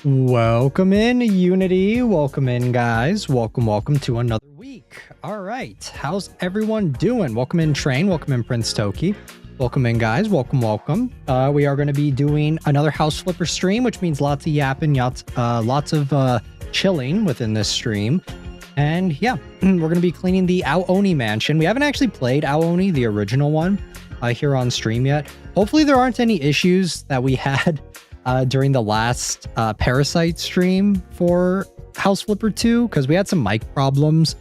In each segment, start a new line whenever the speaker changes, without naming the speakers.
Welcome in, Unity. Welcome in, guys. Welcome to another week. All right, how's everyone doing? Welcome in, Train. Welcome in, Prince Toki. Welcome in, guys. Welcome. We are going to be doing another House Flipper stream, which means lots of yapping, lots of chilling within this stream. And yeah, we're going to be cleaning the Aooni mansion. We haven't actually played Aooni, the original one, here on stream yet. Hopefully there aren't any issues that we had during the last Parasite stream for House Flipper 2, because we had some mic problems,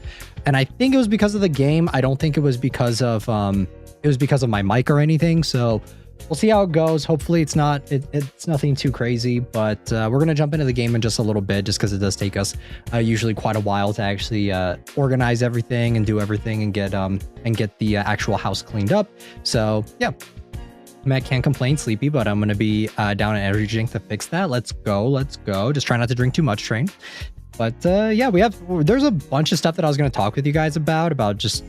and I think it was because of the game. I don't think it was because of my mic or anything. So we'll see how it goes. Hopefully it's nothing too crazy, but we're gonna jump into the game in just a little bit, just because it does take us usually quite a while to actually organize everything and do everything and get the actual house cleaned up. So yeah. Matt can't complain, sleepy, but I'm going to be down an energy drink to fix that. Let's go. Just try not to drink too much, Train. But yeah, there's a bunch of stuff that I was going to talk with you guys about just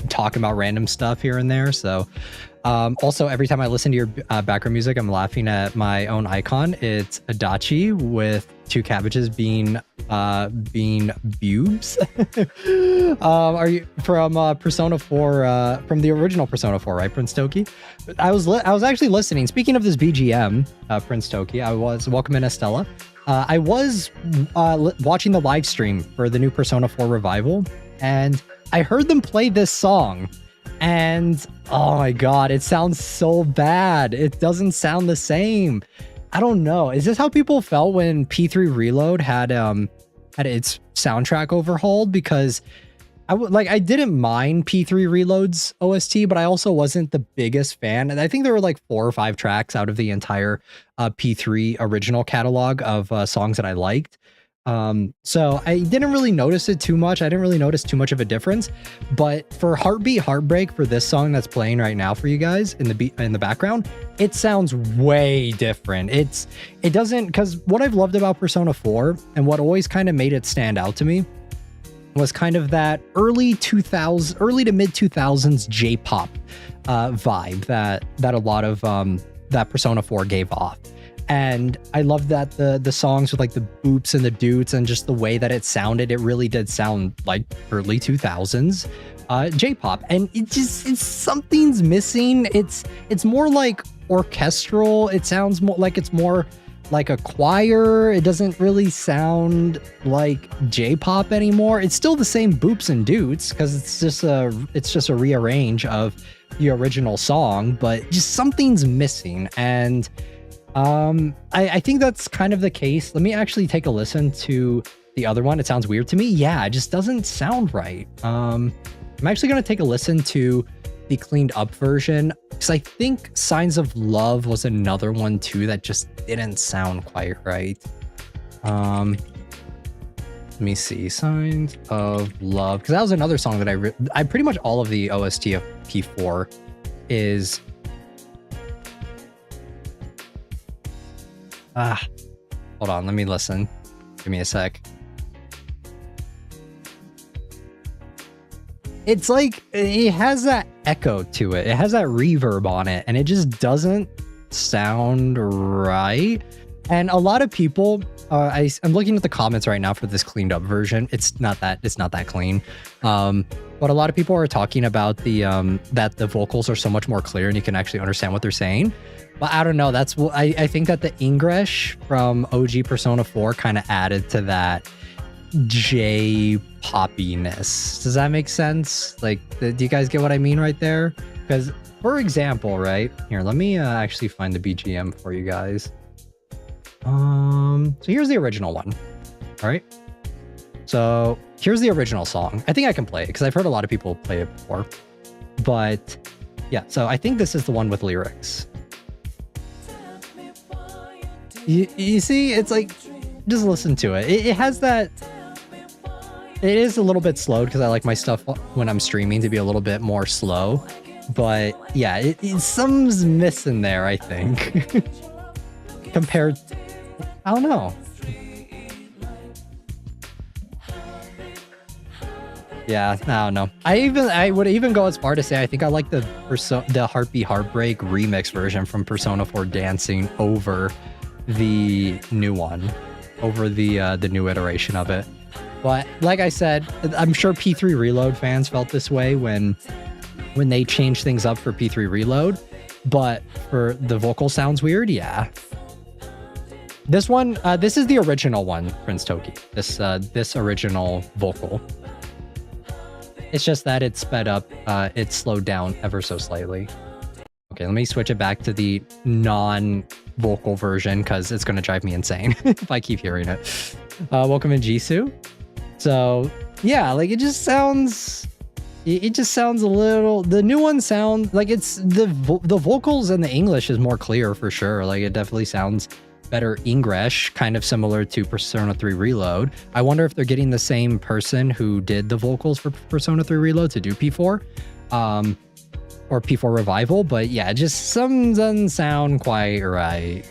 talking about random stuff here and there. So also, every time I listen to your background music, I'm laughing at my own icon. It's Adachi with two cabbages being bubes. Are you from Persona 4, from the original Persona 4, right, Prince Toki? I was actually listening. Speaking of this BGM, Prince Toki, I was welcome in Estella. I was watching the live stream for the new Persona 4 revival, and I heard them play this song, and oh my god, it sounds so bad. It doesn't sound the same. I don't know. Is this how people felt when P3 Reload had its soundtrack overhauled? Because I didn't mind P3 Reload's OST, but I also wasn't the biggest fan. And I think there were like 4 or 5 tracks out of the entire P3 original catalog of songs that I liked. So I didn't really notice it too much. I didn't really notice too much of a difference. But for Heartbeat Heartbreak, for this song that's playing right now for you guys in the background, it sounds way different. It doesn't, because what I've loved about Persona 4 and what always kind of made it stand out to me was kind of that early to mid 2000s J-pop vibe that a lot of that Persona 4 gave off. And I loved that the songs with like the boops and the doots and just the way that it sounded, it really did sound like early 2000s J-pop. And it's something's missing. It's more like orchestral. It sounds more like it's more like a choir. It doesn't really sound like J-pop anymore. It's still the same boops and doots because it's just a rearrange of the original song, but just something's missing. And I think that's kind of the case. Let me actually take a listen to the other one. It sounds weird to me. Yeah, it just doesn't sound right. I'm actually going to take a listen to the cleaned up version, because I think Signs of Love was another one too that just didn't sound quite right. Let me see. Signs of Love, because that was another song that I pretty much all of the OST of P4 is... hold on, let me listen. Give me a sec. It's like, it has that echo to it. It has that reverb on it, and it just doesn't sound right. And a lot of people, I'm looking at the comments right now for this cleaned up version. It's not that clean. But a lot of people are talking about that the vocals are so much more clear and you can actually understand what they're saying. But I don't know. That's what I think that the English from OG Persona 4 kind of added to that J-poppiness. Does that make sense? Like, do you guys get what I mean right there? Because, for example, right here, let me actually find the BGM for you guys. So here's the original one. All right. So here's the original song. I think I can play it because I've heard a lot of people play it before. But yeah, so I think this is the one with lyrics. You see, it's like, just listen to it. It has that, it is a little bit slowed because I like my stuff when I'm streaming to be a little bit more slow. But yeah, something's missing there, I think. Compared, I don't know. Yeah, I don't know. I would even go as far to say I think I like the Heartbeat Heartbreak remix version from Persona 4 Dancing over the new one, over the new iteration of it. But like I said, I'm sure P3 Reload fans felt this way when they changed things up for P3 Reload. But for the vocal sounds weird, yeah. This one, this is the original one, Prince Toki. This original vocal. It's just that it's sped up, it's slowed down ever so slightly. Okay, let me switch it back to the non-vocal version because it's going to drive me insane if I keep hearing it. Welcome in Jisoo. So yeah, like it just sounds a little, the new one sounds like it's the vocals and the English is more clear for sure. Like it definitely sounds better English, kind of similar to Persona 3 Reload. I wonder if they're getting the same person who did the vocals for Persona 3 Reload to do P4 or P4 Revival, but yeah, just some doesn't sound quite right.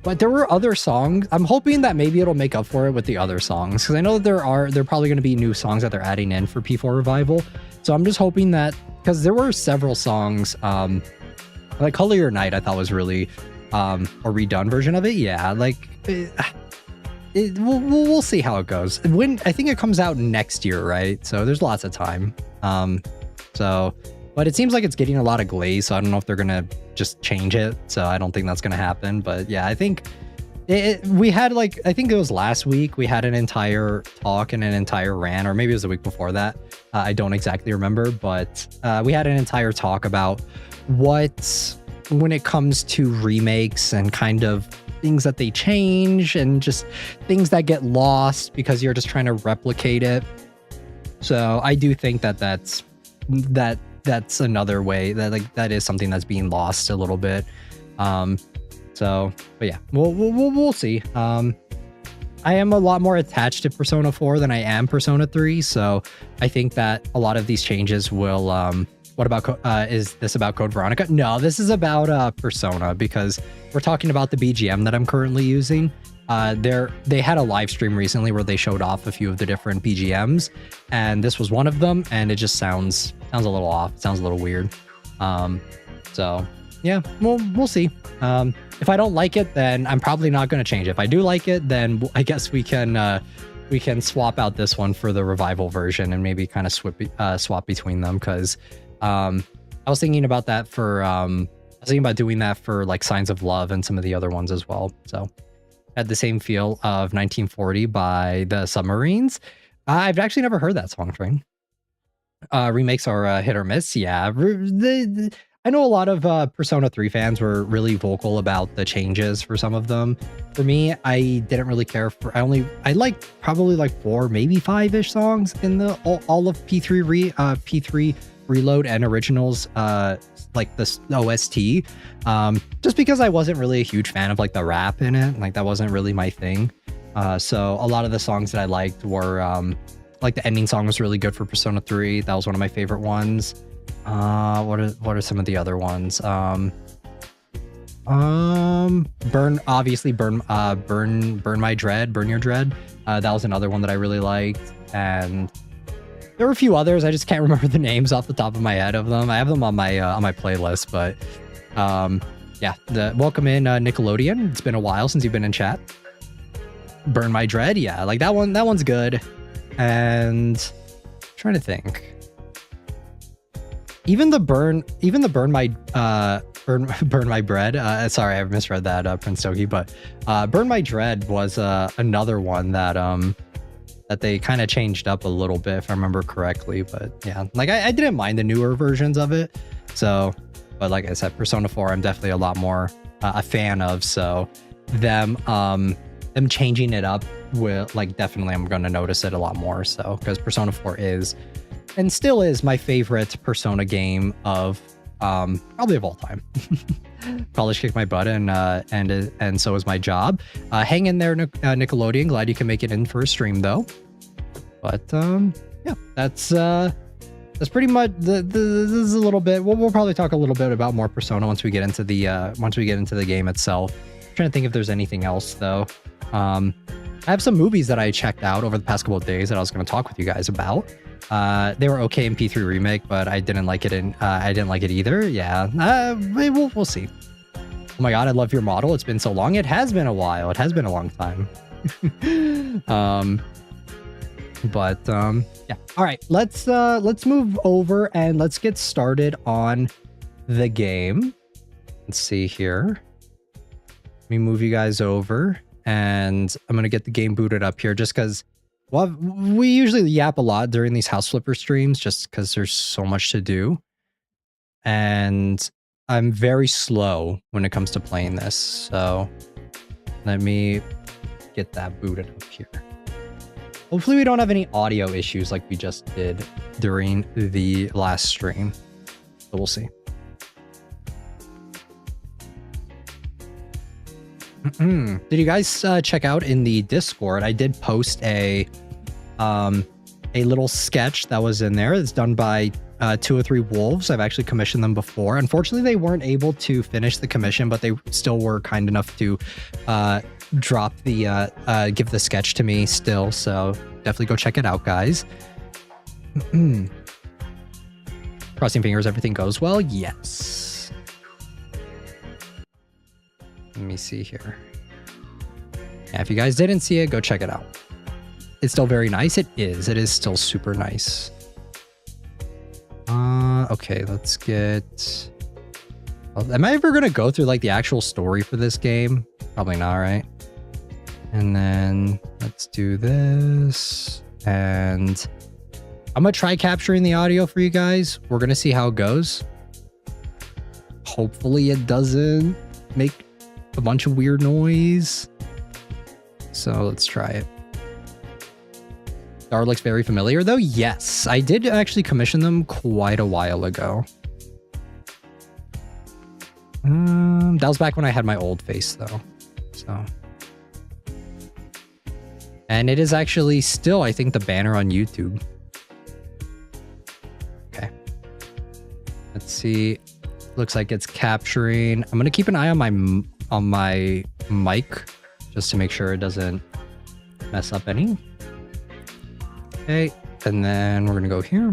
But there were other songs. I'm hoping that maybe it'll make up for it with the other songs, because I know that there probably going to be new songs that they're adding in for P4 Revival. So I'm just hoping that, because there were several songs, like Color Your Night, I thought was really a redone version of it. Yeah, like we'll see how it goes. When I think it comes out next year, right? So there's lots of time. But it seems like it's getting a lot of glaze, so I don't know if they're gonna just change it. So I don't think that's gonna happen. But yeah, I think we had, like, I think it was last week, we had an entire talk and an entire rant, or maybe it was the week before that. I don't exactly remember, but we had an entire talk about when it comes to remakes and kind of things that they change and just things that get lost because you're just trying to replicate it. So I do think that's another way that is something that's being lost a little bit. But yeah, we'll see. I am a lot more attached to Persona 4 than I am Persona 3, so I think that a lot of these changes will. What about is this about Code Veronica? No, this is about Persona, because we're talking about the BGM that I'm currently using. They had a live stream recently where they showed off a few of the different BGMs, and this was one of them, and it just sounds a little off. It sounds a little weird. So yeah, we'll see. If I don't like it, then I'm probably not going to change it. If I do like it, then I guess we can swap out this one for the revival version and maybe kind of swap between them, because I was thinking about that for I was thinking about doing that for like Signs of Love and some of the other ones as well. So had the same feel of 1940 by the Submarines. I've actually never heard that song, Train. Remakes are hit or miss. Yeah, I know a lot of Persona 3 fans were really vocal about the changes for some of them. For me, I didn't really care for. I liked probably like 4, maybe 5-ish songs in the all of P3 Reload and Originals, like the OST. Just because I wasn't really a huge fan of like the rap in it. Like that wasn't really my thing. So a lot of the songs that I liked were like the ending song was really good for Persona 3. That was one of my favorite ones. What are some of the other ones? Burn My Dread, Burn Your Dread. That was another one that I really liked, and there were a few others. I just can't remember the names off the top of my head of them. I have them on my playlist, but yeah. The welcome in Nickelodeon. It's been a while since you've been in chat. Burn My Dread, yeah, like that one. That one's good. And I'm trying to think. Even the burn my bread. Sorry, I misread that, Prince Toki, but Burn My Dread was another one that they kind of changed up a little bit, if I remember correctly. But yeah, like I didn't mind the newer versions of it. So, but like I said, Persona 4, I'm definitely a lot more a fan of. So them changing it up will, like, definitely I'm going to notice it a lot more. So, because Persona 4 is and still is my favorite Persona game of probably of all time. Probably kicked my butt, and so is my job. Hang in there, Nickelodeon. Glad you can make it in for a stream though. But yeah, that's pretty much this is a little bit. We'll probably talk a little bit about more Persona once we get into the game itself. I'm trying to think if there's anything else though. I have some movies that I checked out over the past couple of days that I was going to talk with you guys about. They were okay in P3 Remake, but I didn't like it I didn't like it either. Yeah, we'll see. Oh my god, I love your model. It's been so long. It has been a while. It has been a long time. Yeah. All right, let's move over and let's get started on the game. Let's see here. Let me move you guys over and I'm gonna get the game booted up here just because we usually yap a lot during these house flipper streams just because there's so much to do. And I'm very slow when it comes to playing this. So let me get that booted up here. Hopefully we don't have any audio issues like we just did during the last stream. So we'll see. Did you guys check out in the Discord? I did post a little sketch that was in there. It's done by 203 Wolves. I've actually commissioned them before. Unfortunately, they weren't able to finish the commission, but they still were kind enough to drop the give the sketch to me still. So definitely go check it out, guys. Crossing fingers, everything goes well. Yes. Let me see here. Yeah, if you guys didn't see it, go check it out. It's still very nice. It is still super nice. Okay, let's get... Am I ever going to go through like the actual story for this game? Probably not, right? And then let's do this. And I'm going to try capturing the audio for you guys. We're going to see how it goes. Hopefully it doesn't make a bunch of weird noise. So let's try it. Star looks very familiar though. Yes, I did actually commission them quite a while ago. That was back when I had my old face though. So, and it is actually still, I think, the banner on YouTube. Okay. Let's see. Looks like it's capturing. I'm gonna keep an eye on my mic just to make sure it doesn't mess up any. Okay, and then we're gonna go here.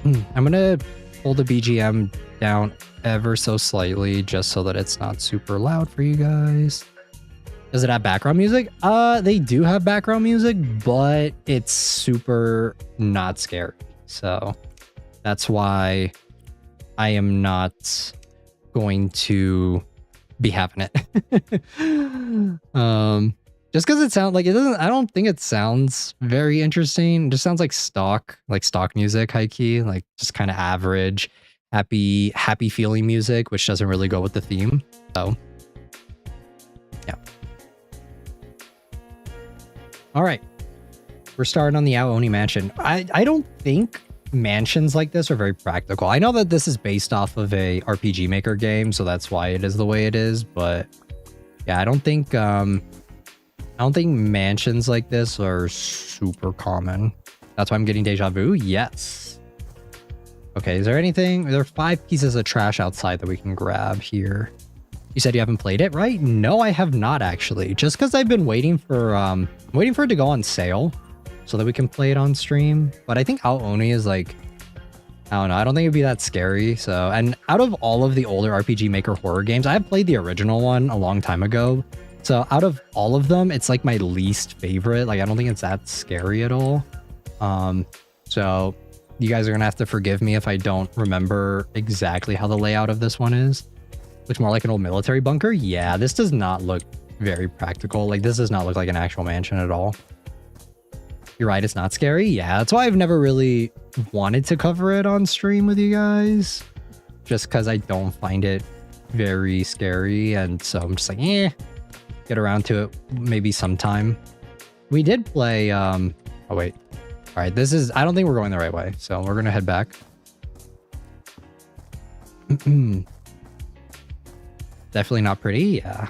I'm gonna pull the BGM down ever so slightly just so that it's not super loud for you guys. Does it have background music? They do have background music, but it's super not scary. So that's why I am not going to be having it. Just because it sounds like it doesn't, I don't think it sounds very interesting. It just sounds like stock music, high key, like just kind of average, happy feeling music, which doesn't really go with the theme. So, yeah. All right, we're starting on the Aooni mansion. I don't think mansions like this are very practical. I know that this is based off of a RPG Maker game, so that's why it is the way it is. But yeah, I don't think mansions like this are super common. That's why I'm getting deja vu. Yes. Okay, is there anything? There are 5 pieces of trash outside that we can grab here. You said you haven't played it, right? No, I have not actually. Just because I've been waiting for it to go on sale so that we can play it on stream. But I think Aooni is like, I don't know. I don't think it'd be that scary. So, and out of all of the older RPG Maker horror games, I have played the original one a long time ago. So out of all of them, it's like my least favorite. Like, I don't think it's that scary at all. So you guys are gonna have to forgive me if I don't remember exactly how the layout of this one is. Looks more like an old military bunker. Yeah, this does not look very practical. Like, this does not look like an actual mansion at all. You're right, it's not scary. Yeah, that's why I've never really wanted to cover it on stream with you guys. Just because I don't find it very scary. And so I'm just like, get around to it maybe sometime. We did play, oh wait. All right, this is, I don't think we're going the right way. So we're going to head back. Definitely not pretty. Yeah.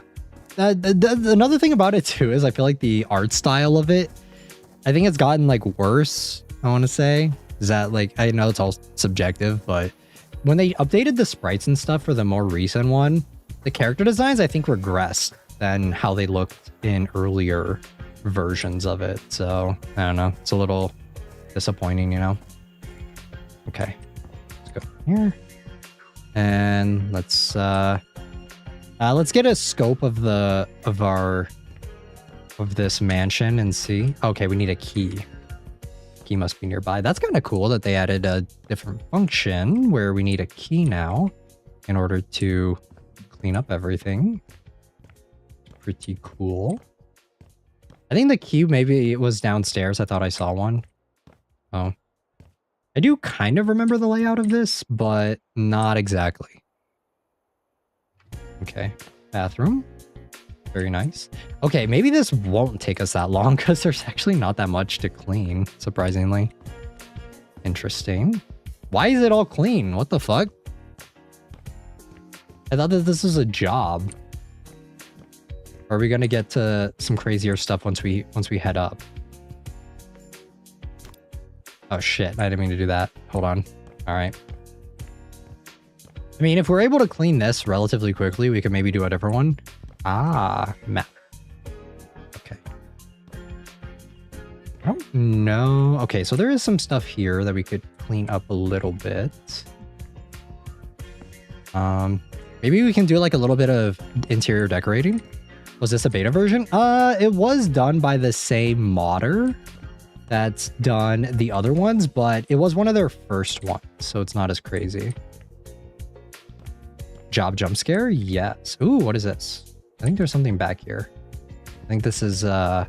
Another thing about it too is I feel like the art style of it, I think it's gotten like worse. I want to say is that, like, I know it's all subjective, but when they updated the sprites and stuff for the more recent one, the character designs I think regressed than how they looked in earlier versions of it. So I don't know. It's a little disappointing, you know. Okay, let's go here. And let's get a scope of this mansion and see. Okay, we need a key. Key must be nearby. That's kind of cool that they added a different function where we need a key now in order to clean up everything. Pretty cool. I think the key, maybe it was downstairs. I thought I saw one. Oh. I do kind of remember the layout of this, but not exactly. Okay. Bathroom. Very nice. Okay, maybe this won't take us that long because there's actually not that much to clean, surprisingly. Interesting. Why is it all clean? What the fuck? I thought that this was a job. Or are we gonna get to some crazier stuff once we head up? Oh shit, I didn't mean to do that. Hold on. All right. I mean, if we're able to clean this relatively quickly, we could maybe do a different one. Ah, map. Okay. I don't know. Okay, so there is some stuff here that we could clean up a little bit. Maybe we can do like a little bit of interior decorating. Was this a beta version? It was done by the same modder that's done the other ones, but it was one of their first ones, so it's not as crazy. Job jump scare? Yes. Ooh, what is this? I think there's something back here. I think this is, okay,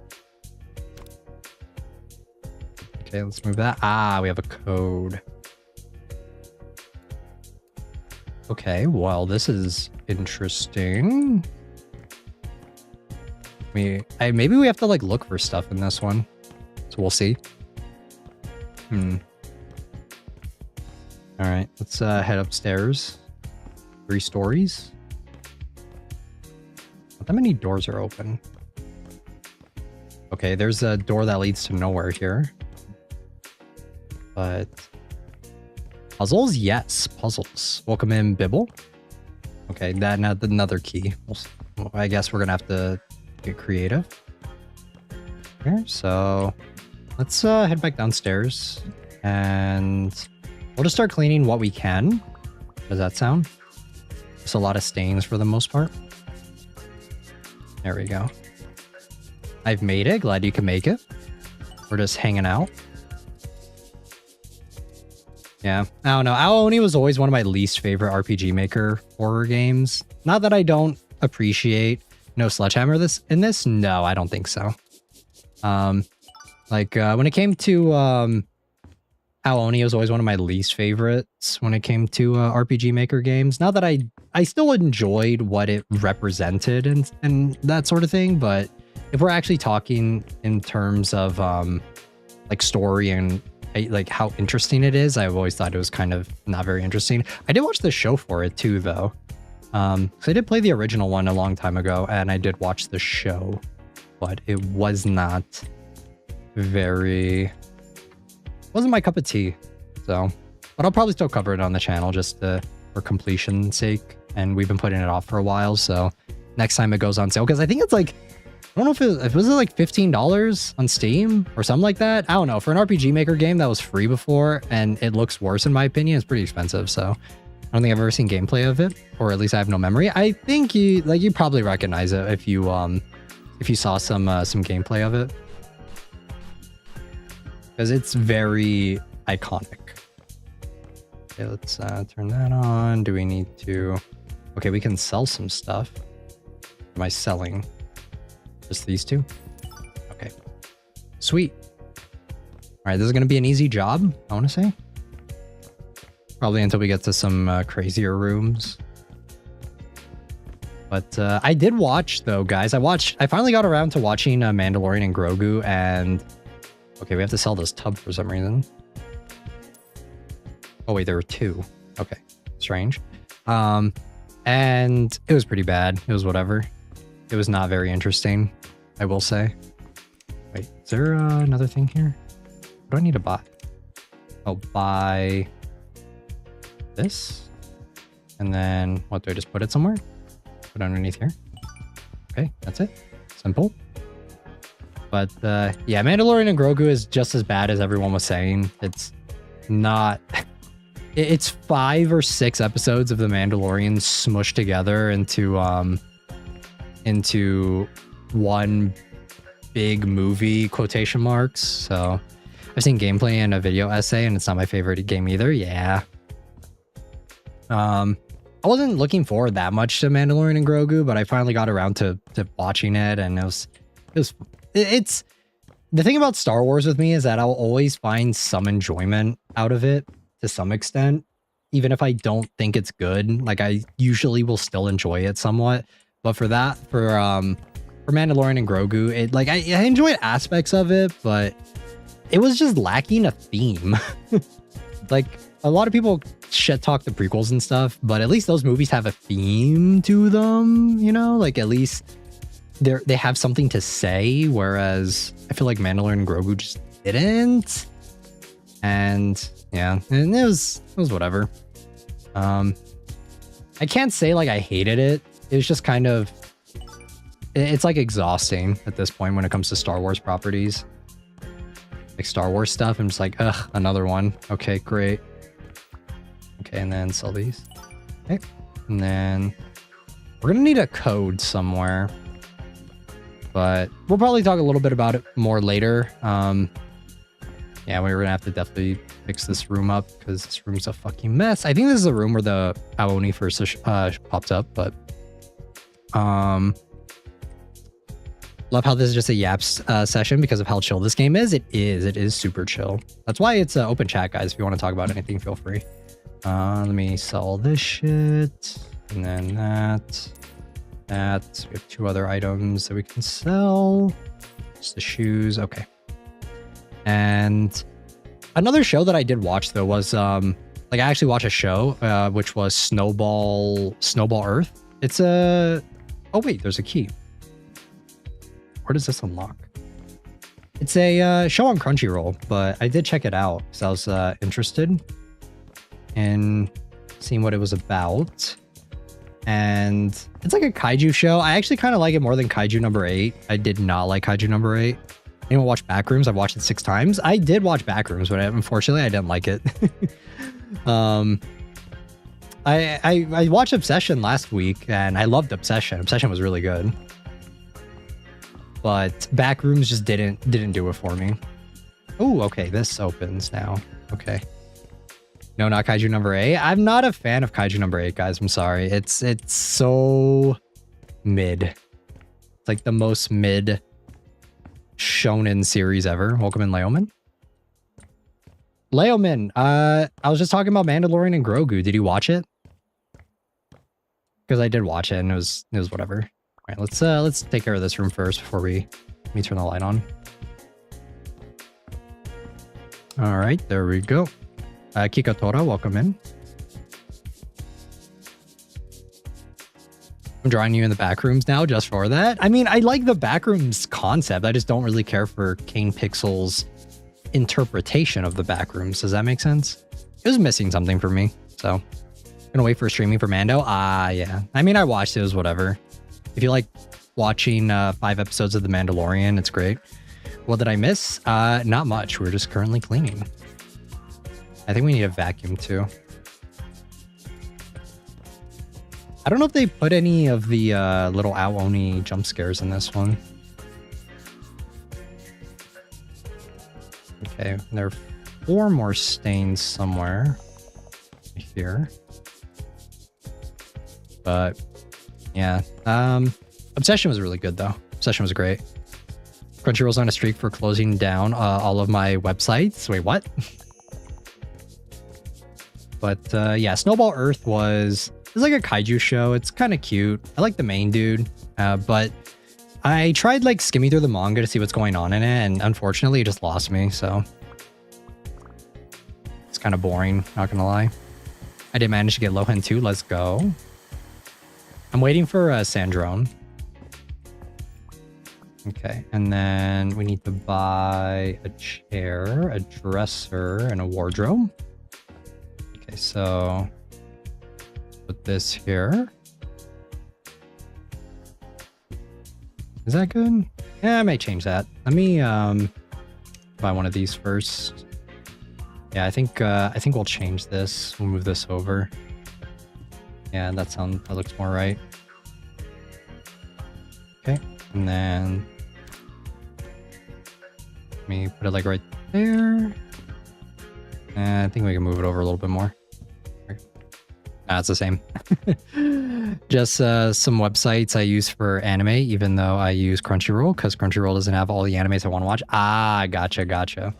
let's move that. Ah, we have a code. Okay, well, this is interesting. Maybe we have to like look for stuff in this one. So we'll see. All right, let's head upstairs. 3 stories. Not that many doors are open. Okay, there's a door that leads to nowhere here. But puzzles? Yes, puzzles. Welcome in, Bibble. Okay, another key. I guess we're gonna have to get creative here. So let's head back downstairs and we'll just start cleaning what we can. Does that sound? Just a lot of stains for the most part. There we go. I've made it. Glad you can make it. We're just hanging out. Yeah, I don't know. Aooni was always one of my least favorite RPG Maker horror games. Not that I don't appreciate no sledgehammer in this. No, I don't think so. When it came to Aooni, was always one of my least favorites when it came to RPG Maker games. Not that I still enjoyed what it represented and that sort of thing, but if we're actually talking in terms of like story and like how interesting it is, I've always thought it was kind of not very interesting. I did watch the show for it too, though. So I did play the original one a long time ago, and I did watch the show, but it was not wasn't my cup of tea. So, but I'll probably still cover it on the channel just for completion's sake. And we've been putting it off for a while, so next time it goes on sale, because I think it's like, I don't know if it was like $15 on Steam or something like that. I don't know. For an RPG Maker game that was free before, and it looks worse in my opinion, it's pretty expensive. So I don't think I've ever seen gameplay of it, or at least I have no memory. I think you probably recognize it if you saw some gameplay of it, because it's very iconic. Okay, let's turn that on. Do we need to? Okay, we can sell some stuff. Am I selling? Just these two? Okay. Sweet. All right, this is going to be an easy job, I want to say. Probably until we get to some crazier rooms. But I did watch, though, guys. I finally got around to watching Mandalorian and Grogu, and... Okay, we have to sell this tub for some reason. Oh, wait, there were 2. Okay, strange. And it was pretty bad. It was whatever. It was not very interesting, I will say. Wait, is there another thing here? What do I need to buy? Oh, buy this. And then, what, do I just put it somewhere? Put it underneath here. Okay, that's it. Simple. But yeah, Mandalorian and Grogu is just as bad as everyone was saying. It's not it's 5 or 6 episodes of The Mandalorian smushed together into one big movie, quotation marks. So I've seen gameplay and a video essay, and it's not my favorite game either. Yeah. I wasn't looking forward that much to Mandalorian and Grogu, but I finally got around to watching it, and it's the thing about Star Wars with me is that I'll always find some enjoyment out of it to some extent, even if I don't think it's good. Like, I usually will still enjoy it somewhat, but for Mandalorian and Grogu, it like I enjoyed aspects of it, but it was just lacking a theme. Like, a lot of people shit talk the prequels and stuff, but at least those movies have a theme to them, you know? Like, at least they have something to say, whereas I feel like Mandalorian and Grogu just didn't. And yeah, and it was whatever. I can't say like I hated it. It was just kind of, it's like exhausting at this point when it comes to Star Wars properties. Like Star Wars stuff, I'm just like, ugh, another one. Okay, great. Okay, and then sell these. Okay, and then we're gonna need a code somewhere, but we'll probably talk a little bit about it more later. Yeah, we're gonna have to definitely fix this room up because this room's a fucking mess. I think this is a room where the Aooni first popped up, but love how this is just a yaps session because of how chill this game is. It is super chill. That's why it's open chat, guys. If you want to talk about anything, feel free. Let me sell this shit, and then that. We have 2 other items that we can sell. Just the shoes. Okay. And another show that I did watch though was like I actually watched a show which was Snowball Earth. It's a oh wait, there's a key. Where does this unlock? It's a show on Crunchyroll, but I did check it out because I was interested in seeing what it was about. And it's like a kaiju show. I actually kind of like it more than Kaiju number 8. I did not like Kaiju number 8. Anyone watch Backrooms? I've watched it 6 times. I did watch Backrooms, but unfortunately I didn't like it. I watched Obsession last week and I loved Obsession. Obsession was really good. But Backrooms just didn't do it for me. Oh, okay, this opens now. Okay. No, not Kaiju number 8. I'm not a fan of Kaiju number 8, guys. I'm sorry. It's so mid. It's like the most mid shonen series ever. Welcome in, Leoman. Leoman, I was just talking about Mandalorian and Grogu. Did you watch it? Because I did watch it and it was whatever. All right, let's take care of this room first before let me turn the light on. All right, there we go. Kikatora, welcome in. I'm drawing you in the back rooms now just for that. I mean, I like the backrooms concept. I just don't really care for Kane Pixel's interpretation of the backrooms. Does that make sense? It was missing something for me. So, gonna wait for streaming for Mando. Yeah. I mean, I watched it. It was whatever. If you like watching 5 episodes of The Mandalorian, it's great. What did I miss? Not much. We're just currently cleaning. I think we need a vacuum too. I don't know if they put any of the little Aooni jump scares in this one. Okay, there are 4 more stains somewhere here. But yeah, Obsession was really good though. Obsession was great. Crunchyroll's on a streak for closing down all of my websites. Wait, what? But yeah, Snowball Earth it's like a kaiju show. It's kind of cute. I like the main dude, but I tried like skimming through the manga to see what's going on in it, and unfortunately it just lost me, so it's kind of boring, not gonna lie. I did manage to get Lohan too. Let's go. I'm waiting for Sandrone. Okay, and then we need to buy a chair, a dresser, and a wardrobe. Okay, so put this here. Is that good? Yeah, I may change that. Let me buy one of these first. Yeah, I think we'll change this. We'll move this over. Yeah, that looks more right. Okay, and then let me put it like right there. And I think we can move it over a little bit more. It's the same. Just some websites I use for anime, even though I use Crunchyroll, because Crunchyroll doesn't have all the animes I want to watch. Ah, gotcha.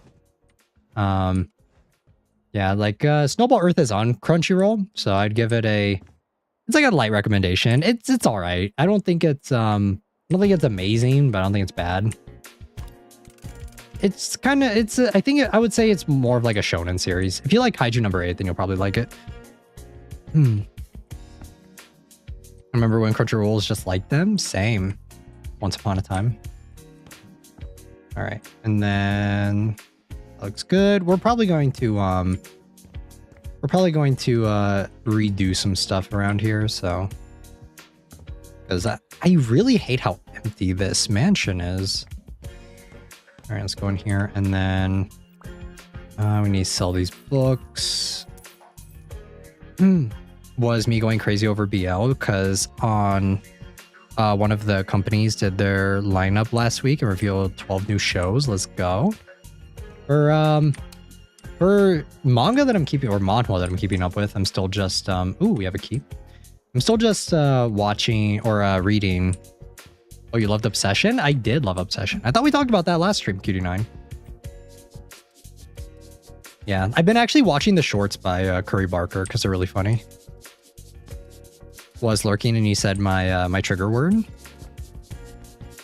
Yeah, like Snowball Earth is on Crunchyroll, so I'd give it it's like a light recommendation. It's all right. I don't think it's amazing, but I don't think it's bad. It's kind of I would say it's more of like a shonen series. If you like Kaiju number 8, then you'll probably like it. I remember when Crunchyroll was just like them. Same. Once upon a time. All right, and then looks good. We're probably going to redo some stuff around here. So, because I really hate how empty this mansion is. All right, let's go in here, and then we need to sell these books. Was me going crazy over BL because on one of the companies did their lineup last week and revealed 12 new shows. Let's go. For manga that I'm keeping, or manhwa that I'm keeping up with, I'm still just ooh, we have a key. I'm still just watching or reading. Oh, you loved Obsession? I did love Obsession. I thought we talked about that last stream, QD9. Yeah, I've been actually watching the shorts by Curry Barker because they're really funny. Was lurking and he said my trigger word.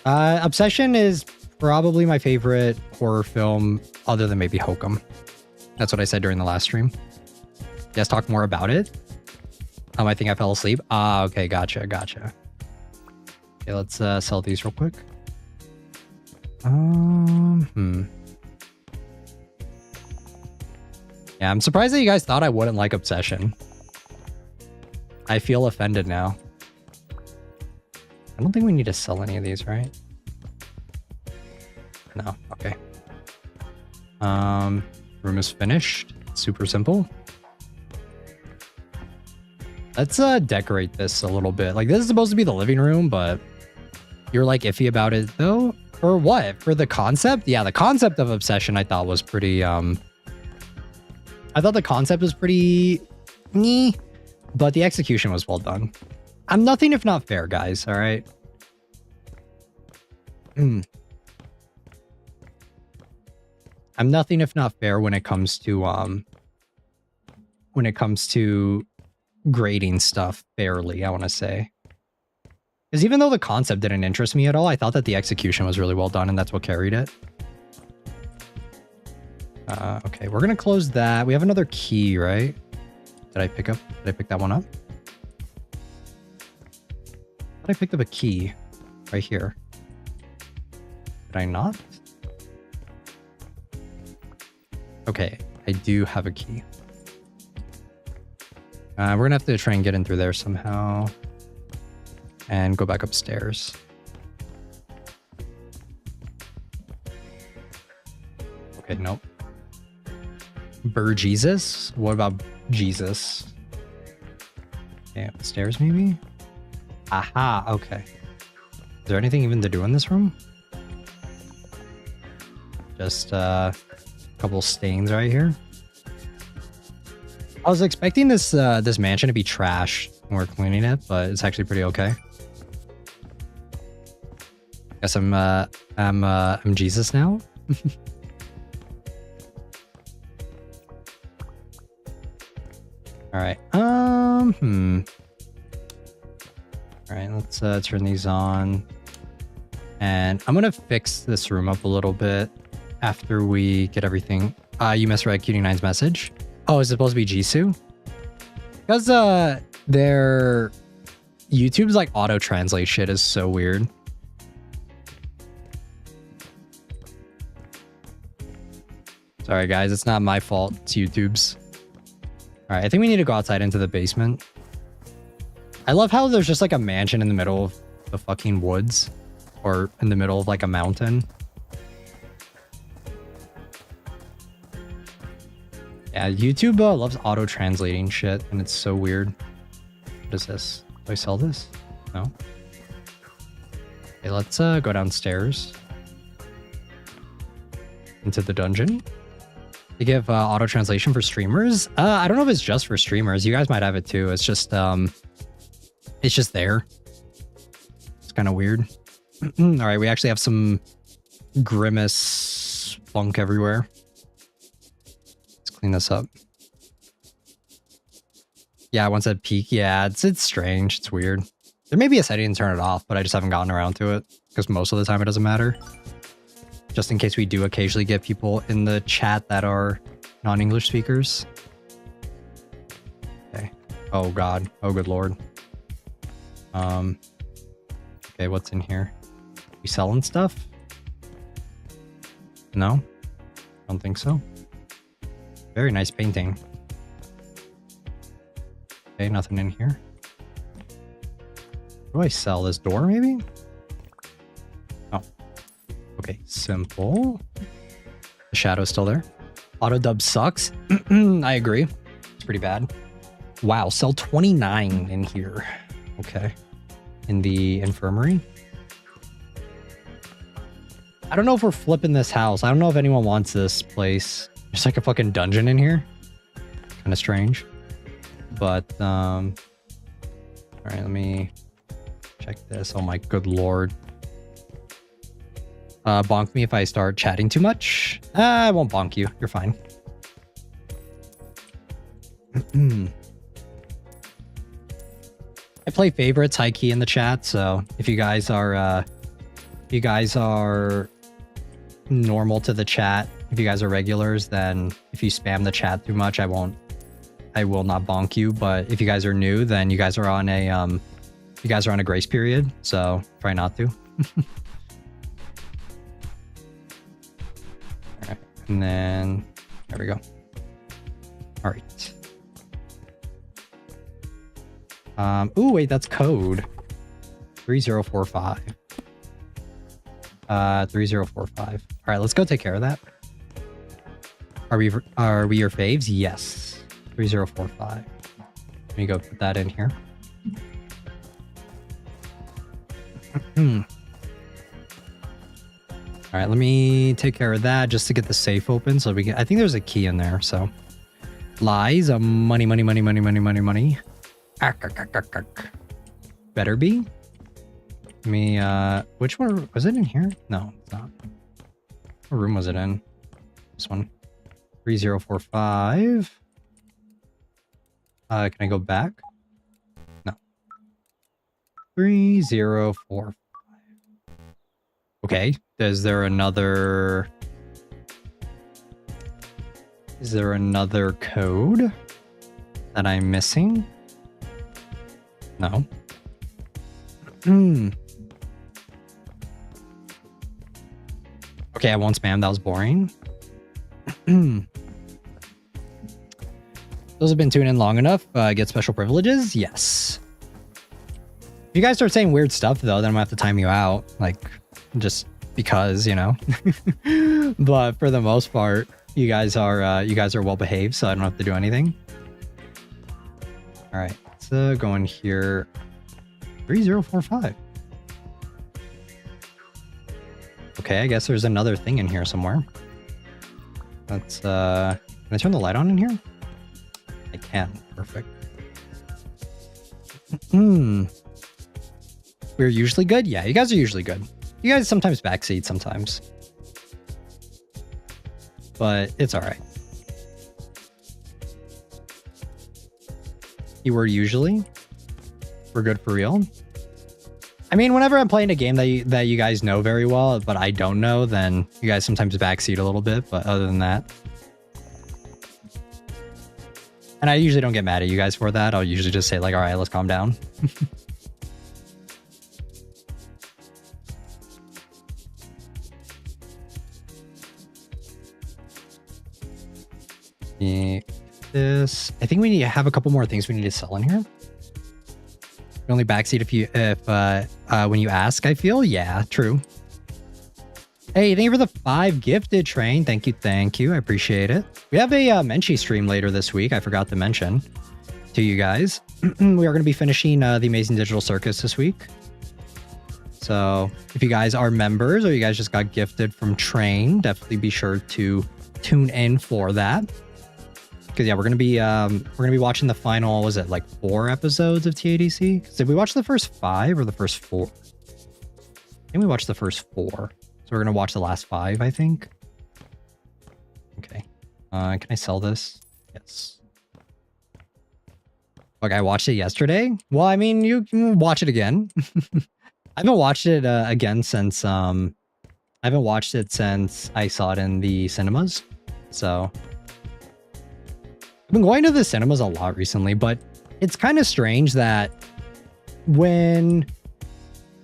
Obsession is probably my favorite horror film other than maybe Hokum. That's what I said during the last stream. Yes, talk more about it. I think I fell asleep. Ah, okay, gotcha. Okay, let's sell these real quick. Yeah, I'm surprised that you guys thought I wouldn't like Obsession. I feel offended now. I don't think we need to sell any of these, right? No, okay. Room is finished. Super simple. Let's decorate this a little bit. Like, this is supposed to be the living room, but you're like iffy about it though? Or what? For the concept? Yeah, the concept of Obsession I thought was pretty I thought the concept was pretty meh, but the execution was well done. I'm nothing if not fair, guys, all right? I'm nothing if not fair when it comes to grading stuff fairly, I want to say. Because even though the concept didn't interest me at all, I thought that the execution was really well done, and that's what carried it. Okay, we're gonna close that. We have another key, right? Did I pick that one up? I picked up a key right here. Did I not? Okay, I do have a key. We're gonna have to try and get in through there somehow. And go back upstairs. Okay, nope. Jesus? What about Jesus? Okay, upstairs maybe? Aha, okay. Is there anything even to do in this room? Just a couple stains right here. I was expecting this this mansion to be trash when we're cleaning it, but it's actually pretty okay. Guess I'm Jesus now. All right. All right, let's turn these on. And I'm gonna fix this room up a little bit after we get everything. You misread QD9's message. Oh, is it supposed to be Jisoo? Because their YouTube's like auto translate shit is so weird. Sorry guys, it's not my fault, it's YouTube's. All right, I think we need to go outside into the basement. I love how there's just like a mansion in the middle of the fucking woods, or in the middle of like a mountain. Yeah, YouTube loves auto-translating shit, and it's so weird. What is this? Do I sell this? No. Okay, let's go downstairs into the dungeon. They give auto-translation for streamers. I don't know if it's just for streamers. You guys might have it too. It's just there. It's kind of weird. All right, we actually have some grimace funk everywhere. Let's clean this up. Yeah, once at peak, yeah, it's strange. It's weird. There may be a setting to turn it off, but I just haven't gotten around to it because most of the time it doesn't matter. Just in case we do occasionally get people in the chat that are non-English speakers. Okay. Oh God. Oh good Lord. Okay, what's in here? We selling stuff? No? Don't think so. Very nice painting. Okay, nothing in here. What do I sell? This door, maybe? Oh. Okay, simple. The shadow's still there. Auto dub sucks. I agree. It's pretty bad. Wow, sell 29 in here. Okay. In the infirmary. I don't know if we're flipping this house. I don't know if anyone wants this place. There's like a fucking dungeon in here. Kind of strange. But, all right, let me check this. Oh my good Lord. Bonk me if I start chatting too much. I won't bonk you. You're fine. I play favorites high key in the chat, so if you guys are normal to the chat, if you guys are regulars, then if you spam the chat too much, I will not bonk you. But if you guys are new, then you guys are on a grace period, so try not to. All right, and then there we go. All right. Ooh, wait, that's code 3045. 3045. All right, let's go take care of that. Are we your faves? Yes. 3045. Let me go put that in here. All right, let me take care of that just to get the safe open so we can. I think there's a key in there. So lies, money. Better be. Let me. Which one was it in here? No, it's not. What room was it in? This one. 3045. Can I go back? No. 3045. Okay. Is there another code that I'm missing? No. Okay, I won't spam. That was boring. Those have been tuned in long enough. Get special privileges? Yes. If you guys start saying weird stuff, though, then I'm gonna have to time you out. Like, just because, you know. But for the most part, you guys are well behaved, so I don't have to do anything. All right, let's go in here. 3045. Okay, I guess there's another thing in here somewhere. Let's can I turn the light on in here? I can. Perfect. We're usually good? Yeah, you guys are usually good. You guys sometimes backseat sometimes. But it's alright. Keyword usually. We're good for real. I mean, whenever I'm playing a game that you guys know very well, but I don't know, then you guys sometimes backseat a little bit. But other than that, and I usually don't get mad at you guys for that. I'll usually just say like, all right, let's calm down. This, I think we need to have a couple more things we need to sell in here. We only backseat if when you ask, I feel. Yeah, true. Hey, thank you for the 5 gifted, Train. Thank you, thank you. I appreciate it. We have a Menchie stream later this week. I forgot to mention to you guys. We are going to be finishing the Amazing Digital Circus this week. So if you guys are members or you guys just got gifted from Train, definitely be sure to tune in for that. Because yeah, we're gonna be watching the final, was it like 4 episodes of TADC? Did we watch the first 5 or the first 4? I think we watched the first 4. So we're gonna watch the last 5, I think. Okay. Can I sell this? Yes. Okay, I watched it yesterday. Well, I mean, you can watch it again. I haven't watched it again since I haven't watched it since I saw it in the cinemas. So I've been going to the cinemas a lot recently, but it's kind of strange that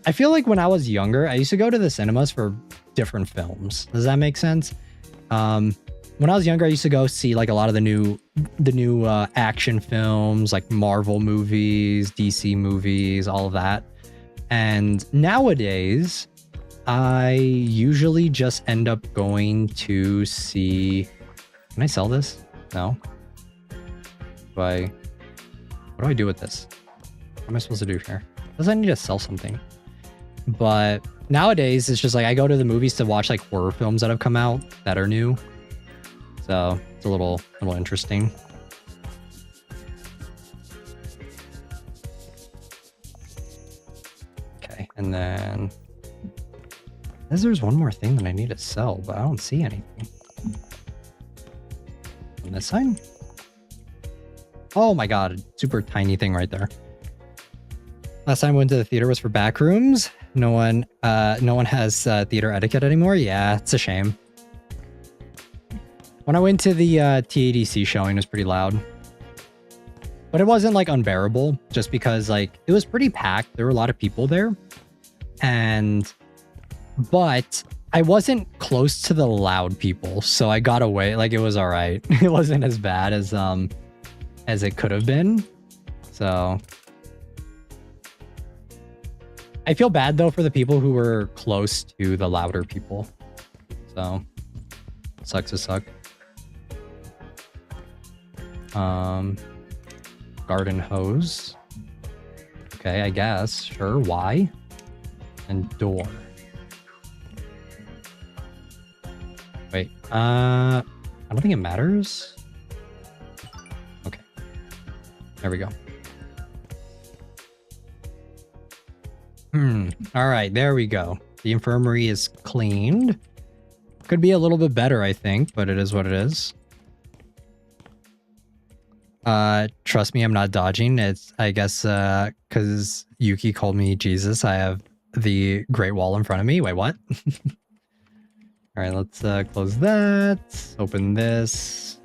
I feel like when I was younger, I used to go to the cinemas for different films. Does that make sense? When I was younger, I used to go see like a lot of the new action films, like Marvel movies, DC movies, all of that. And nowadays, I usually just end up going to see... Can I sell this? No. What do I do with this? What am I supposed to do here? Does I need to sell something? But nowadays, it's just like I go to the movies to watch like horror films that have come out that are new. So it's a little interesting. Okay, and then there's one more thing that I need to sell, but I don't see anything. On this side? Oh my god, super tiny thing right there. Last time I went to the theater was for backrooms. No one has theater etiquette anymore. Yeah, it's a shame. When I went to the TADC showing, it was pretty loud. But it wasn't like unbearable, just because like it was pretty packed. There were a lot of people there. But I wasn't close to the loud people, so I got away. Like it was all right. It wasn't as bad as it could have been. So I feel bad though for the people who were close to the louder people. So sucks to suck. Garden hose. Okay, I guess. Sure, why? And door. Wait, I don't think it matters. Okay. There we go. All right, there we go. The infirmary is cleaned. Could be a little bit better, I think, but it is what it is. Trust me, I'm not dodging. It's, I guess, because Yuki called me Jesus, I have the Great Wall in front of me. Wait, what? All right, let's close that. Open this.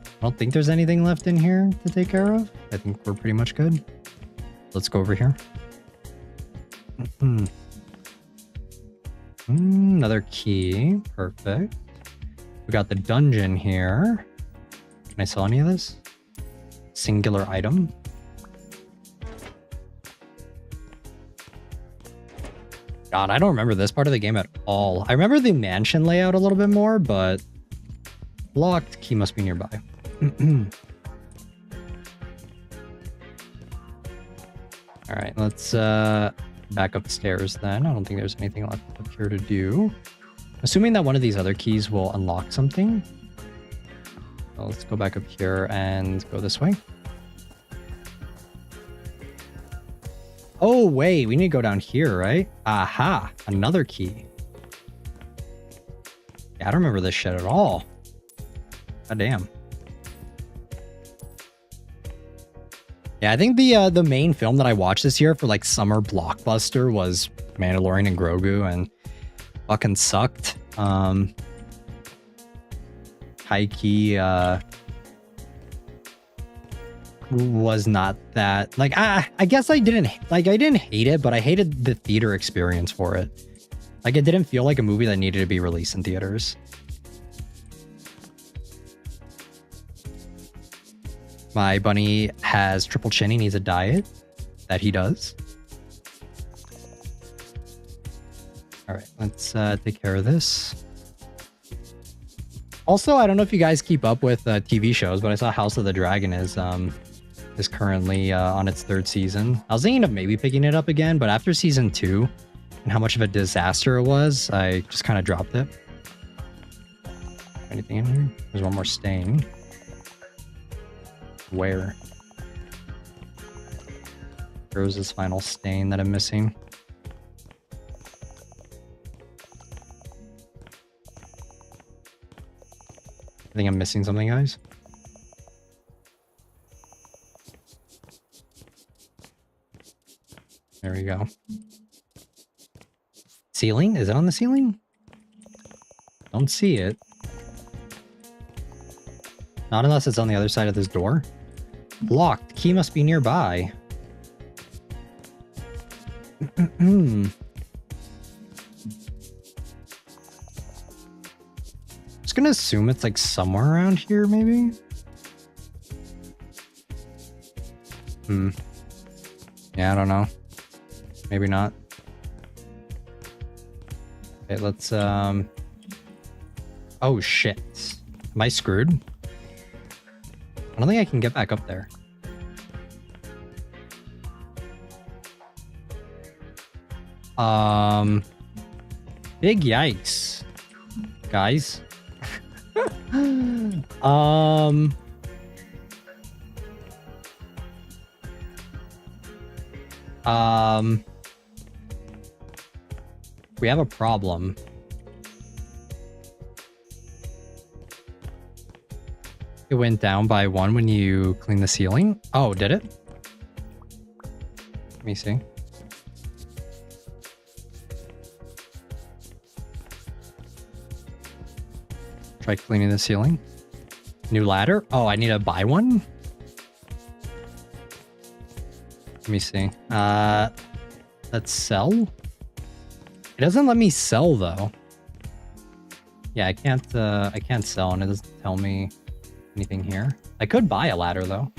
I don't think there's anything left in here to take care of. I think we're pretty much good. Let's go over here. Another key. Perfect. We got the dungeon here. Can I sell any of this? Singular item. God, I don't remember this part of the game at all. I remember the mansion layout a little bit more, but locked key must be nearby. All right, let's back upstairs then. I don't think there's anything left up here to do. Assuming that one of these other keys will unlock something. So let's go back up here and go this way. Oh, wait, we need to go down here, right? Aha, another key. Yeah, I don't remember this shit at all. God damn. Yeah, I think the main film that I watched this year for like summer blockbuster was Mandalorian and Grogu, and fucking sucked. High key was not that like I guess I didn't hate it, but I hated the theater experience for it. Like it didn't feel like a movie that needed to be released in theaters. My bunny has triple chin. He needs a diet that he does. All right, let's take care of this. Also, I don't know if you guys keep up with TV shows, but I saw House of the Dragon is currently on its 3rd season. I was thinking of maybe picking it up again, but after season 2 and how much of a disaster it was, I just kind of dropped it. Anything in here? There's one more stain. Where? Where's this final stain that I'm missing? I think I'm missing something, guys. There we go. Ceiling? Is it on the ceiling? Don't see it. Not unless it's on the other side of this door. Locked. Key must be nearby. Just gonna assume it's like somewhere around here, maybe? Yeah, I don't know. Maybe not. Okay, let's oh shit. Am I screwed? I don't think I can get back up there. Big yikes. Guys. We have a problem. It went down by 1 when you clean the ceiling. Oh, did it? Let me see. Try cleaning the ceiling. New ladder? Oh, I need to buy one? Let me see. Let's sell? It doesn't let me sell though. Yeah, I can't sell and it doesn't tell me anything here. I could buy a ladder though.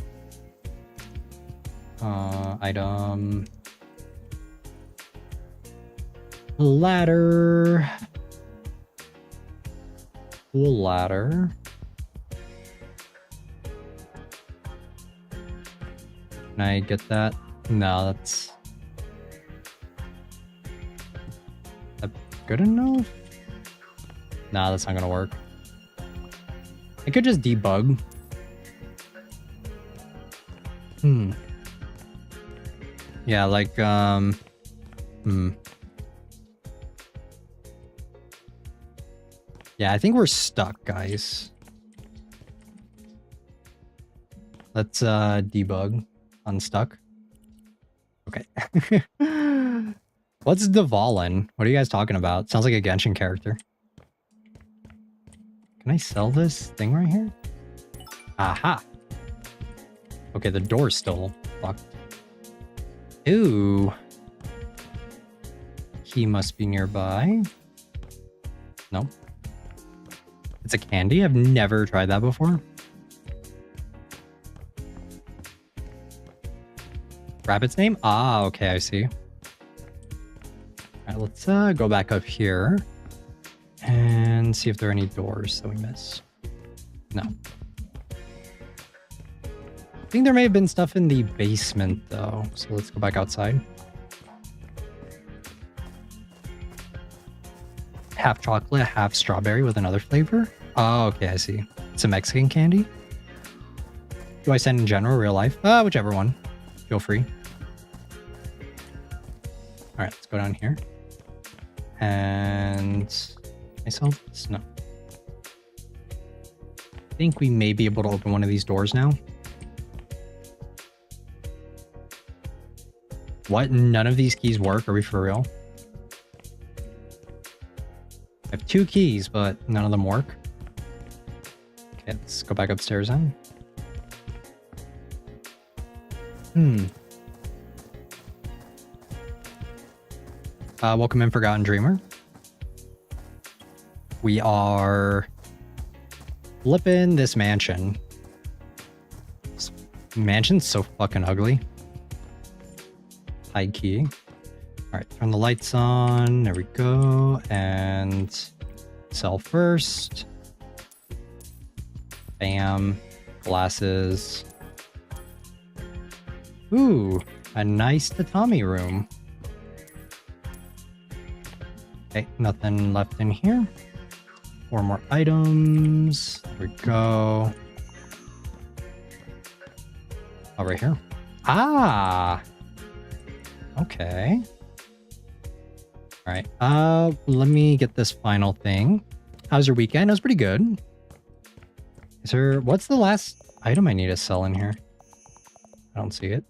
Item. Ladder. Cool ladder. Can I get that? No, that's good enough? Nah, that's not gonna work. I could just debug. Yeah, like, Yeah, I think we're stuck, guys. Let's debug. Unstuck. Okay. What's Devalin? What are you guys talking about? Sounds like a Genshin character. Can I sell this thing right here? Aha. Okay, the door's still locked. Ooh. Key must be nearby. No. It's a candy? I've never tried that before. Rabbit's name? Ah, okay, I see. All right, let's go back up here and see if there are any doors that we miss. No. I think there may have been stuff in the basement though, so let's go back outside. Half chocolate, half strawberry with another flavor. Oh, okay, I see. It's a Mexican candy. Do I send in general, real life? Whichever one. Feel free. All right, let's go down here. And I sell this? No. I think we may be able to open one of these doors now. What? None of these keys work? Are we for real? I have 2 keys, but none of them work. Okay, let's go back upstairs then. Welcome in, Forgotten Dreamer. We are flipping this mansion. This mansion's so fucking ugly. High key. All All right, turn the lights on. There we go. And sell first. Bam. Glasses. Ooh, a nice tatami room. Okay, nothing left in here. 4 more items. There we go. Oh, right here. Ah! Okay. All right. Let me get this final thing. How was your weekend? It was pretty good. Is there... What's the last item I need to sell in here? I don't see it.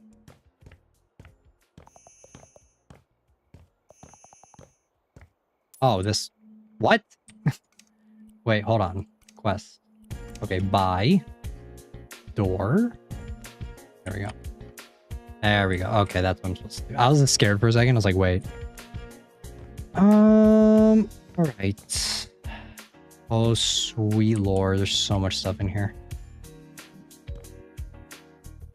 Oh, this... What? Wait, hold on. Quest. Okay, buy. Door. There we go. There we go. Okay, that's what I'm supposed to do. I was scared for a second. I was like, wait. All right. Oh, sweet lord. There's so much stuff in here.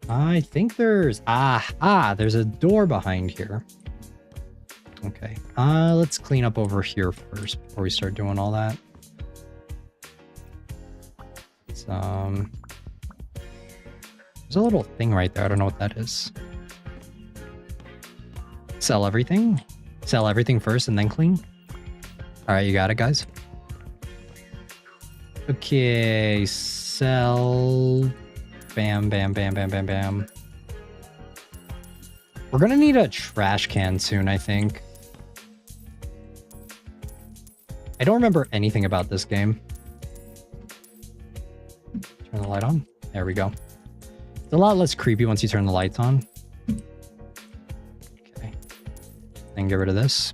I think there's... there's a door behind here. Okay. Let's clean up over here first before we start doing all that. It's, there's a little thing right there. I don't know what that is. Sell everything? Sell everything first and then clean? All right, you got it, guys. Okay, sell... Bam, bam, bam, bam, bam, bam. We're gonna need a trash can soon, I think. I don't remember anything about this game. Turn the light on. There we go. It's a lot less creepy once you turn the lights on. Okay. And get rid of this.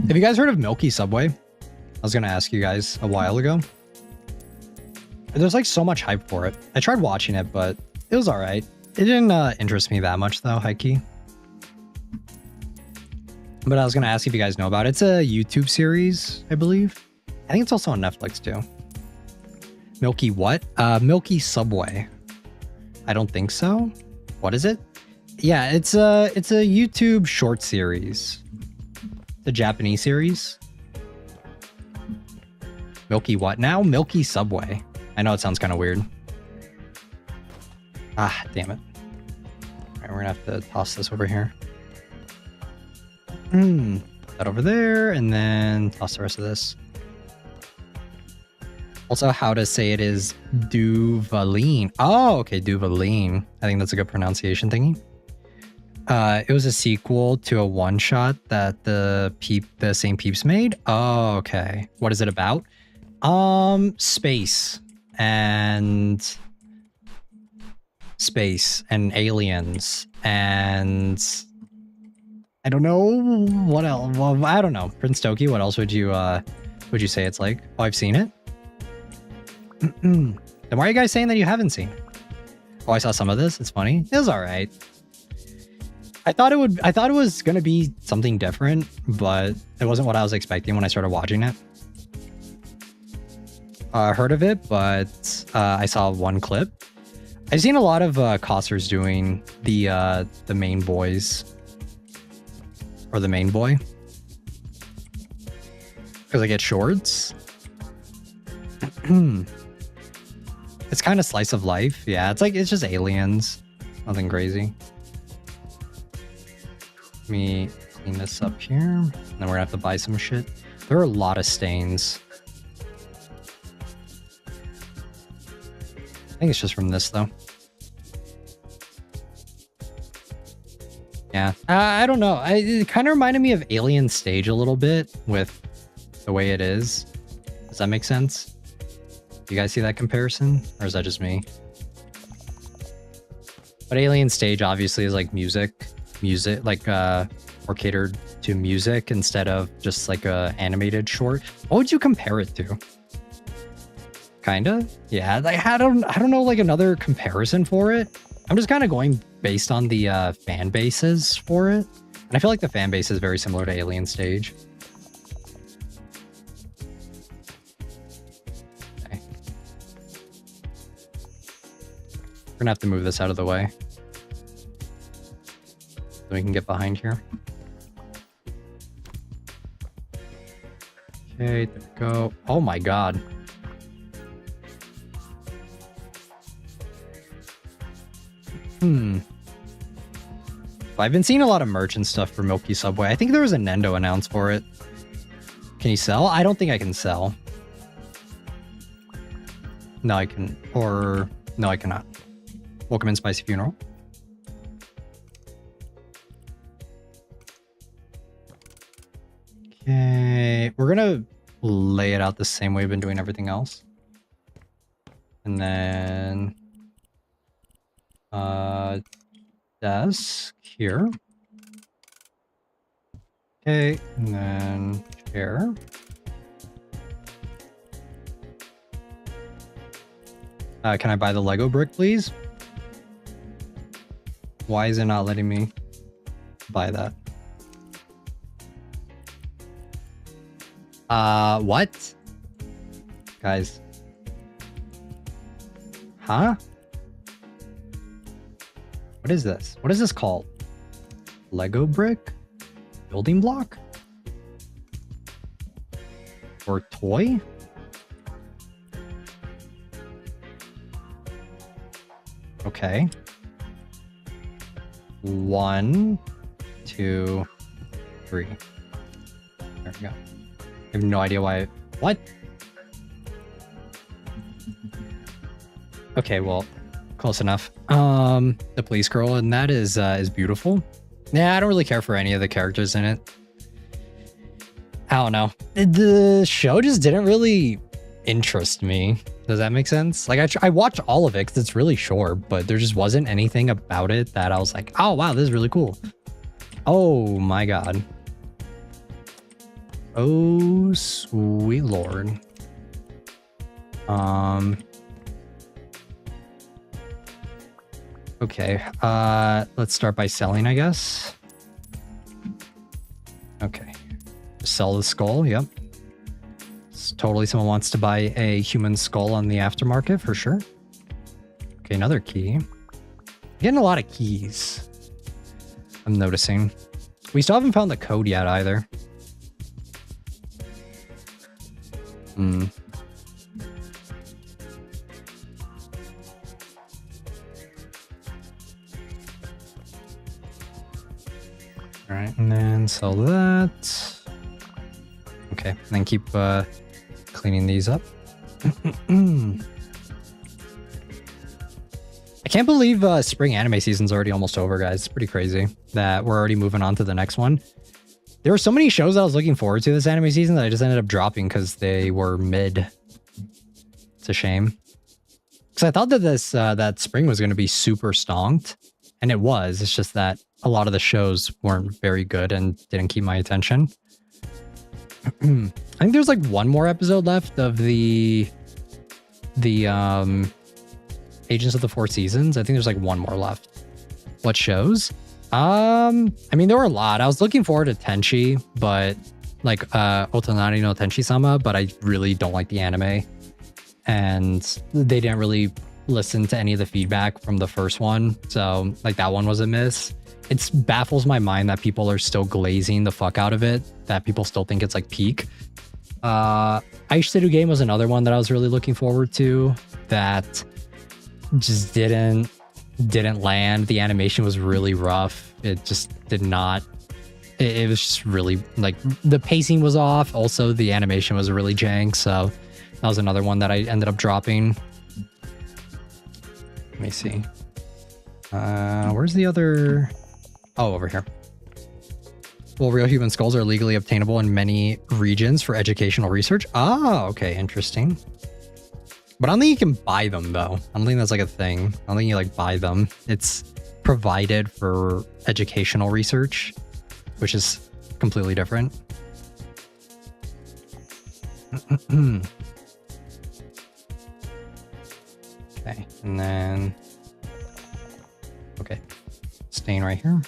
Have you guys heard of Milky Subway? I was going to ask you guys a while ago. There's like so much hype for it. I tried watching it, but it was all right. It didn't interest me that much though, high-key. But I was going to ask if you guys know about it. It's a YouTube series, I believe. I think it's also on Netflix too. Milky what? Milky Subway. I don't think so. What is it? Yeah, it's a YouTube short series. The Japanese series. Milky what now? Milky Subway. I know it sounds kind of weird. Ah, damn it. All right, we're gonna have to toss this over here. That over there, and then toss the rest of this. Also, how to say it is Duvaline. Oh, okay, Duvaline. I think that's a good pronunciation thingy. It was a sequel to a one-shot that the same peeps made. Oh, okay. What is it about? Space and aliens and I don't know what else. Well, I don't know. Prince Toki, what else would you say it's like? Oh, I've seen it. Then why are you guys saying that you haven't seen? Oh, I saw some of this. It's funny. It was all right. I thought it was gonna be something different, but it wasn't what I was expecting when I started watching it. I heard of it, but I saw one clip. I've seen a lot of costers doing the main boys or the main boy because I get shorts. It's kind of slice of life. Yeah, it's just aliens. Nothing crazy. Let me clean this up here. And then we're gonna have to buy some shit. There are a lot of stains. I think it's just from this though. Yeah, I don't know. It kind of reminded me of Alien Stage a little bit with the way it is. Does that make sense? Do you guys see that comparison? Or is that just me? But Alien Stage obviously is like music, like more catered to music instead of just like a animated short. What would you compare it to? Kinda? Yeah, like I don't know like another comparison for it. I'm just kind of going based on the fan bases for it. And I feel like the fan base is very similar to Alien Stage. Okay. We're gonna have to move this out of the way so we can get behind here. Okay, there we go. Oh my god. I've been seeing a lot of merch and stuff for Milky Subway. I think there was a Nendo announced for it. Can you sell? I don't think I can sell. No, I can. Or no, I cannot. Welcome in, Spicy Funeral. Okay, we're gonna lay it out the same way we've been doing everything else. And then desk here. Okay, and then chair. Can I buy the Lego brick, please? Why is it not letting me buy that? What? Guys. Huh? What is this? What is this called? Lego brick? Building block? Or toy? Okay. 1, 2, 3. There we go. I have no idea why. What? Okay, well, close enough. The police girl, and that is beautiful. Yeah, I don't really care for any of the characters in it. I don't know. The show just didn't really interest me. Does that make sense? Like, I watched all of it because it's really short, but there just wasn't anything about it that I was like, oh, wow, this is really cool. Oh, my God. Oh, sweet Lord. Okay, let's start by selling, I guess. Okay. Sell the skull, yep. Totally someone wants to buy a human skull on the aftermarket for sure. Okay, another key. I'm getting a lot of keys. I'm noticing. We still haven't found the code yet either. All right, and then sell that. Okay, and then keep cleaning these up. I can't believe spring anime season's already almost over, guys. It's pretty crazy that we're already moving on to the next one. There were so many shows I was looking forward to this anime season that I just ended up dropping because they were mid. It's a shame. Because I thought that this that spring was going to be super stonked, and it was. It's just that a lot of the shows weren't very good and didn't keep my attention. I think there's like one more episode left of the Agents of the Four Seasons. I think there's like one more left. What shows? I mean, there were a lot. I was looking forward to Tenchi, but like Otonari no Tenchi-sama, but I really don't like the anime. And they didn't really listen to any of the feedback from the first one. So like that one was a miss. It baffles my mind that people are still glazing the fuck out of it, that people still think it's like peak. Aishiteru Game was another one that I was really looking forward to that just didn't land. The animation was really rough. It just did not. It was just really like the pacing was off. Also, the animation was really jank. So that was another one that I ended up dropping. Let me see. Where's the other? Oh, over here. Well, real human skulls are legally obtainable in many regions for educational research. Ah, okay, interesting. But I don't think you can buy them, though. I don't think that's like a thing. I don't think you like buy them. It's provided for educational research, which is completely different. Okay, and then... Okay, staying right here.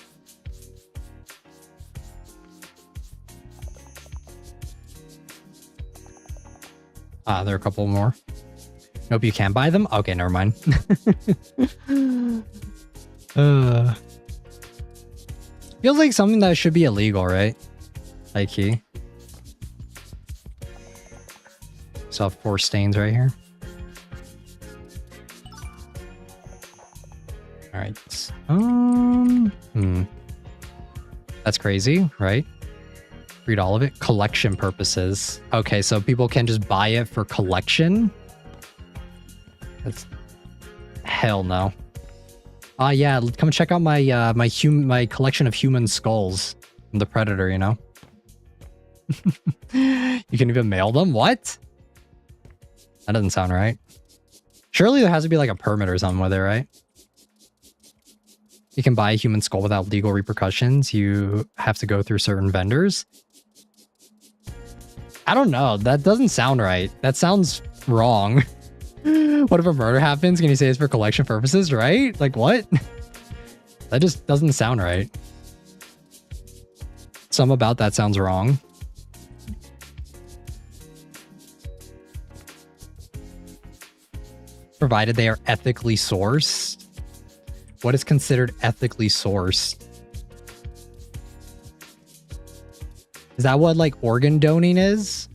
There are a couple more. Nope, you can't buy them? Okay, never mind. Feels like something that should be illegal, right? High key. So I have 4 stains right here. Alright. That's crazy, right? Read all of it. Collection purposes. Okay, so people can just buy it for collection? That's... Hell no. Yeah, come check out my my collection of human skulls. I'm the Predator, you know? You can even mail them? What? That doesn't sound right. Surely there has to be like a permit or something with it, right? You can buy a human skull without legal repercussions. You have to go through certain vendors. I don't know. That doesn't sound right. That sounds wrong. What if a murder happens? Can you say it's for collection purposes, right? Like, what? That just doesn't sound right. Some about that sounds wrong. Provided they are ethically sourced. What is considered ethically sourced? Is that what like organ donating is?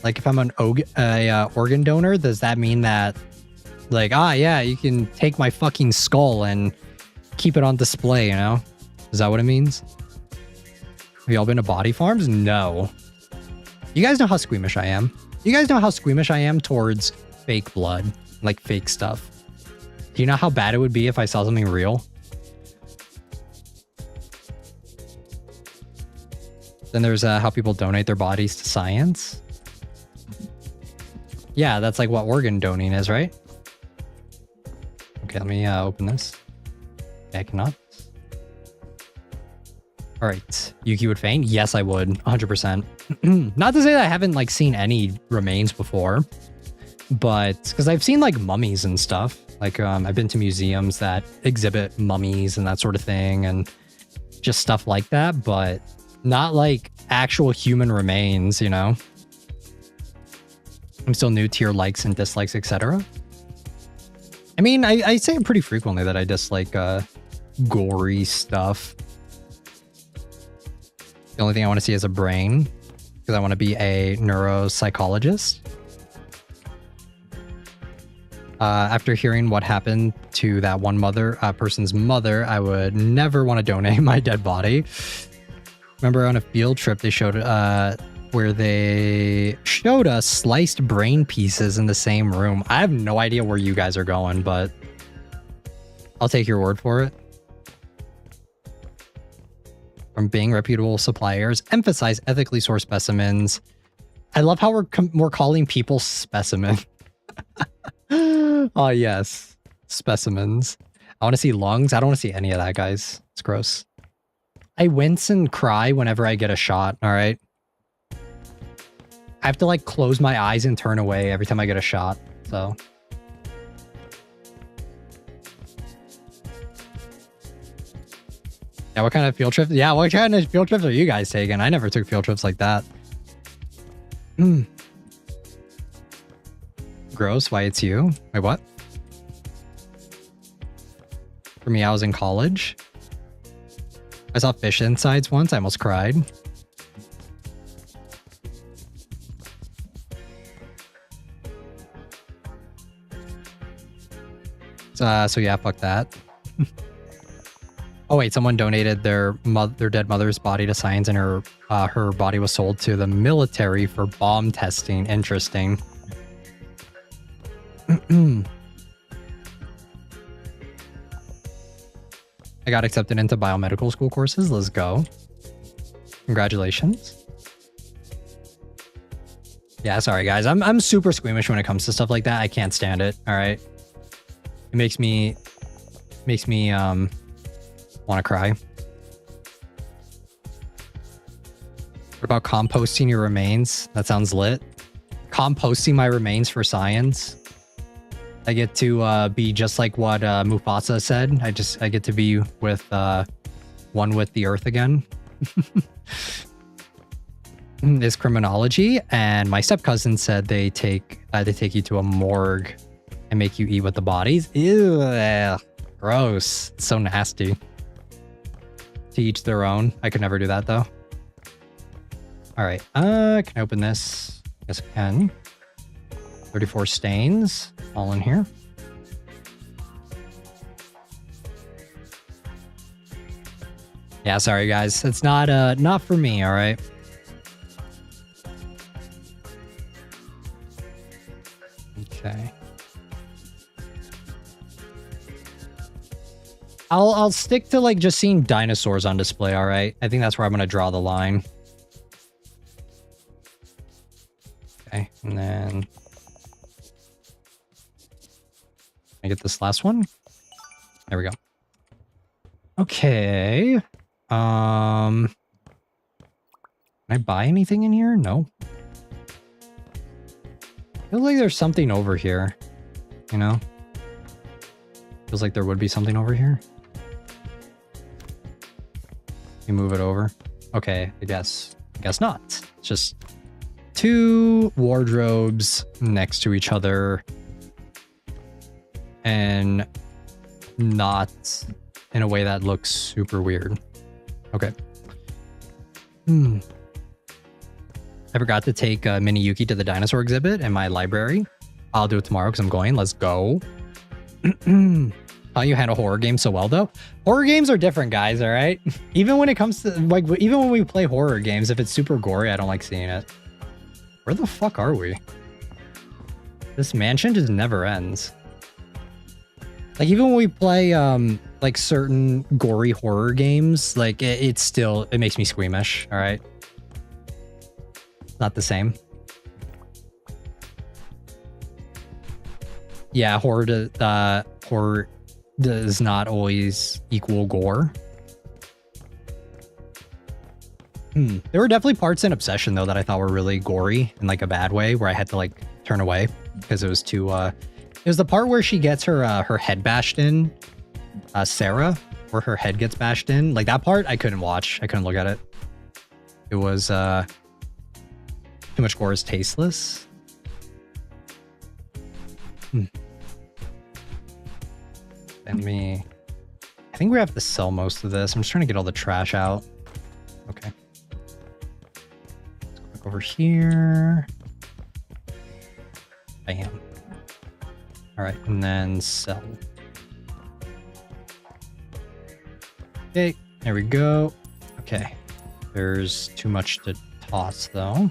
Like if I'm an organ donor, does that mean that like, yeah, you can take my fucking skull and keep it on display, you know? Is that what it means? Have y'all been to body farms? No. You guys know how squeamish I am. You guys know how squeamish I am towards fake blood, like fake stuff. Do you know how bad it would be if I saw something real? Then there's how people donate their bodies to science. Yeah, that's like what organ donating is, right? Okay, let me open this. Okay, I cannot. All right, Yuki would faint? Yes, I would, 100%. Not to say that I haven't like seen any remains before, but because I've seen like mummies and stuff. Like I've been to museums that exhibit mummies and that sort of thing and just stuff like that, but not like actual human remains, you know? I'm still new to your likes and dislikes, etc. I mean, I say it pretty frequently that I dislike gory stuff. The only thing I want to see is a brain because I want to be a neuropsychologist. After hearing what happened to that one person's mother, I would never want to donate my dead body. Remember on a field trip, they showed where they showed us sliced brain pieces in the same room. I have no idea where you guys are going, but I'll take your word for it. From being reputable suppliers, emphasize ethically sourced specimens. I love how we're calling people specimen. Oh, yes. Specimens. I want to see lungs. I don't want to see any of that, guys. It's gross. I wince and cry whenever I get a shot, all right? I have to, like, close my eyes and turn away every time I get a shot, so... Yeah, what kind of field trips? Yeah, what kind of field trips are you guys taking? I never took field trips like that. Gross, why it's you? Wait, what? For me, I was in college. I saw fish insides once. I almost cried. So yeah, fuck that. Oh wait, someone donated their dead mother's body to science, and her body was sold to the military for bomb testing. Interesting. I got accepted into biomedical school courses. Let's go. Congratulations. Yeah, sorry guys. I'm super squeamish when it comes to stuff like that. I can't stand it. All right. It makes me want to cry. What about composting your remains? That sounds lit. Composting my remains for science. I get to be just like what Mufasa said. I get to be with one with the earth again. is criminology, and my step cousin said they take you to a morgue and make you eat with the bodies. Ew, gross. It's so nasty. To each their own. I could never do that though. All right. Can I open this? Yes, I can. 34 stains all in here. Yeah, sorry guys. It's not for me, all right? Okay. I'll stick to like just seeing dinosaurs on display, all right? I think that's where I'm going to draw the line. Okay, and then I get this last one. There we go. Okay. Can I buy anything in here? No. Feels like there's something over here, you know? Feels like there would be something over here. You move it over. Okay, I guess not. It's just two wardrobes next to each other and not in a way that looks super weird. Okay. I forgot to take Mini Yuki to the dinosaur exhibit in my library. I'll do it tomorrow because I'm going. Let's go. How you handle horror games so well, though? Horror games are different, guys, all right? Even when it comes to, like, even when we play horror games, if it's super gory, I don't like seeing it. Where the fuck are we? This mansion just never ends. Like, even when we play, like, certain gory horror games, like, it makes me squeamish, all right? Not the same. Yeah, horror does not always equal gore. There were definitely parts in Obsession, though, that I thought were really gory in, like, a bad way, where I had to, like, turn away because it was too, it was the part where she gets her head bashed in, Sarah, where her head gets bashed in. Like, that part, I couldn't watch. I couldn't look at it. It was, too much gore is tasteless. I think we have to sell most of this. I'm just trying to get all the trash out. Okay. Let's go back over here. Bam. All right, and then sell. Okay, there we go. Okay. There's too much to toss, though.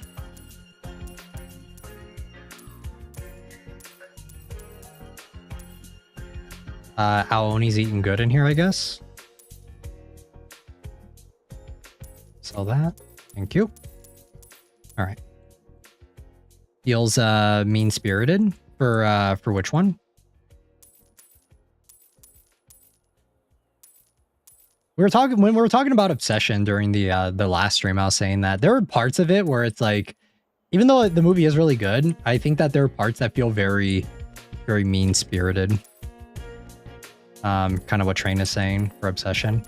Aooni's eating good in here, I guess. Sell that. Thank you. All right. Feels mean-spirited for which one? When we were talking about Obsession during the last stream, I was saying that there were parts of it where it's like, even though the movie is really good, I think that there are parts that feel very, very mean-spirited. Kind of what Train is saying for Obsession.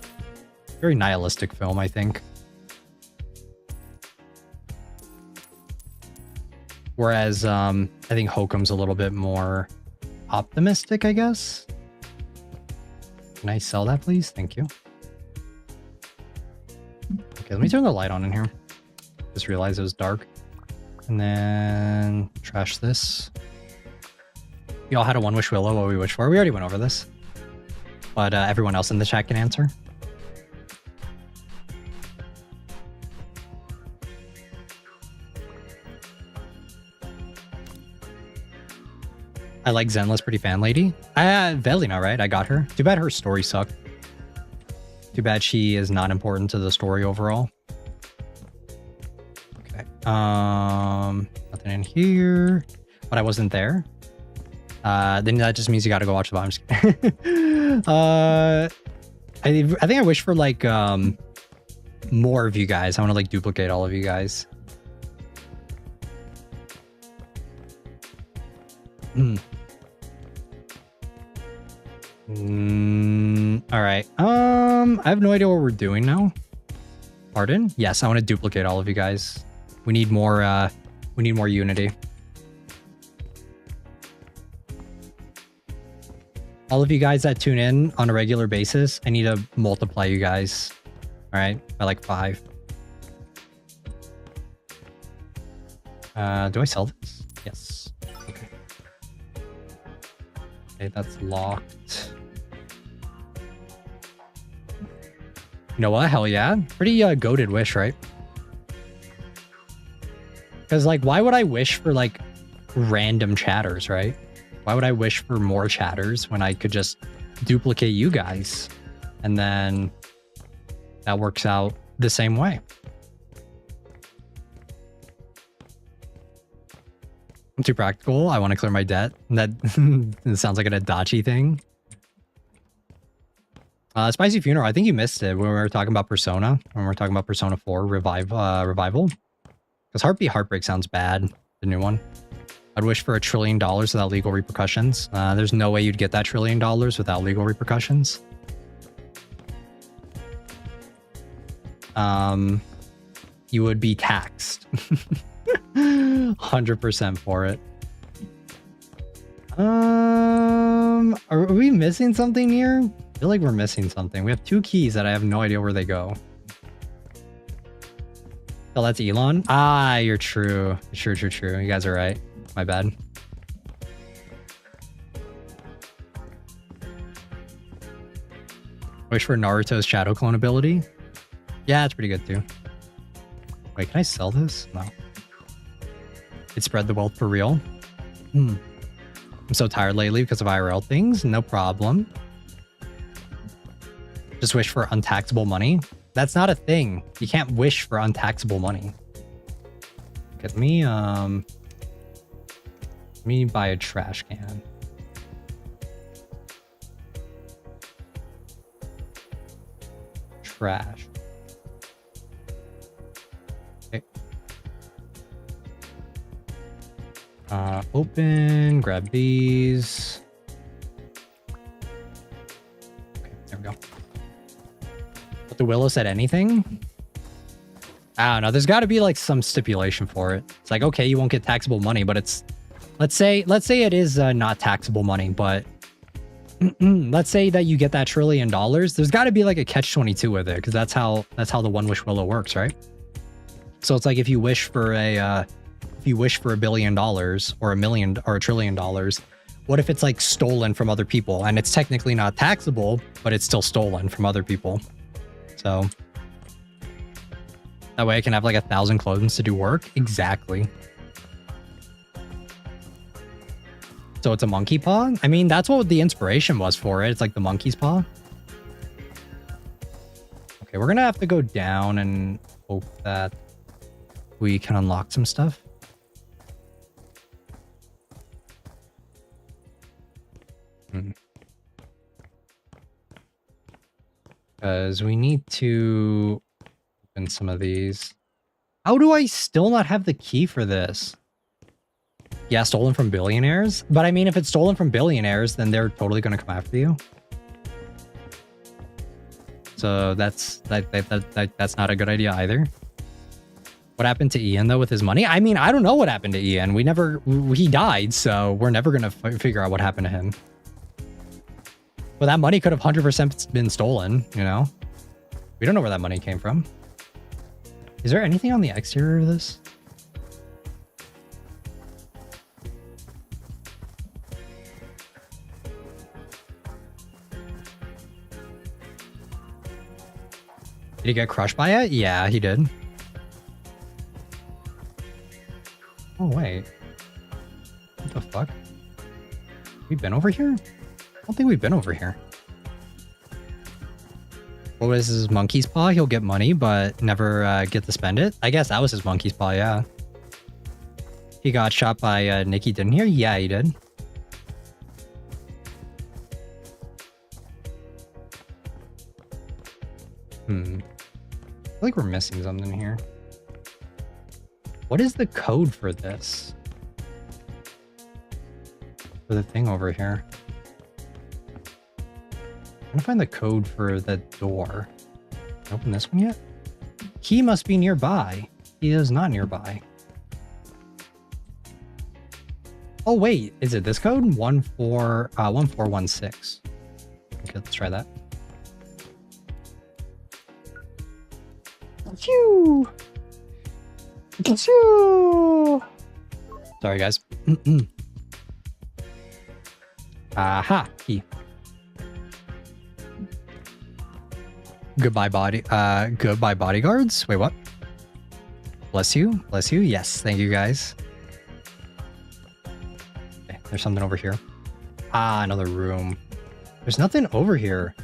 Very nihilistic film, I think. Whereas, I think Hokum's a little bit more optimistic, I guess. Can I sell that, please? Thank you. Okay, let me turn the light on in here. Just realized it was dark. And then trash this. We all had a one-wish willow, what we wish for. We already went over this. But everyone else in the chat can answer. I like Zenless Pretty Fan Lady. Velina, right? I got her. Too bad her story sucked. Too bad she is not important to the story overall. Okay. Nothing in here. But I wasn't there. Then that just means you gotta go watch the bottom. I think I wish for like more of you guys. I want to like duplicate all of you guys. All right. I have no idea what we're doing now. Pardon? Yes, I want to duplicate all of you guys. We need more unity. All of you guys that tune in on a regular basis, I need to multiply you guys. All right, by like 5. Do I sell this? Yes. Okay. Okay, that's locked. You know what? Hell yeah. Pretty goated wish, right? Because like, why would I wish for like random chatters, right? Why would I wish for more chatters when I could just duplicate you guys? And then that works out the same way. I'm too practical. I want to clear my debt. That sounds like an Adachi thing. Spicy Funeral, I think you missed it when we were talking about Persona. When we were talking about Persona 4 Revival. Because Heartbeat Heartbreak sounds bad, the new one. I'd wish for $1 trillion without legal repercussions. There's no way you'd get that $1 trillion without legal repercussions. You would be taxed. 100% for it. Are we missing something here? I feel like we're missing something. We have 2 keys that I have no idea where they go. Oh, that's Elon? Ah, you're true. True. You guys are right. My bad. Wish for Naruto's shadow clone ability. Yeah, it's pretty good too. Wait, can I sell this? No. It spread the wealth for real. I'm so tired lately because of IRL things. No problem. Just wish for untaxable money. That's not a thing. You can't wish for untaxable money. Get me, let me buy a trash can. Trash. Okay. Open, grab these. Okay, there we go. But the Willow said anything? I don't know. There's got to be like some stipulation for it. It's like, okay, you won't get taxable money, but it's, let's say it is not taxable money, but let's say that you get that $1 trillion. There's got to be like a catch-22 with it, because that's how the One Wish Willow works, right? So it's like if you wish for $1 billion or $1 million or $1 trillion, what if it's like stolen from other people and it's technically not taxable, but it's still stolen from other people? So that way I can have like 1,000 clones to do work. Exactly. So it's a monkey paw? I mean, that's what the inspiration was for it. It's like the monkey's paw. Okay, we're gonna have to go down and hope that we can unlock some stuff. Because we need to open some of these. How do I still not have the key for this? Yeah, stolen from billionaires. But I mean, if it's stolen from billionaires, then they're totally going to come after you. So that's not a good idea either. What happened to Ian though with his money? I mean, I don't know what happened to Ian. He died, so we're never going to figure out what happened to him. Well, that money could have 100% been stolen, you know? We don't know where that money came from. Is there anything on the exterior of this? Did he get crushed by it? Yeah, he did. Oh, wait. What the fuck? We've been over here? I don't think we've been over here. What was his monkey's paw? He'll get money, but never get to spend it? I guess that was his monkey's paw, yeah. He got shot by Nikki, didn't he? Yeah, he did. I feel like we're missing something here. What is the code for this? For the thing over here. I'm gonna find the code for the door. Open this one yet? Key must be nearby. He is not nearby. Oh wait, is it this code? 1416. Okay, let's try that. Phew. Phew. Sorry guys. Aha, key. Goodbye bodyguards. Wait, what? Bless you. Bless you. Yes, thank you guys. Okay, there's something over here. Ah, another room. There's nothing over here.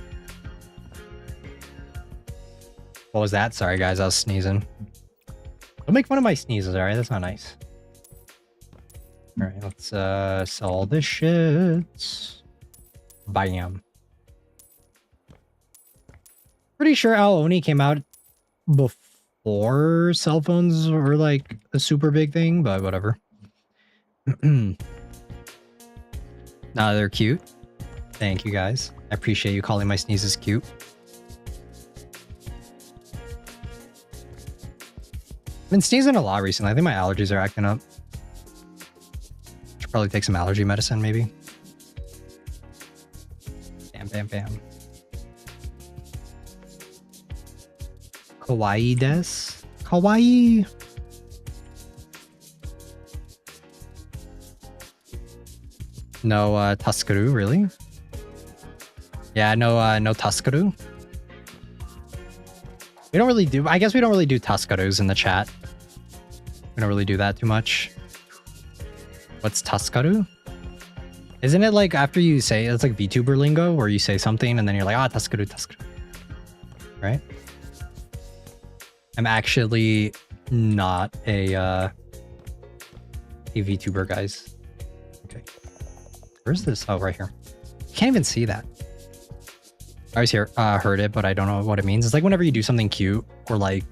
What was that? Sorry guys, I was sneezing. Don't make fun of my sneezes, alright? That's not nice. Alright, let's sell this shit. Bam. Pretty sure Aooni came out before cell phones were like a super big thing, but whatever. Nah, they're cute. Thank you guys. I appreciate you calling my sneezes cute. I've been sneezing a lot recently. I think my allergies are acting up. Should probably take some allergy medicine, maybe. Bam, bam, bam. Kawaii desu. Kawaii. No Tuskaru, really? Yeah, no Tuskaru. We don't really do, I guess we don't really do Tuskarus in the chat. We don't really do that too much. What's Tuskaru? Isn't it like after you say, it's like VTuber lingo where you say something and then you're like, ah, Tuskaru, Tuskaru. Right? I'm actually not a VTuber, guys. Okay. Where's this? Oh, right here. Can't even see that. I always heard it, but I don't know what it means. It's like whenever you do something cute or like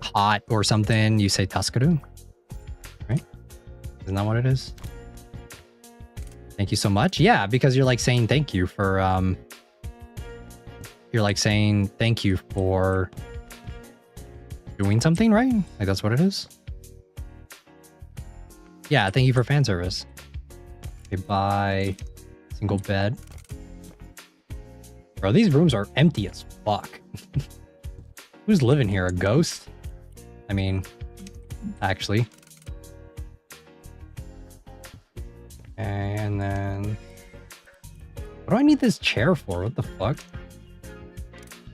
hot or something, you say Tuskaru. Right? Isn't that what it is? Thank you so much. Yeah, because you're like saying thank you for you're like saying thank you for doing something, right? Like that's what it is. Yeah, thank you for fan service. Okay, bye. Single bed. Bro, these rooms are empty as fuck. Who's living here? A ghost? I mean, actually. And then... what do I need this chair for? What the fuck?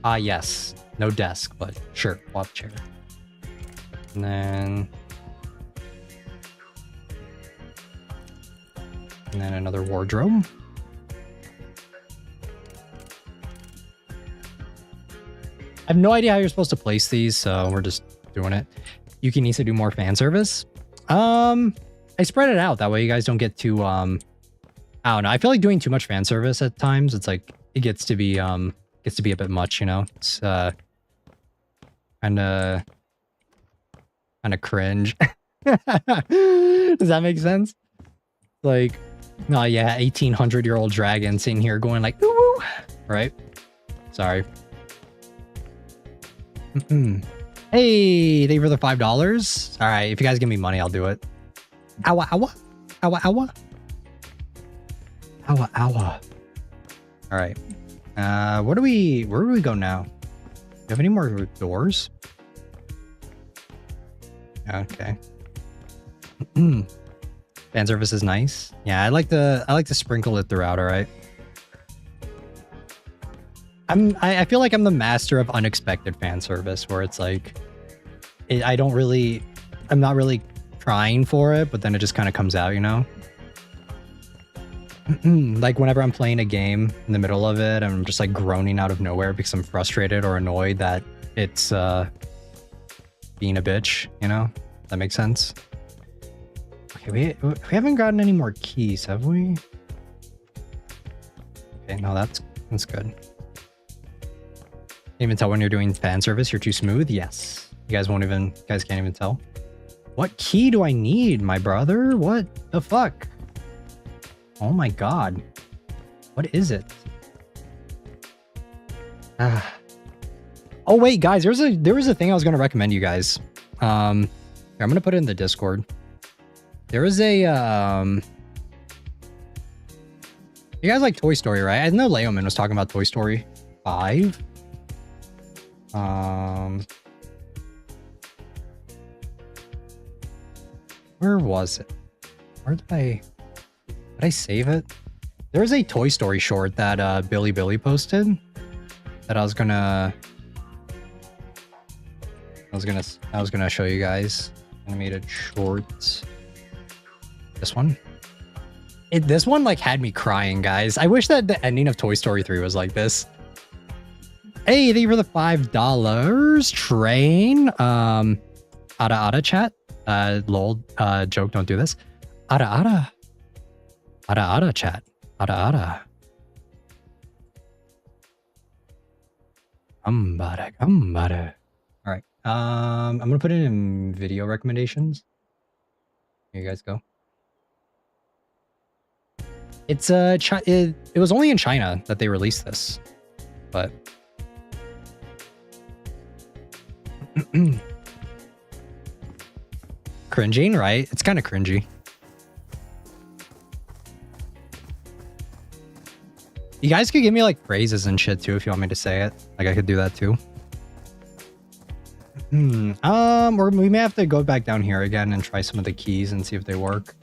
Ah, yes. No desk, but sure. We'll have a chair. And then... and then another wardrobe. I have no idea how you're supposed to place these, so we're just doing it. Yuki needs to do more fan service. I spread it out. That way you guys don't get too, I don't know. I feel like doing too much fan service at times. It's like, it gets to be a bit much, you know? It's, kind of cringe. Does that make sense? Like, oh yeah, 1800-year-old dragon sitting here going like, ooh, woo, right? Sorry. Hey, thank you for the $5. All right, if you guys give me money, I'll do it. Owa, owa, owa, owa, owa, owa. All right. Where do we go now? Do you have any more doors? Okay. Fan service is nice. Yeah, I like to sprinkle it throughout. All right. I feel like I'm the master of unexpected fan service, where it's like, I'm not really trying for it, but then it just kind of comes out, you know? Like whenever I'm playing a game in the middle of it, I'm just like groaning out of nowhere because I'm frustrated or annoyed that it's being a bitch, you know? That makes sense? Okay, we haven't gotten any more keys, have we? Okay, no, that's good. Can't even tell when you're doing fan service. You're too smooth. Yes. You guys can't even tell. What key do I need, my brother? What the fuck? Oh my god. What is it? Oh wait, guys, there was a thing I was going to recommend you guys. Here, I'm gonna put it in the Discord. There is a you guys like Toy Story, right? I know Leoman was talking about Toy Story 5. Where was it? Where did I save it? There was a Toy Story short that Billy posted that I was gonna show you guys. Animated short. This one. This one like had me crying, guys. I wish that the ending of Toy Story 3 was like this. Hey, thank you for the $5. Train. Ada chat. Lol. Joke, don't do this. Ada chat. Ada. Ambare. All right. I'm gonna put it in video recommendations. Here you guys go. It's it was only in China that they released this, but cringing, right? It's kind of cringy. You guys could give me like phrases and shit too if you want me to say it. Like I could do that too. Or we may have to go back down here again and try some of the keys and see if they work.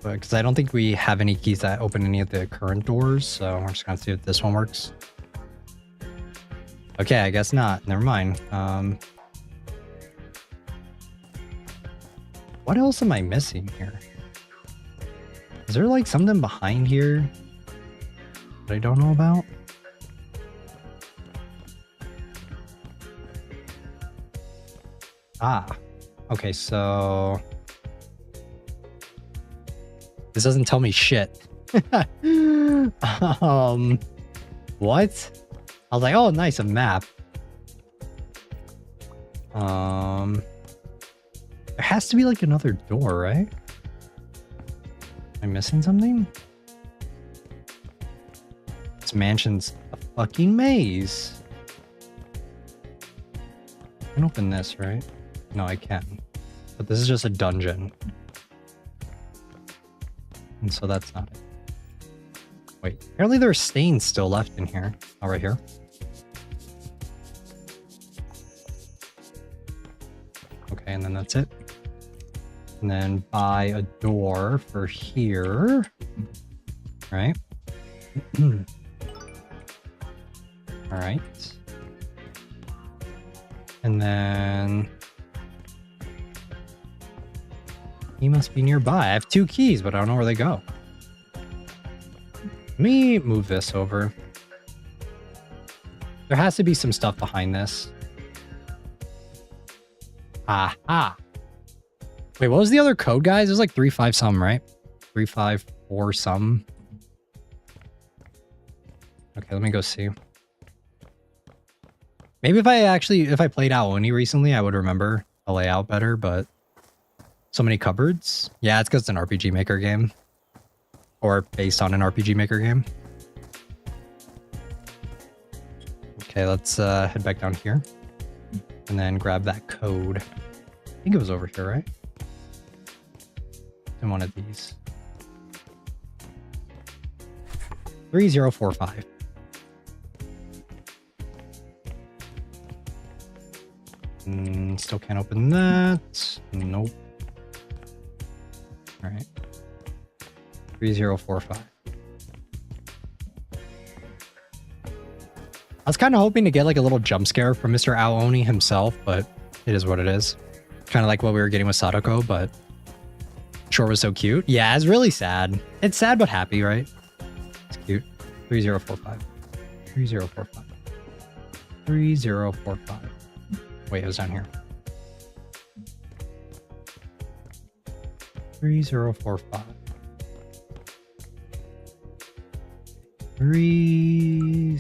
Because I don't think we have any keys that open any of the current doors, so we're just gonna see if this one works. Okay, I guess not. Never mind. What else am I missing here? Is there like something behind here that I don't know about? Ah, okay, so this doesn't tell me shit. What? I was like, oh, nice, a map. There has to be like another door, right? Am I missing something? This mansion's a fucking maze. I can open this, right? No, I can't. But this is just a dungeon. And so that's not it. Wait, apparently there are stains still left in here. Oh, right here. Okay, and then that's it. And then buy a door for here. Right? Alright. And then he must be nearby. I have 2 keys, but I don't know where they go. Let me move this over. There has to be some stuff behind this. Aha. Wait, what was the other code, guys? It was like 3-5 some, right? 3-5-4 some. Okay, let me go see. Maybe if I played AoOni recently, I would remember the layout better, but so many cupboards. Yeah, it's because it's an RPG Maker game. Or based on an RPG Maker game. Okay, let's head back down here. And then grab that code. I think it was over here, right? In one of these. 3045. Still can't open that. Nope. All right. 3045. I was kind of hoping to get like a little jump scare from Mr. AoOni himself, but it is what it is. Kind of like what we were getting with Sadako, but sure was so cute. Yeah, it's really sad. It's sad but happy, right? It's cute. 3045. 3045. 3045. Wait, it was down here. 3045. 30.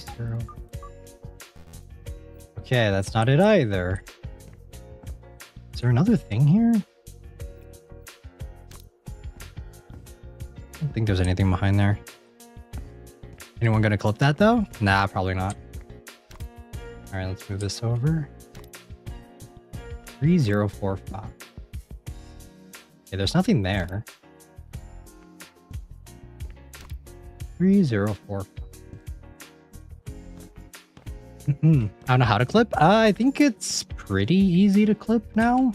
Okay, that's not it either. Is there another thing here? I don't think there's anything behind there. Anyone gonna clip that though? Nah, probably not. All right, let's move this over. 3045. Okay, there's nothing there. 3045. I don't know how to clip. I think it's pretty easy to clip now.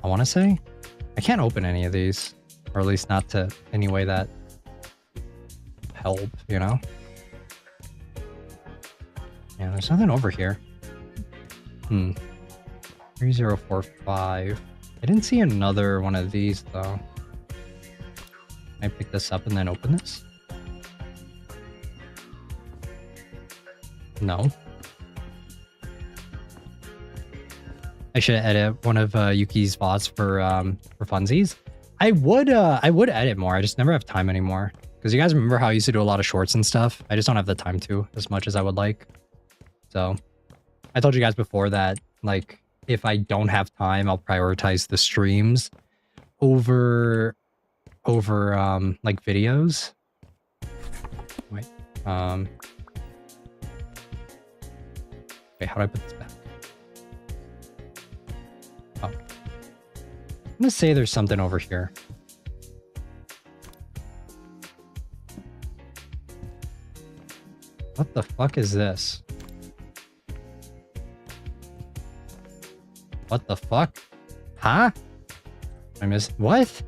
I want to say. I can't open any of these. Or at least not to any way that help, you know? Yeah, there's nothing over here. 3045. I didn't see another one of these, though. Can I pick this up and then open this? No. I should edit one of Yuki's VODs for funsies. I would edit more. I just never have time anymore. Because you guys remember how I used to do a lot of shorts and stuff? I just don't have the time to as much as I would like. So I told you guys before that, like, if I don't have time, I'll prioritize the streams over like videos. Wait. Wait, how do I put this back? Oh. I'm gonna say there's something over here. What the fuck is this? What the fuck? Huh? I missed. What?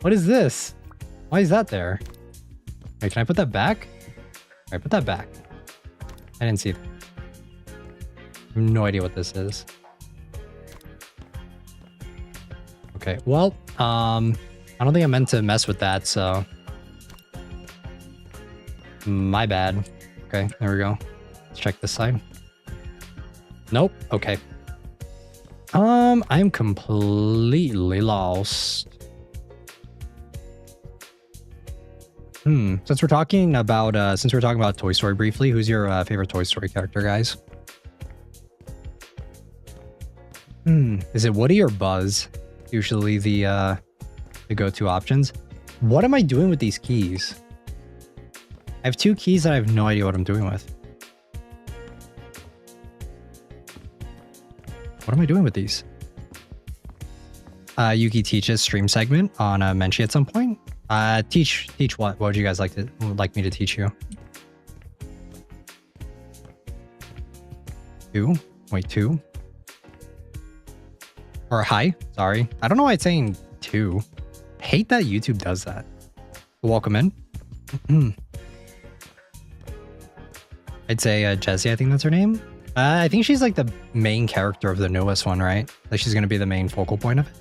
What is this? Why is that there? Wait, can I put that back? Alright, put that back. I didn't see it. I have no idea what this is. Okay, well, I don't think I meant to mess with that, so... My bad. Okay, there we go. Let's check this side. Nope. Okay. I'm completely lost. Since we're talking about Toy Story briefly, who's your favorite Toy Story character, guys? Is it Woody or Buzz? Usually the go-to options. What am I doing with these keys? I have 2 keys and I have no idea what I'm doing with. What am I doing with these? Yuki teaches stream segment on Menchie at some point. Teach what? What would you guys like me to teach you? 2? Wait, 2? Or hi? Sorry. I don't know why it's saying 2. I hate that YouTube does that. Welcome in. I'd say Jessie, I think that's her name. I think she's like the main character of the newest one, right? Like she's going to be the main focal point of it.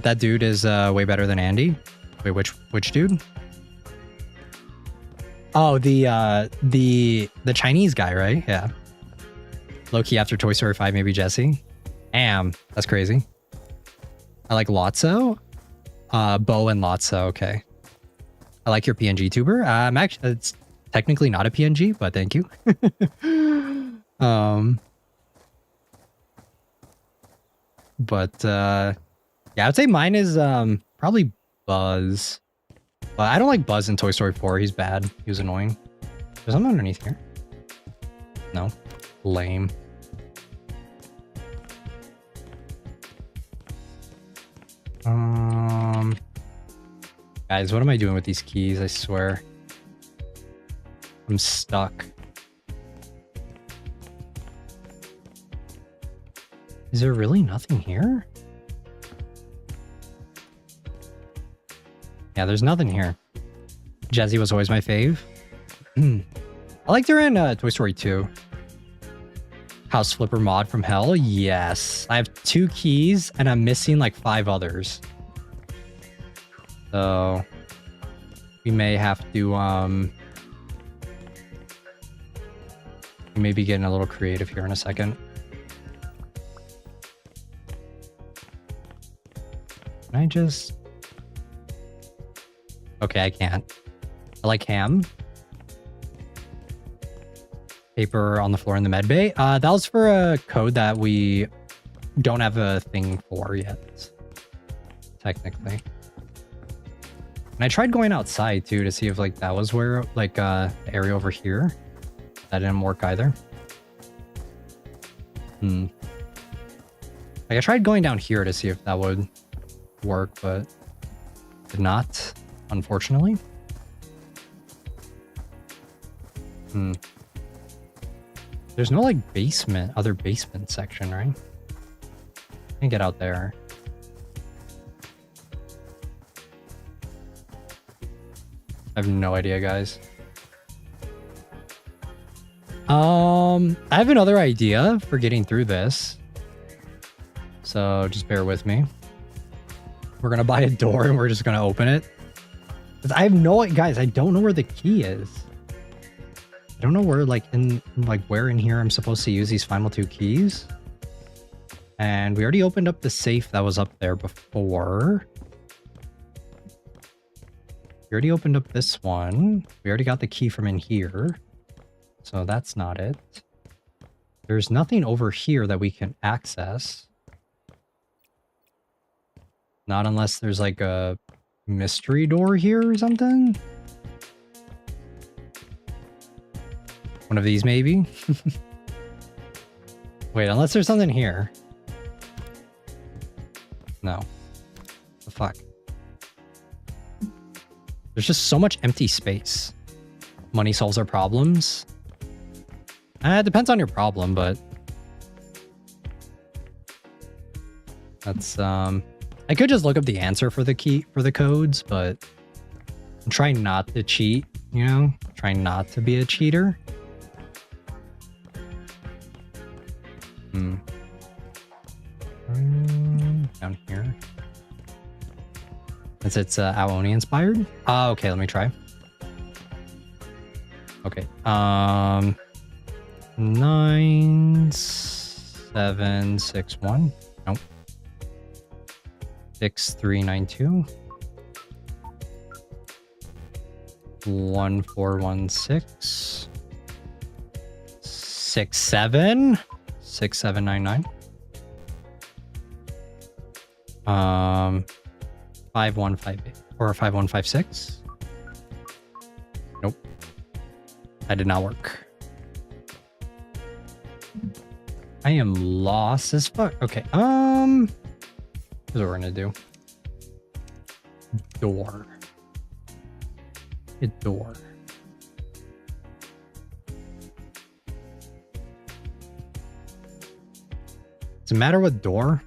That dude is way better than Andy. Wait, which dude? Oh, the Chinese guy, right? Yeah. Low-key after Toy Story 5, maybe Jessie. Damn, that's crazy. I like Lotso. Bo and Lotso, okay. I like your PNG tuber. I'm actually, it's technically not a PNG, but thank you. Yeah, I would say mine is probably Buzz. But I don't like Buzz in Toy Story 4. He's bad. He was annoying. There's something underneath here. No. Lame. Guys, what am I doing with these keys? I swear. I'm stuck. Is there really nothing here? Yeah, there's nothing here. Jessie was always my fave. I liked her in Toy Story 2. House Flipper mod from hell? Yes. I have 2 keys and I'm missing like 5 others. So we may have to we may be getting a little creative here in a second. Can I just... Okay, I can't. I like ham. Paper on the floor in the med bay. That was for a code that we don't have a thing for yet. Technically. And I tried going outside too to see if like that was where like the area over here. That didn't work either. Hmm. Like I tried going down here to see if that would work, but did not, unfortunately. Hmm. There's no like basement, other basement section, right? Can't get out there. I have no idea, guys. I have another idea for getting through this. So just bear with me. We're gonna buy a door and we're just gonna open it. I have no, guys, I don't know where the key is. I don't know where where in here I'm supposed to use these final two keys. And we already opened up the safe that was up there before. We already opened up this one. We already got the key from in here. So that's not it. There's nothing over here that we can access. Not unless there's like a mystery door here or something. One of these maybe? Wait, unless there's something here. No. The fuck? There's just so much empty space. Money solves our problems. It depends on your problem, but that's I could just look up the answer for the key for the codes, but I'm trying not to cheat, you know? Trying not to be a cheater. Down here. Since it's Aooni inspired. Okay, let me try. Okay. 9761. Nope. 6392. 1416. 67. 6799. 5158 or 5156. Nope. That did not work. I am lost as fuck. Okay. Here's what we're gonna do. Door. A door. Does it matter what door?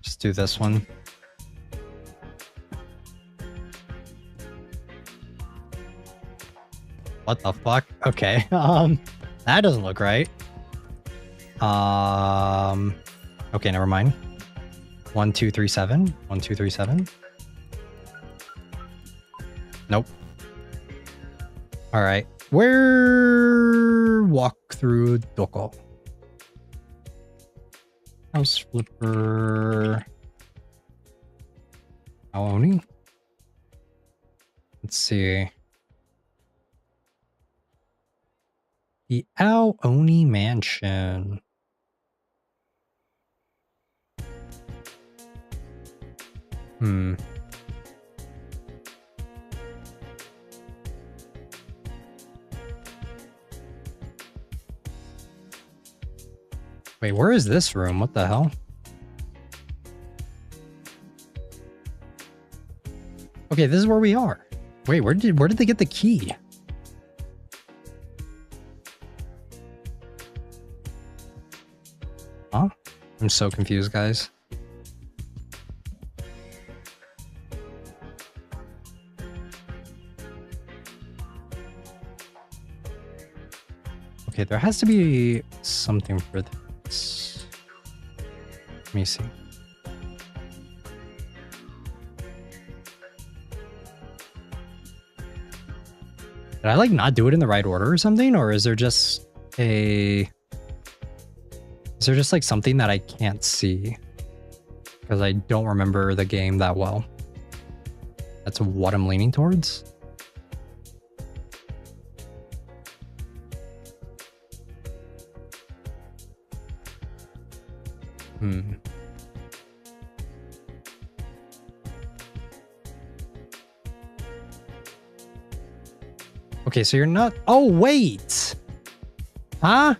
Just do this one. What the fuck? Okay. That doesn't look right. Okay, never mind. 1237. 1237. Nope. All right. Where walk through Doko? House flipper. Aooni. Let's see. The Aooni mansion. Wait, where is this room? What the hell? Okay, this is where we are. Wait, where did they get the key? Huh? I'm so confused, guys. Okay, there has to be something for this. Let me see. Did I like not do it in the right order or something? Or is there just a... Is there just like something that I can't see? Because I don't remember the game that well. That's what I'm leaning towards. Okay, so you're not... Oh, wait! Huh?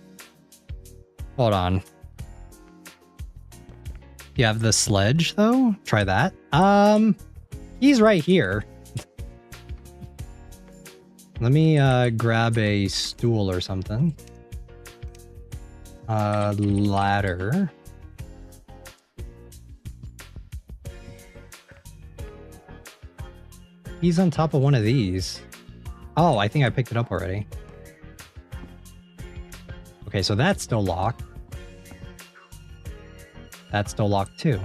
Hold on. You have the sledge, though? Try that. He's right here. Let me grab a stool or something. Ladder. He's on top of one of these. Oh, I think I picked it up already. Okay, so that's still locked. That's still locked too.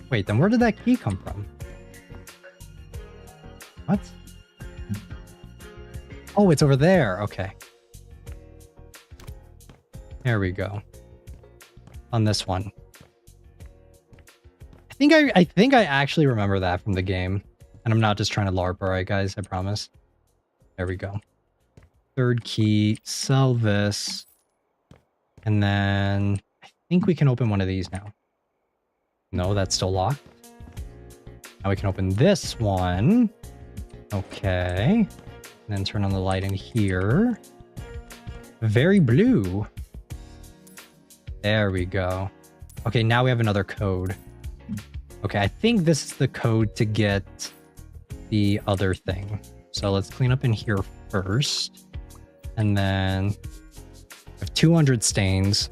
Wait, then where did that key come from? What? Oh, it's over there. Okay. There we go. On this one. I think I actually remember that from the game. And I'm not just trying to LARP, alright guys, I promise. There we go. Third key, sell this. And then I think we can open one of these now. No, that's still locked. Now we can open this one. Okay. And then turn on the light in here. Very blue. There we go. Okay, now we have another code. Okay, I think this is the code to get the other thing. So let's clean up in here first. And then I have 200 stains.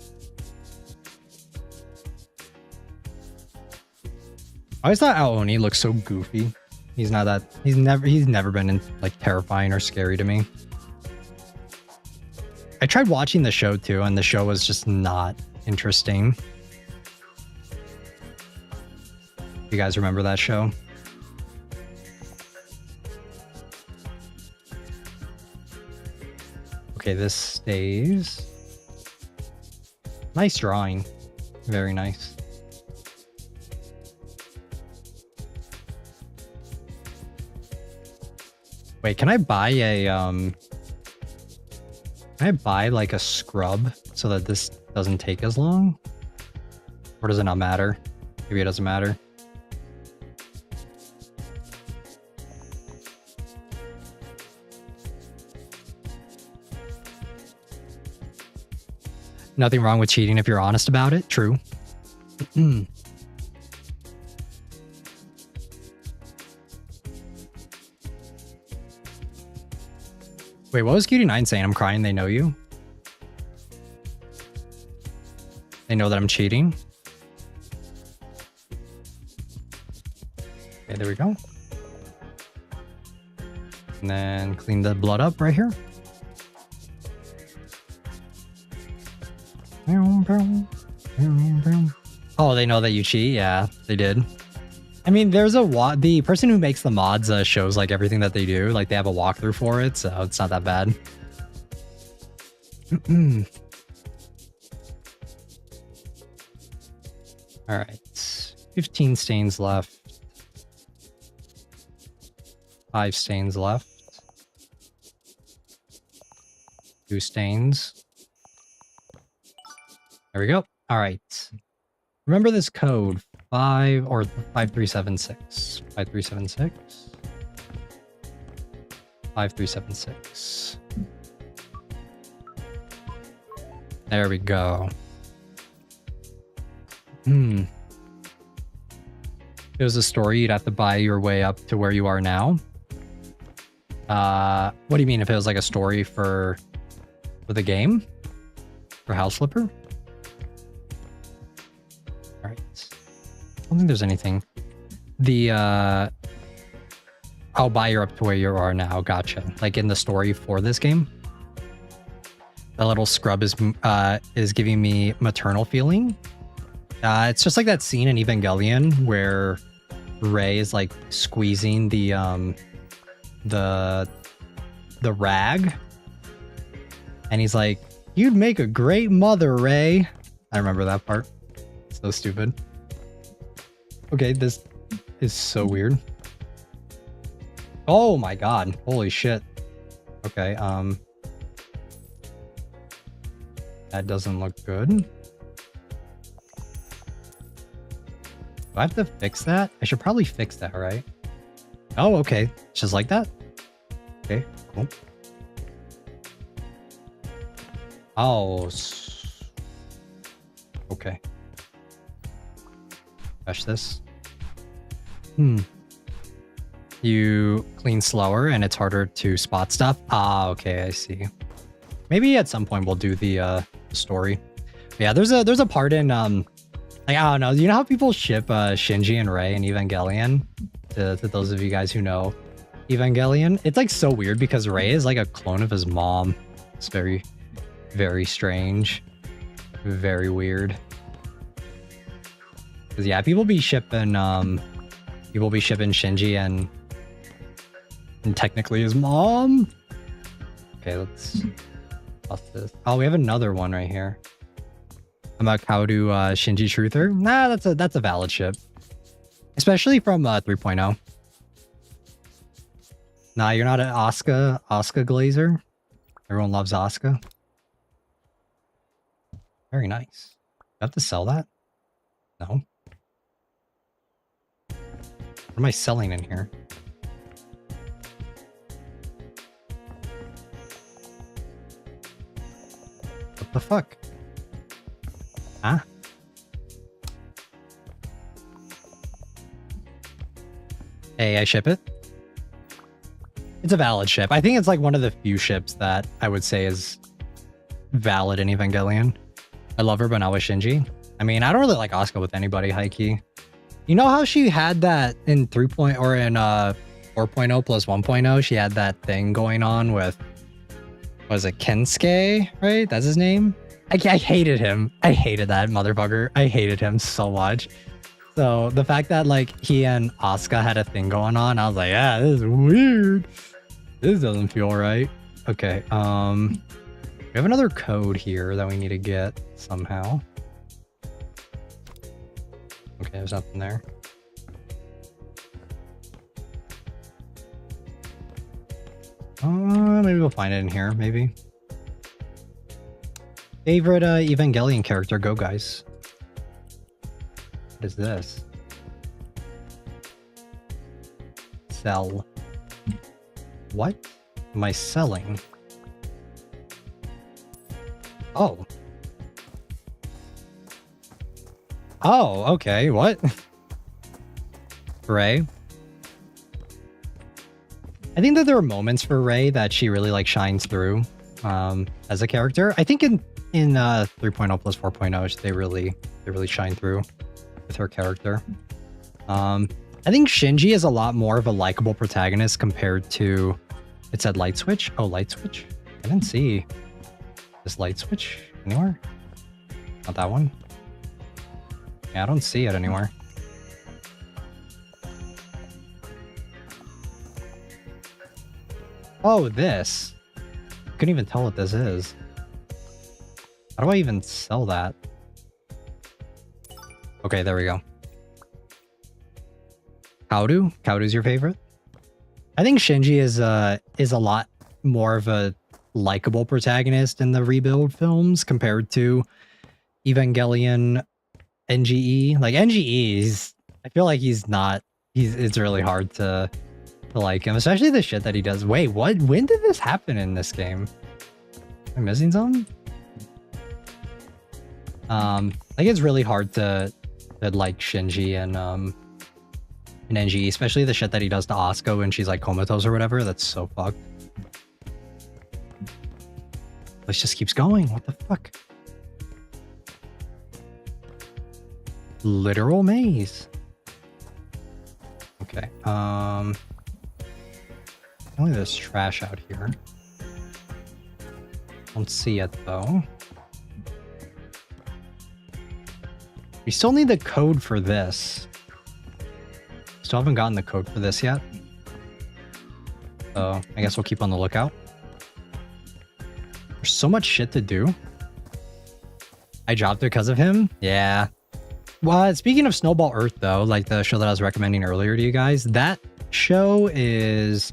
I always thought Aooni looked so goofy. He's not that... He's never been like terrifying or scary to me. I tried watching the show too, and the show was just not interesting. You guys remember that show? Okay, this stays. Nice drawing. Very nice. Wait, can I buy a can I buy like a scrub so that this doesn't take as long? Or does it not matter? Maybe it doesn't matter. Nothing wrong with cheating if you're honest about it. True. Wait, what was Cutie9 saying? I'm crying, they know you? They know that I'm cheating? Okay, there we go. And then clean the blood up right here. Oh, they know that you cheat? Yeah, they did. I mean, there's the person who makes the mods shows like everything that they do. Like they have a walkthrough for it, so it's not that bad. All right, 15 stains left. 5 stains left. 2 stains. There we go. All right. Remember this code. 5376. 5376. 5376. There we go. If it was a story, you'd have to buy your way up to where you are now. What do you mean if it was like a story for the game? For House Flipper? Alright. I don't think there's anything. I'll buy you up to where you are now. Gotcha. Like in the story for this game. The little scrub is giving me maternal feeling. It's just like that scene in Evangelion where Rei is like squeezing the rag, and he's like, "You'd make a great mother, Rei." I remember that part. So stupid. Okay, this is so weird. Oh my god! Holy shit. Okay, that doesn't look good. Do I have to fix that? I should probably fix that, right? Oh, okay. Just like that? Okay, cool. Oh. Okay. Fetch this. You clean slower and it's harder to spot stuff. Ah, okay, I see. Maybe at some point we'll do the story. But yeah, there's a part in like, I don't know. You know how people ship Shinji and Rei in Evangelion? To those of you guys who know Evangelion, it's like so weird because Rei is like a clone of his mom. It's very, very strange, very weird. Cause yeah, people be shipping Shinji and technically his mom. Okay, let's bust this. Oh, we have another one right here. About Kaoru Shinji Truther. Nah, that's a valid ship. Especially from 3.0. Nah, you're not an Asuka Glazer. Everyone loves Asuka. Very nice. Do I have to sell that? No. What am I selling in here? What the fuck? Huh? Hey, I ship it. It's a valid ship. I think it's like one of the few ships that I would say is valid in Evangelion. I love her, but not with Shinji. I mean, I don't really like Asuka with anybody, high-key. You know how she had that in 3.0 or in 4.0 plus 1.0? She had that thing going on with, was it Kensuke, right? That's his name? I hated him. I hated that motherfucker. I hated him so much. So the fact that like he and Asuka had a thing going on, I was like, yeah, this is weird. This doesn't feel right. Okay, we have another code here that we need to get somehow. Okay, there's nothing there. Maybe we'll find it in here, maybe. Favorite Evangelion character, go guys. What is this? Sell. What am I selling? Oh. Oh, okay, what? Rei. I think that there are moments for Rei that she really like shines through as a character. I think in 3.0 plus 4.0 they really shine through with her character. I think Shinji is a lot more of a likable protagonist compared to, it said light switch. Oh, light switch. I didn't see this light switch anywhere. Not that one. Yeah, I don't see it anywhere. Oh, this. Couldn't even tell what this is. How do I even sell that? Okay, there we go. Kaoru? Kaoru's your favorite? I think Shinji is a lot more of a likable protagonist in the rebuild films compared to Evangelion NGE. Like NGE, I feel like it's really hard to like him, especially the shit that he does. Wait, what? When did this happen in this game? Am I missing something? Like it's really hard to like Shinji and NGE, especially the shit that he does to Asuka when she's like comatose or whatever. That's so fucked. This just keeps going. What the fuck? Literal maze. Okay. Only there's trash out here. Don't see it though. We still need the code for this. Still haven't gotten the code for this yet. So I guess we'll keep on the lookout. There's so much shit to do. I dropped it because of him. Yeah. Well, speaking of Snowball Earth though, like the show that I was recommending earlier to you guys, that show is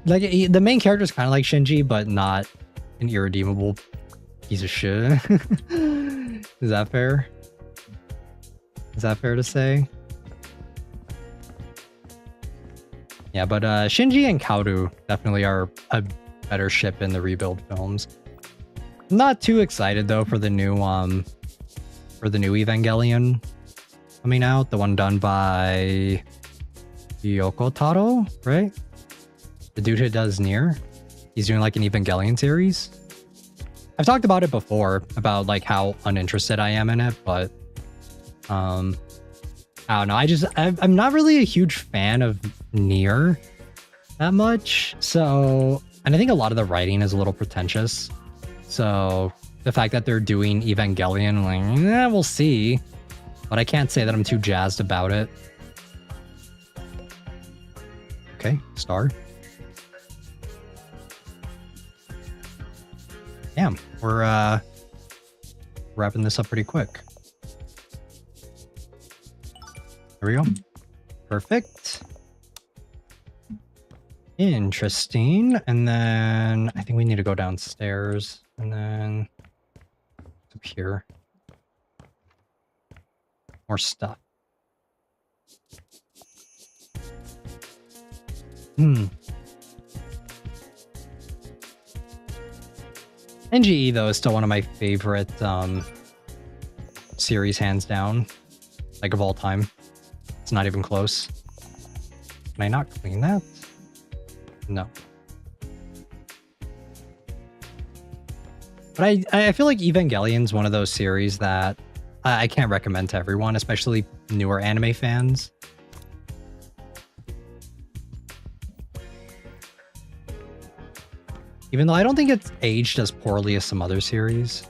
like the main character is kind of like Shinji, but not an irredeemable piece of shit. Is that fair? Is that fair to say? Yeah, but Shinji and Kaoru definitely are a better ship in the rebuild films. Not too excited though for the new Evangelion coming out, the one done by Yoko Taro, right? The dude who does Nier. He's doing like an Evangelion series. I've talked about it before, about like how uninterested I am in it, but I don't know. I'm not really a huge fan of Nier that much. So, and I think a lot of the writing is a little pretentious. So the fact that they're doing Evangelion, like, we'll see. But I can't say that I'm too jazzed about it. Okay, star. Damn, we're wrapping this up pretty quick. There we go. Perfect. Interesting. And then I think we need to go downstairs and then up here. More stuff. NGE though is still one of my favorite series, hands down, like of all time. It's not even close. Can I not clean that? No. But I feel like Evangelion's one of those series that I can't recommend to everyone, especially newer anime fans. Even though I don't think it's aged as poorly as some other series.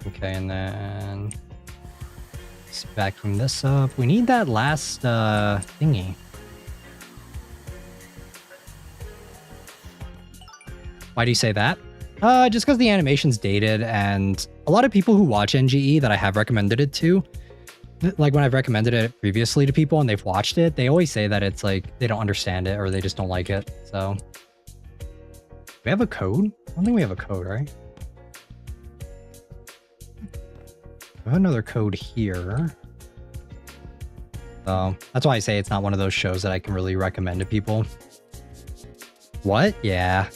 Okay, and then let's vacuum this up. We need that last thingy. Why do you say that? Just because the animation's dated, and a lot of people who watch NGE that I have recommended it to, like when I've recommended it previously to people and they've watched it, they always say that it's like they don't understand it or they just don't like it. So, do we have a code? I don't think we have a code, right? I have another code here. So that's why I say it's not one of those shows that I can really recommend to people. What? Yeah.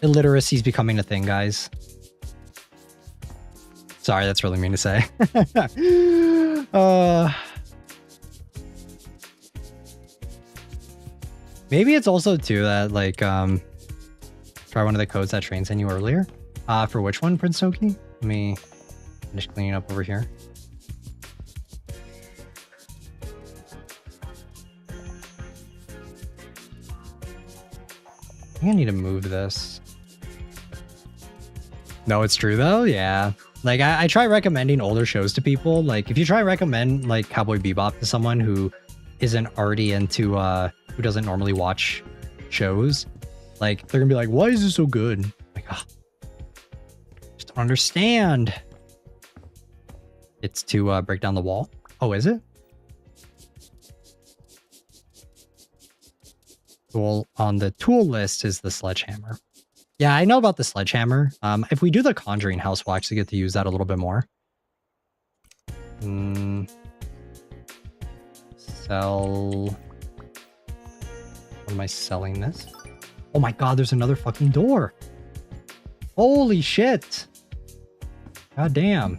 Illiteracy is becoming a thing, guys. Sorry, that's really mean to say. Maybe it's also too that like try one of the codes that Train sent you earlier. For which one, Prince Toki? Let me finish cleaning up over here. I think I need to move this. No, it's true though. Yeah. Like I try recommending older shows to people. Like if you try recommend like Cowboy Bebop to someone who isn't already into who doesn't normally watch shows, like they're gonna be like, why is this so good? Like, oh, just don't understand. It's to break down the wall. Oh, is it? Tool on the tool list is the sledgehammer. Yeah, I know about the sledgehammer. If we do the Conjuring House, we'll actually get to use that a little bit more. Sell. What am I selling this? Oh my god, there's another fucking door. Holy shit. God damn.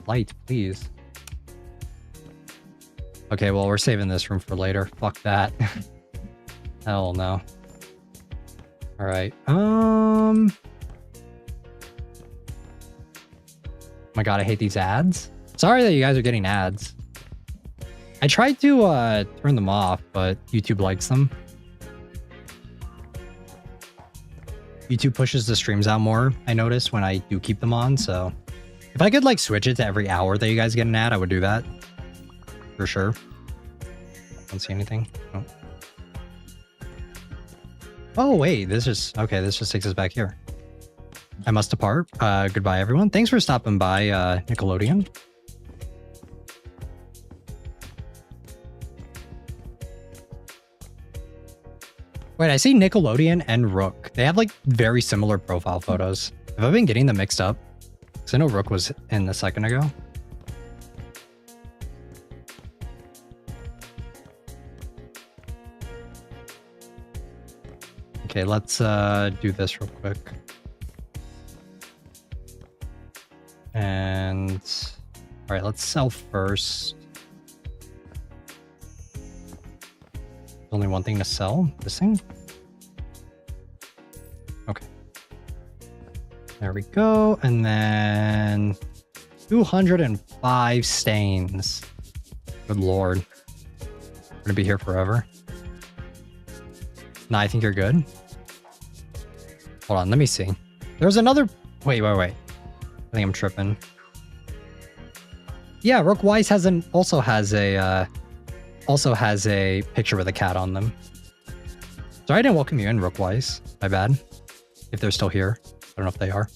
Light, please. Okay, well, we're saving this room for later. Fuck that. Hell no. All right. Oh my god, I hate these ads. Sorry that you guys are getting ads. I tried to turn them off, but YouTube likes them. YouTube pushes the streams out more, I notice, when I do keep them on, so if I could like switch it to every hour that you guys get an ad, I would do that. For sure. Don't see anything. Oh. Oh, wait, this just takes us back here. I must depart. Goodbye, everyone. Thanks for stopping by, Nickelodeon. Wait, I see Nickelodeon and Rook. They have, like, very similar profile photos. Have I been getting them mixed up? Because I know Rook was in a second ago. Okay, let's do this real quick. And all right, let's sell first. There's only one thing to sell, this thing. Okay. There we go. And then 205 stains. Good lord. We're gonna be here forever. Nah, I think you're good. Hold on, let me see. There's another... Wait. I think I'm tripping. Yeah, Rook Weiss also has a picture with a cat on them. Sorry I didn't welcome you in, Rook Weiss. My bad. If they're still here. I don't know if they are.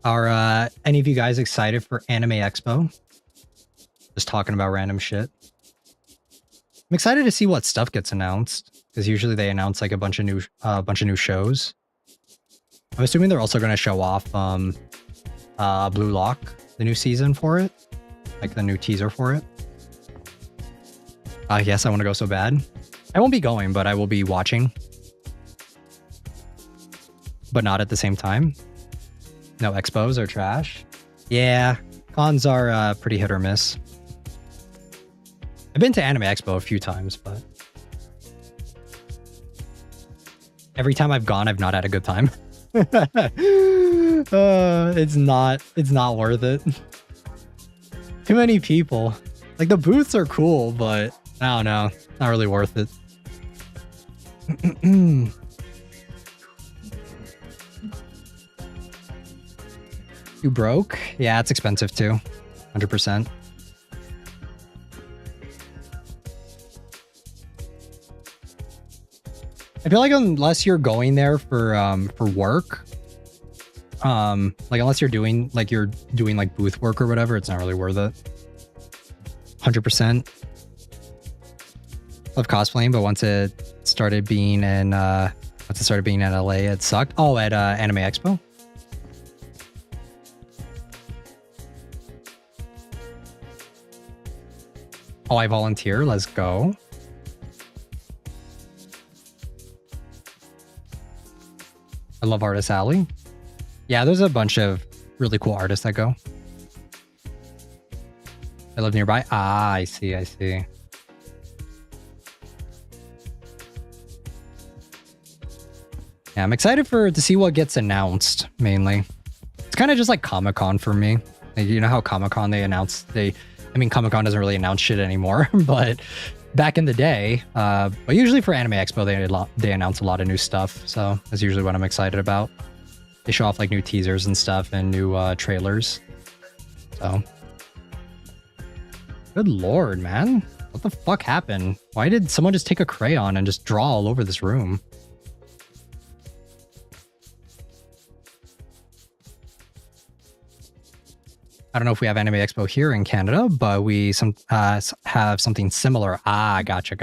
Are any of you guys excited for Anime Expo? Just talking about random shit. I'm excited to see what stuff gets announced, because usually they announce like a bunch of new shows. I'm assuming they're also going to show off Blue Lock, the new season for it, like the new teaser for it. Yes, I want to go so bad. I won't be going, but I will be watching, but not at the same time. No, expos are trash. Yeah, cons are pretty hit or miss. I've been to Anime Expo a few times, but every time I've gone, I've not had a good time. It's not worth it. Too many people. Like, the booths are cool, but I don't know. Not really worth it. You broke? Yeah, it's expensive too. 100%. I feel like unless you're going there for work, like unless you're doing like booth work or whatever, it's not really worth it. 100%. Love cosplaying, but once it started being in LA, it sucked. Oh, at Anime Expo. Oh, I volunteer. Let's go. I love Artist Alley. Yeah, there's a bunch of really cool artists that go. I live nearby. Ah, I see. Yeah, I'm excited to see what gets announced, mainly. It's kind of just like Comic-Con for me. Like, you know how Comic-Con Comic-Con doesn't really announce shit anymore, but back in the day, but usually for Anime Expo, they announce a lot of new stuff. So that's usually what I'm excited about. They show off like new teasers and stuff and new trailers. So, good lord, man. What the fuck happened? Why did someone just take a crayon and just draw all over this room? I don't know if we have Anime Expo here in Canada, but we have something similar. Ah, gotcha.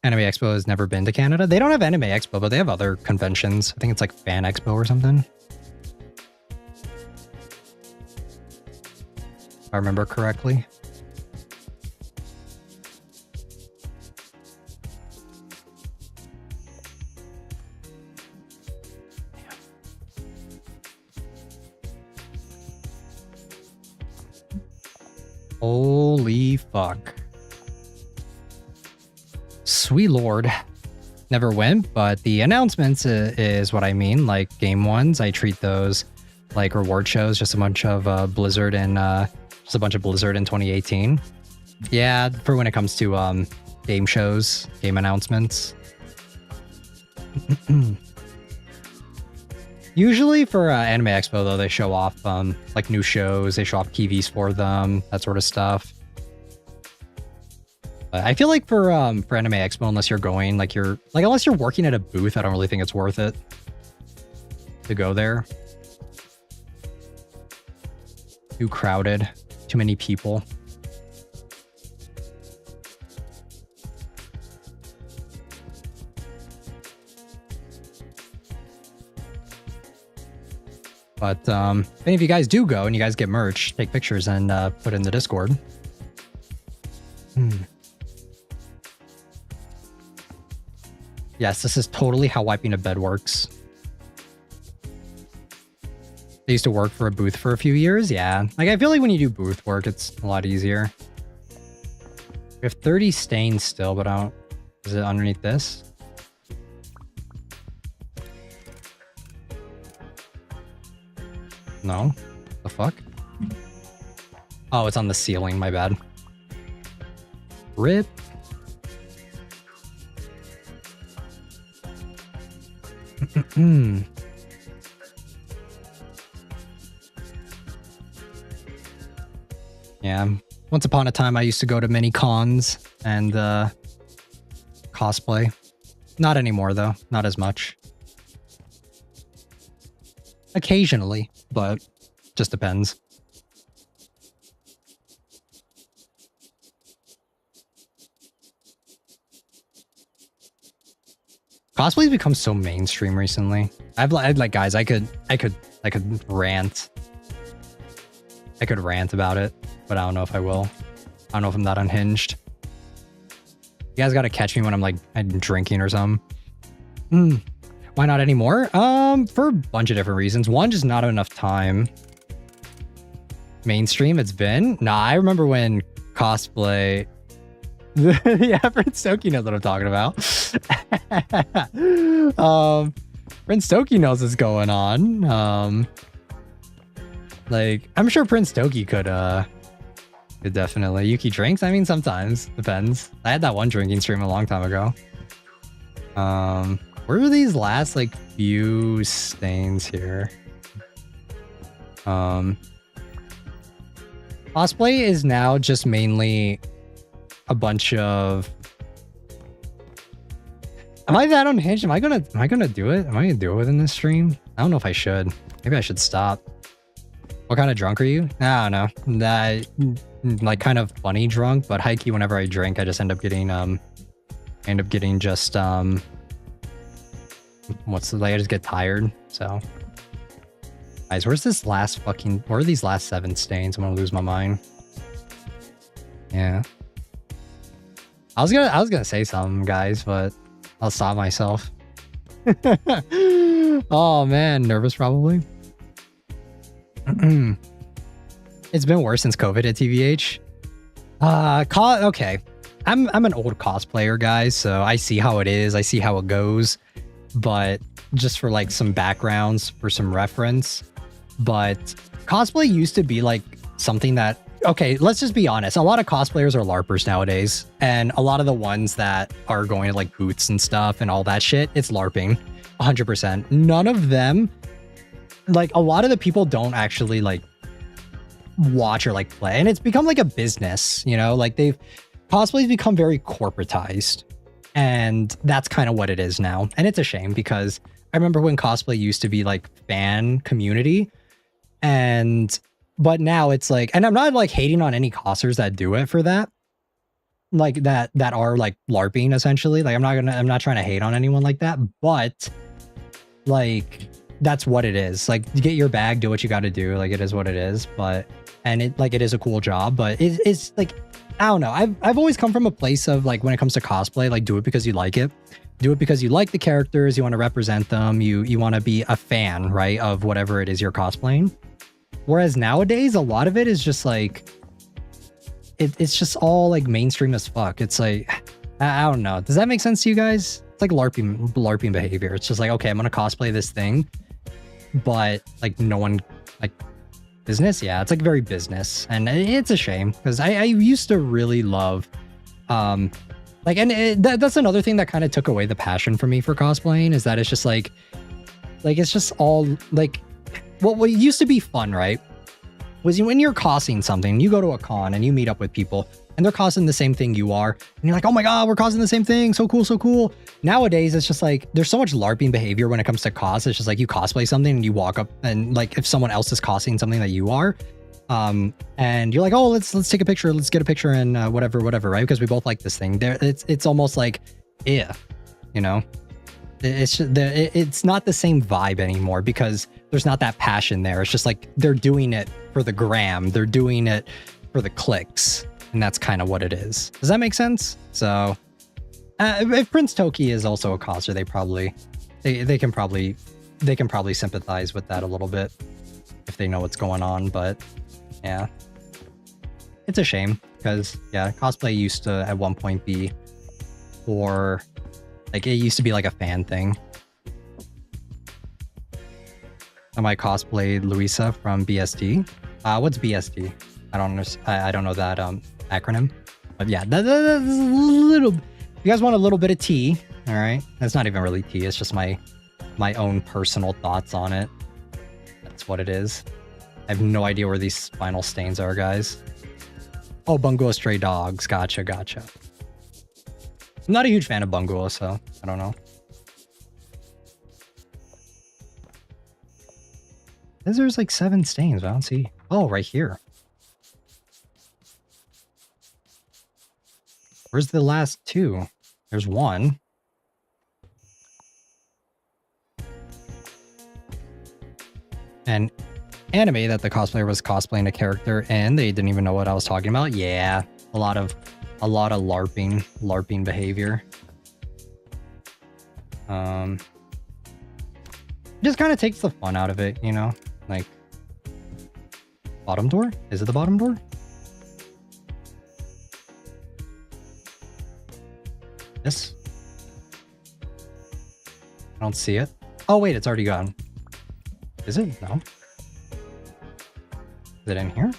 Anime Expo has never been to Canada. They don't have Anime Expo, but they have other conventions. I think it's like Fan Expo or something. If I remember correctly. Holy fuck. Sweet lord. Never went, but the announcements is what I mean. Like game ones, I treat those like reward shows, just a bunch of Blizzard in 2018. Yeah, for when it comes to game shows, game announcements. Usually for Anime Expo, though, they show off like new shows. They show off TVs for them, that sort of stuff. I feel like for Anime Expo, unless you're going unless you're working at a booth, I don't really think it's worth it to go there. Too crowded, too many people. But if any of you guys do go and you guys get merch, take pictures and put it in the Discord. Yes, this is totally how wiping a bed works. I used to work for a booth for a few years. Yeah, like I feel like when you do booth work, it's a lot easier. We have 30 stains still, but I don't... Is it underneath this? No. The fuck? Oh, it's on the ceiling. My bad. Rip. Yeah. Once upon a time, I used to go to many cons and cosplay. Not anymore, though. Not as much. Occasionally, but just depends. Cosplay's become so mainstream recently. I've like guys, I could rant. I could rant about it, but I don't know if I will. I don't know if I'm that unhinged. You guys gotta catch me when I'm drinking or something. Why not anymore? For a bunch of different reasons. One, just not enough time. Mainstream, it's been. Nah, I remember when cosplay. Yeah, Prince Stokey knows what I'm talking about. Prince Stokey knows what's going on. Like, I'm sure Prince Stokey could definitely. Yuki drinks? I mean, sometimes. Depends. I had that one drinking stream a long time ago. Where were these last, like, few stains here? Cosplay is now just mainly a bunch of... Am I that unhinged? Am I gonna do it? Am I gonna do it within this stream? I don't know if I should. Maybe I should stop. What kind of drunk are you? I don't know. That, like, kind of funny drunk, but high-key whenever I drink, I just end up getting just what's the, like, I just get tired. So guys, where's this last fucking, where are these last 7 stains? I'm gonna lose my mind. Yeah, I was gonna say something, guys, but I'll stop myself. Oh man, nervous probably. It's been worse since COVID at TVH. Okay, I'm an old cosplayer, guys, so I see how it is. I see how it goes. But just for like some backgrounds, for some reference, but cosplay used to be like something that, okay, let's just be honest. A lot of cosplayers are LARPers nowadays, and a lot of the ones that are going to like booths and stuff and all that shit, it's LARPing, 100%. None of them, like a lot of the people don't actually like watch or like play, and it's become like a business, you know, like cosplay's become very corporatized. And that's kind of what it is now. And it's a shame because I remember when cosplay used to be like fan community, but now it's like, and I'm not like hating on any cosplayers that do it for that, like that are like LARPing essentially. Like I'm not trying to hate on anyone like that, but like that's what it is. Like you get your bag, do what you got to do. Like it is what it is. But and it is a cool job, but it's like, I don't know. I've always come from a place of like when it comes to cosplay, like do it because you like it. Do it because you like the characters, you want to represent them, you want to be a fan, right, of whatever it is you're cosplaying. Whereas nowadays, a lot of it is just like, it's just all like mainstream as fuck. It's like, I don't know. Does that make sense to you guys? It's like LARPing behavior. It's just like, okay, I'm going to cosplay this thing, but like no one, like, business, yeah, it's like very business, and it's a shame because I used to really love like, and that's another thing that kind of took away the passion for me for cosplaying, is that it's just like it's just all like what used to be fun, right, was when you're costing something, you go to a con and you meet up with people and they're costing the same thing you are, and you're like, oh my god, we're costing the same thing, so cool. Nowadays it's just like there's so much LARPing behavior when it comes to cos. It's just like you cosplay something and you walk up, and like if someone else is costing something that you are, and you're like, oh, let's take a picture, let's get a picture, and whatever, right, because we both like this thing. There, it's almost like, yeah, you know, it's not the same vibe anymore, because there's not that passion there. It's just like they're doing it for the gram, they're doing it for the clicks, and that's kind of what it is. Does that make sense? So if Prince Toki is also a causer, they can probably sympathize with that a little bit if they know what's going on. But yeah, it's a shame because yeah, cosplay used to at one point be for like, it used to be like a fan thing. I might cosplayed Luisa from BSD. What's BSD? I don't know that acronym. But yeah, that's a little. You guys want a little bit of tea? All right, that's not even really tea. It's just my own personal thoughts on it. That's what it is. I have no idea where these final stains are, guys. Oh, Bungo Stray Dogs. Gotcha. I'm not a huge fan of Bungo, so I don't know. There's like 7 stains, but I don't see. Oh, right here. Where's the last 2? There's 1. An anime that the cosplayer was cosplaying a character and they didn't even know what I was talking about. Yeah, a lot of LARPing behavior. Just kind of takes the fun out of it, you know? Like, bottom door? Is it the bottom door? This? I don't see it. Oh wait, it's already gone. Is it? No. Is it in here?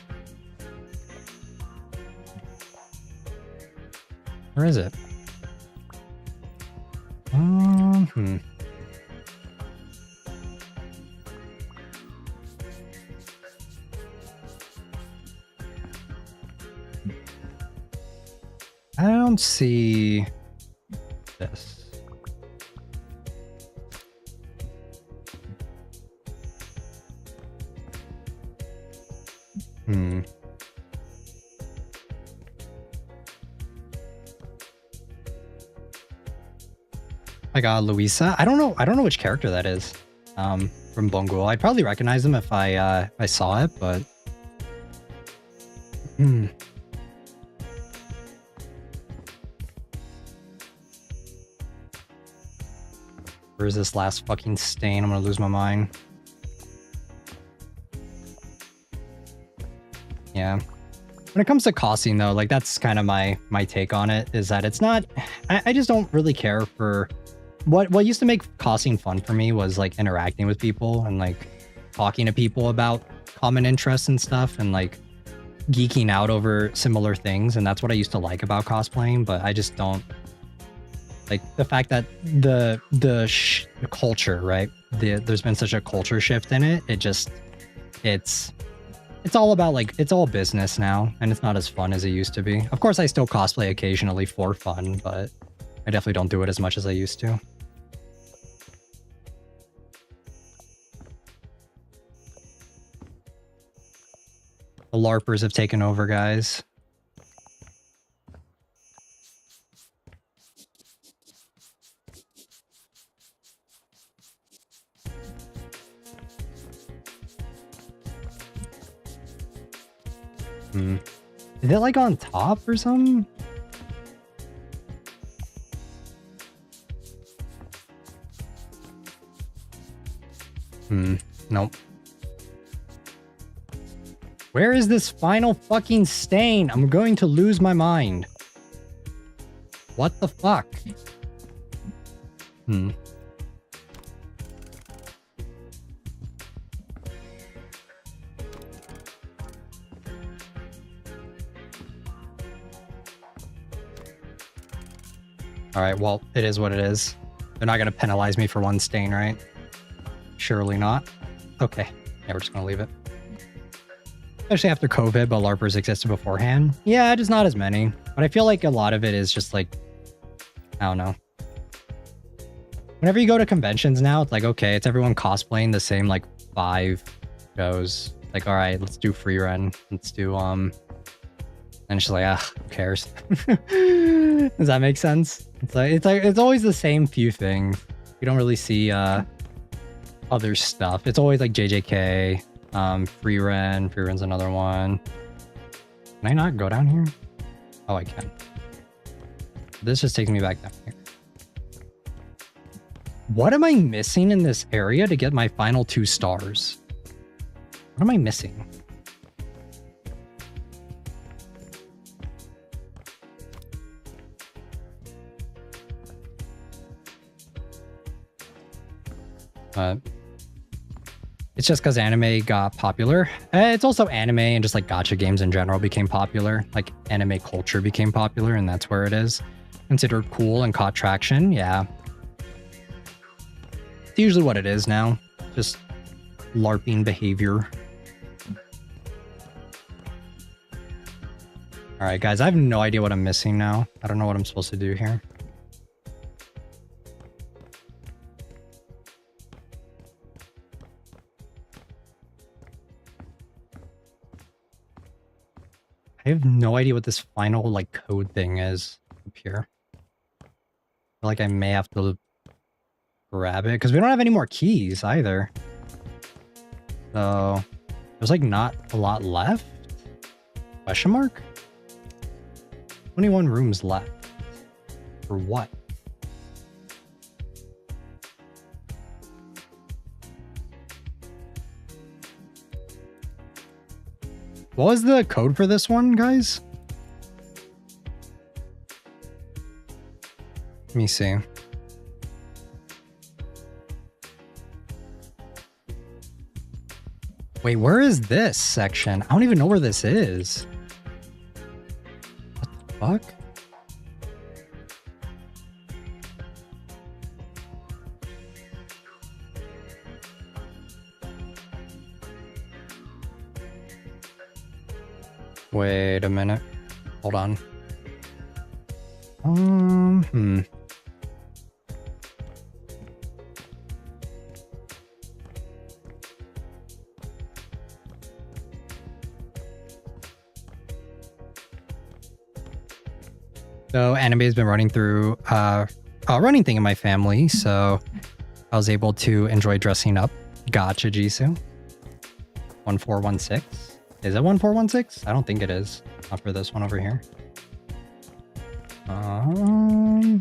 Where is it? I don't see this. I got Luisa. I don't know which character that is. From Bungo. I'd probably recognize him if I saw it, but where's this last fucking stain? I'm gonna lose my mind. Yeah. When it comes to costing though, like that's kind of my take on it, is that it's not, I just don't really care for what used to make costing fun for me was like interacting with people and like talking to people about common interests and stuff and like geeking out over similar things. And that's what I used to like about cosplaying, but I just don't like the fact that the culture, right? There's been such a culture shift in it. It's all about like, it's all business now and it's not as fun as it used to be. Of course, I still cosplay occasionally for fun, but I definitely don't do it as much as I used to. The LARPers have taken over, guys. Is it like on top or something? Nope. Where is this final fucking stain? I'm going to lose my mind. What the fuck? All right, well, it is what it is. They're not going to penalize me for one stain, right? Surely not. Okay, yeah, we're just going to leave it. Especially after COVID, but LARPers existed beforehand. Yeah, just not as many. But I feel like a lot of it is just like, I don't know. Whenever you go to conventions now, it's like, okay, it's everyone cosplaying the same like 5 shows. Like, all right, let's do free run. Let's do, and it's just like, who cares? Does that make sense? It's always the same few things. You don't really see other stuff. It's always like JJK, Free Ren's another one. Can I not go down here? Oh, I can. This just takes me back down here. What am I missing in this area to get my final 2 stars? What am I missing? It's just because anime got popular. It's also anime and just like gacha games in general became popular. Like anime culture became popular, and that's where it is. Considered cool and caught traction. Yeah. It's usually what it is now. Just LARPing behavior. All right, guys, I have no idea what I'm missing now. I don't know what I'm supposed to do here. I have no idea what this final like code thing is up here. I feel like I may have to grab it because we don't have any more keys either. So there's like not a lot left. Question mark? 21 rooms left. For what? What was the code for this one, guys? Let me see. Wait, where is this section? I don't even know where this is. What the fuck? Wait a minute. Hold on. So anime has been running through a running thing in my family, so I was able to enjoy dressing up. Gotcha, Jisoo. 1416. Is it 1416? I don't think it is. Not for this one over here. Oh,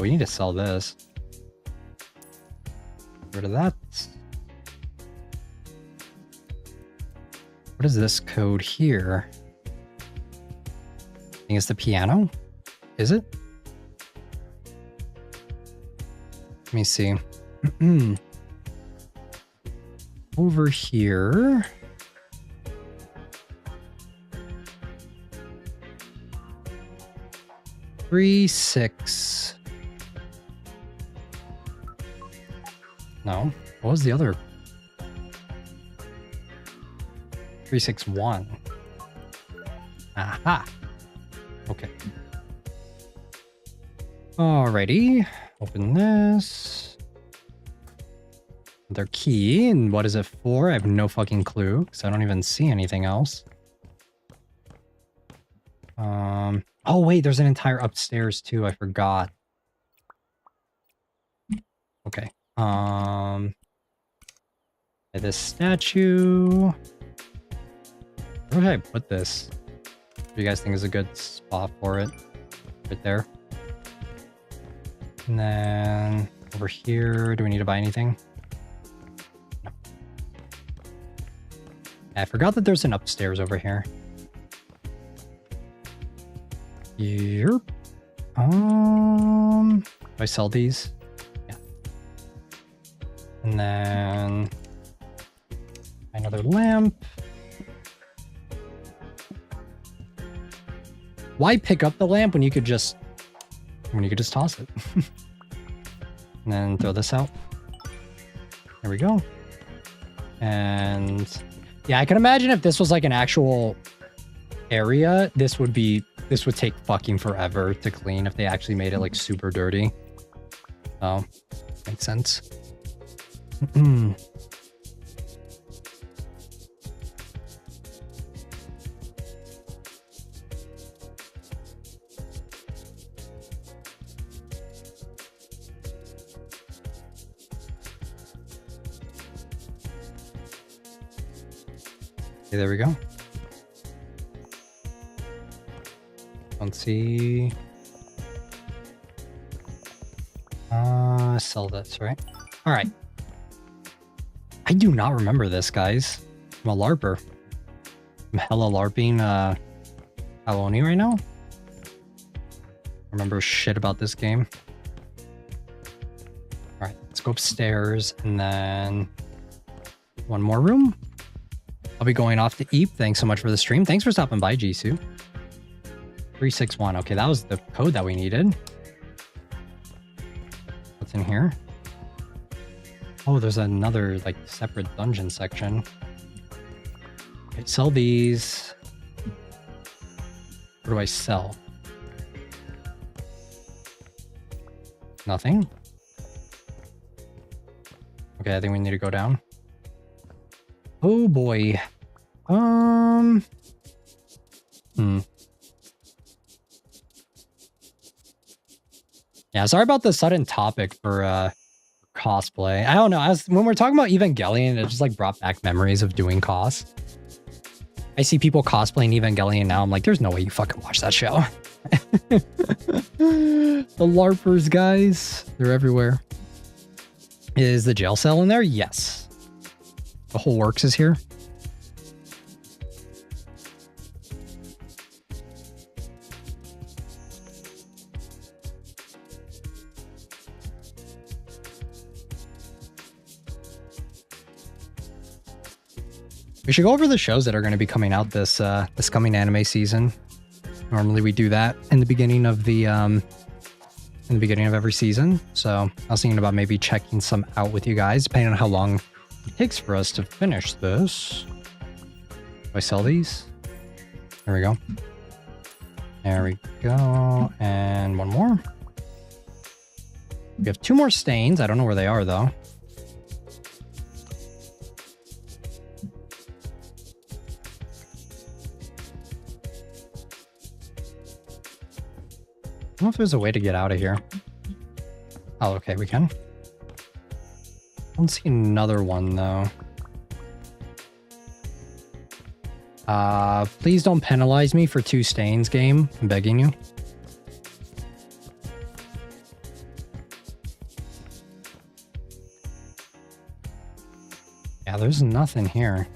we need to sell this. Get rid of that. What is this code here? I think it's the piano. Is it? Let me see. Over here. Three, 6. No. What was the other? 361. Aha. Okay. Alrighty. Open this. Another key. And what is it for? I have no fucking clue because I don't even see anything else. Oh wait, there's an entire upstairs too. I forgot. Okay. This statue. Where should I put this? What do you guys think is a good spot for it? Right there. And then over here, do we need to buy anything? No. I forgot that there's an upstairs over here. Yep. Do I sell these? Yeah. And then another lamp. Why pick up the lamp when you could just toss it? And then throw this out. There we go. And yeah, I can imagine if this was like an actual area, this would take fucking forever to clean if they actually made it like super dirty. Oh, makes sense. Okay, there we go. Let's see. Sell this, right? All right. I do not remember this, guys. I'm a LARPer. I'm hella LARPing Aooni right now. I remember shit about this game. All right, let's go upstairs and then one more room. I'll be going off to Eep. Thanks so much for the stream. Thanks for stopping by, Jisoo. 361. Okay, that was the code that we needed. What's in here? Oh, there's another like separate dungeon section. Okay, sell these. What do I sell? Nothing. Okay, I think we need to go down. Oh boy. Yeah, sorry about the sudden topic for cosplay. I don't know. When we're talking about Evangelion, it just like brought back memories of doing cos. I see people cosplaying Evangelion now. I'm like, there's no way you fucking watch that show. The LARPers, guys. They're everywhere. Is the jail cell in there? Yes. The whole works is here. We should go over the shows that are going to be coming out this coming anime season. Normally we do that in the beginning of every season. So I was thinking about maybe checking some out with you guys, depending on how long it takes for us to finish this. Do I sell these? There we go. There we go. And one more. We have 2 more stains. I don't know where they are though. I don't know if there's a way to get out of here. Oh, okay, we can. I don't see another one, though. Please don't penalize me for 2 stains, game. I'm begging you. Yeah, there's nothing here.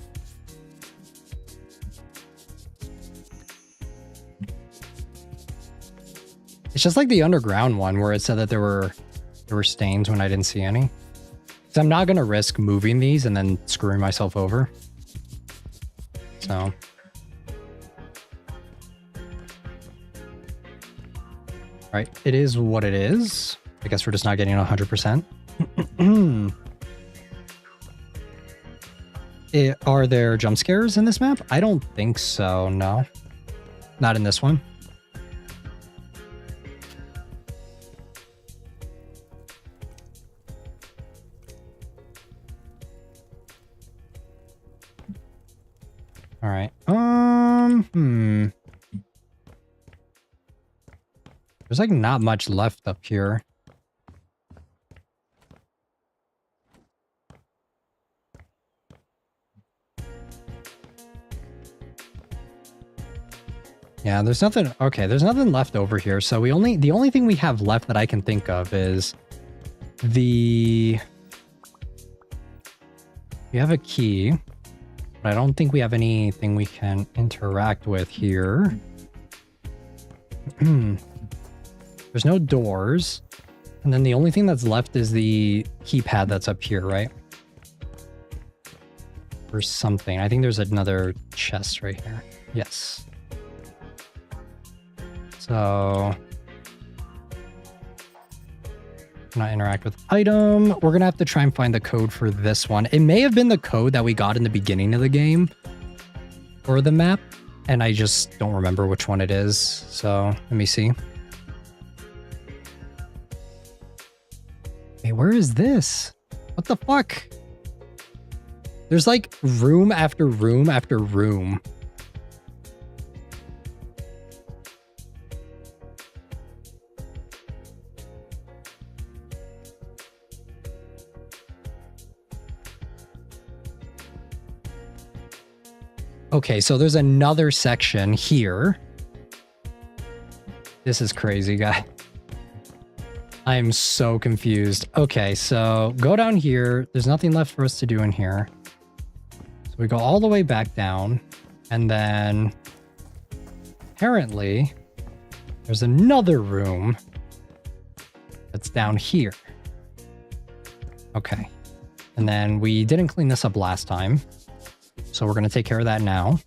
It's just like the underground one where it said that there were stains when I didn't see any. So I'm not going to risk moving these and then screwing myself over. So. Right, it is what it is. I guess we're just not getting 100%. Are there jump scares in this map? I don't think so, no. Not in this one. All right. There's like not much left up here. Yeah, there's nothing. Okay, there's nothing left over here. So the only thing we have left that I can think of is we have a key. But I don't think we have anything we can interact with here. There's no doors. And then the only thing that's left is the keypad that's up here, right? Or something. I think there's another chest right here. Yes. So... not interact with item. We're gonna have to try and find the code for this one. It may have been the code that we got in the beginning of the game or the map, and I just don't remember which one it is. So let me see. Hey, where is this? What the fuck? There's like room after room after room. Okay, so there's another section here. This is crazy, guy. I am so confused. Okay, so go down here. There's nothing left for us to do in here. So we go all the way back down. And then apparently there's another room that's down here. Okay. And then we didn't clean this up last time. So we're going to take care of that now.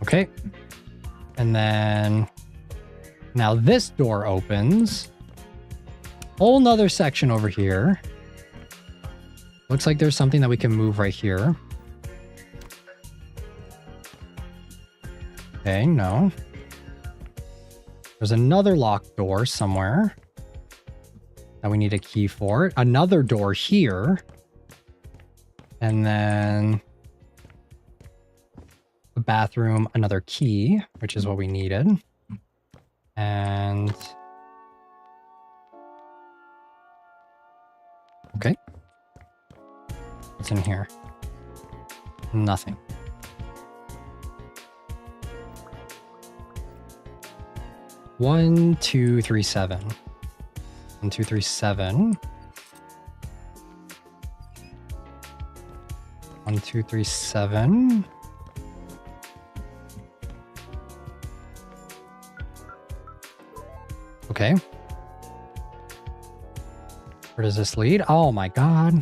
Okay. And then now this door opens. Whole nother section over here. Looks like there's something that we can move right here. Okay, no. There's another locked door somewhere that we need a key for. Another door here. And then the bathroom, another key, which is what we needed. And okay. What's in here? Nothing. One, two, three, 7. 1, 2, 3, 7. 1, 2, 3, 7. Okay. Where does this lead? Oh my god.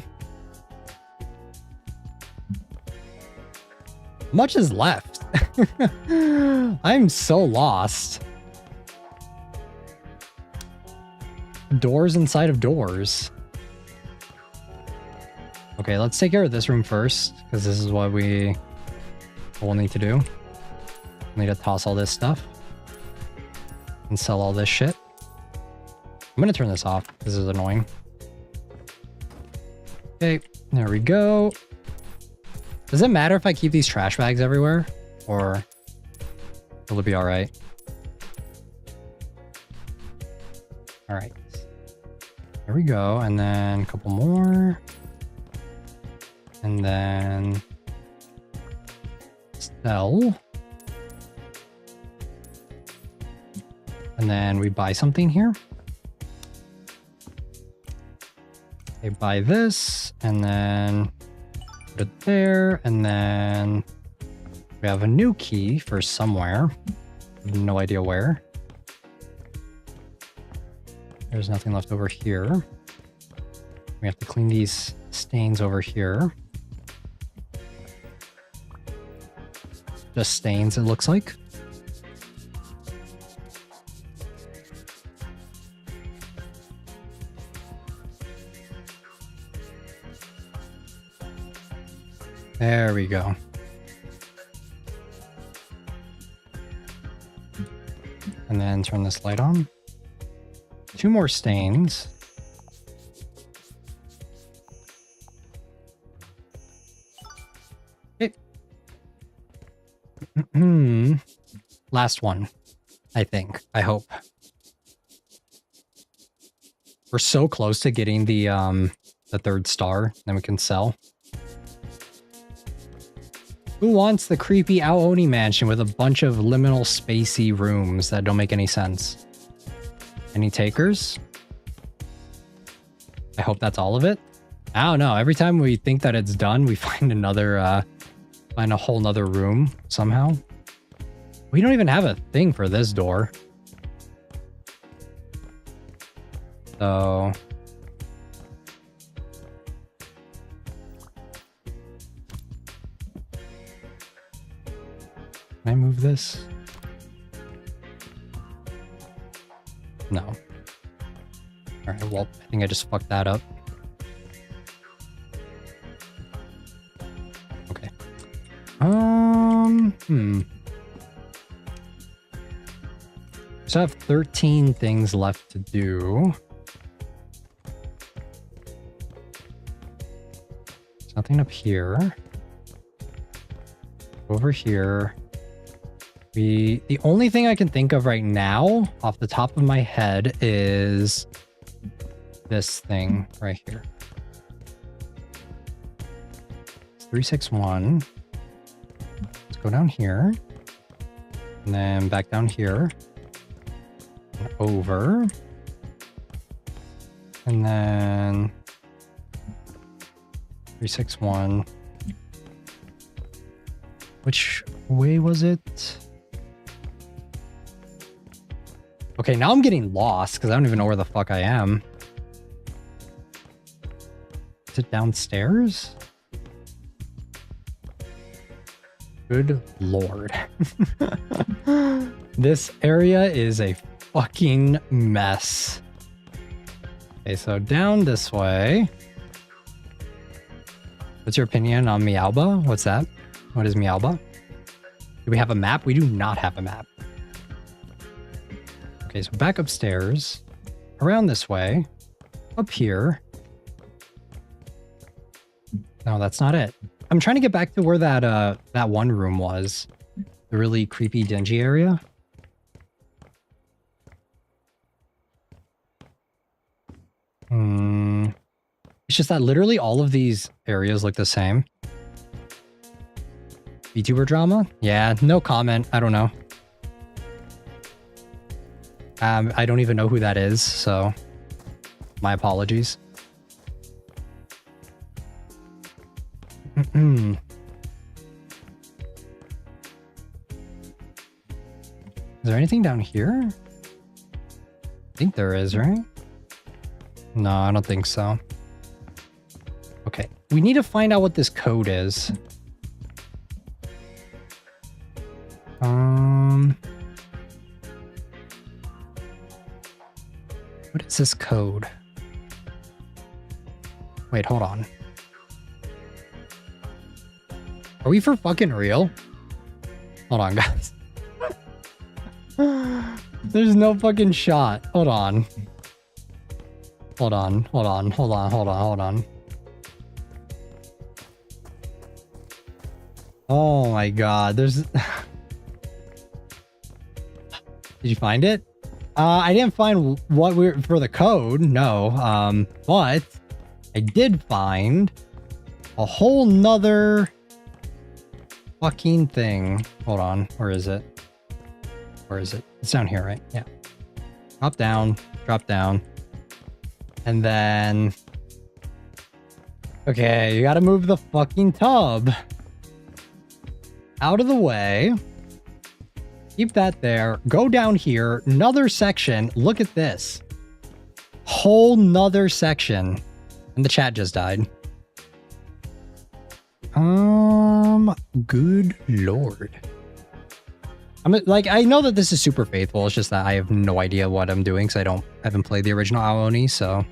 Much is left. I'm so lost. Doors inside of doors. Okay, let's take care of this room first, because this is what we will need to do. We need to toss all this stuff and sell all this shit. I'm gonna turn this off. This is annoying. Okay, there we go. Does it matter if I keep these trash bags everywhere? Or will it be alright? Alright. There we go. And then a couple more. And then sell. And then we buy something here. Okay, buy this, and then put it there, and then we have a new key for somewhere. No idea where. There's nothing left over here. We have to clean these stains over here. Just stains, it looks like. There we go. And then turn this light on. 2 more stains. Okay. Last one, I think. I hope. We're so close to getting the 3rd star, then we can sell. Who wants the creepy Aooni mansion with a bunch of liminal spacey rooms that don't make any sense? Any takers? I hope that's all of it. I don't know. Every time we think that it's done, we find another, find a whole nother room somehow. We don't even have a thing for this door. So... Can I move this? No. Alright, well, I think I just fucked that up. Okay. So I have 13 things left to do. There's nothing up here. Over here. The only thing I can think of right now, off the top of my head, is this thing right here. 361. Let's go down here. And then back down here. And over. And then 361. Which way was it? Okay, now I'm getting lost because I don't even know where the fuck I am. Is it downstairs? Good lord. This area is a fucking mess. Okay, so down this way. What's your opinion on Meowba? What's that? What is Meowba? Do we have a map? We do not have a map. Okay, so back upstairs. Around this way. Up here. No, that's not it. I'm trying to get back to where that one room was. The really creepy, dingy area. It's just that literally all of these areas look the same. VTuber drama? Yeah, no comment. I don't know. I don't even know who that is, so my apologies. Is there anything down here? I think there is, right? No, I don't think so. Okay, we need to find out what this code is. What is this code? Wait, hold on. Are we for fucking real? Hold on, guys. There's no fucking shot. Hold on. Hold on, hold on, hold on, hold on, hold on. Oh my god, there's... Did you find it? I didn't find what we're for the code, no. But I did find a whole nother fucking thing. Hold on, where is it? Where is it? It's down here, right? Yeah. Drop down, drop down. And then... Okay, you gotta move the fucking tub out of the way. Keep that there. Go down here. Another section. Look at this. Whole nother section. And the chat just died. Good lord. I know that this is super faithful. It's just that I have no idea what I'm doing because I haven't played the original AoOni, so.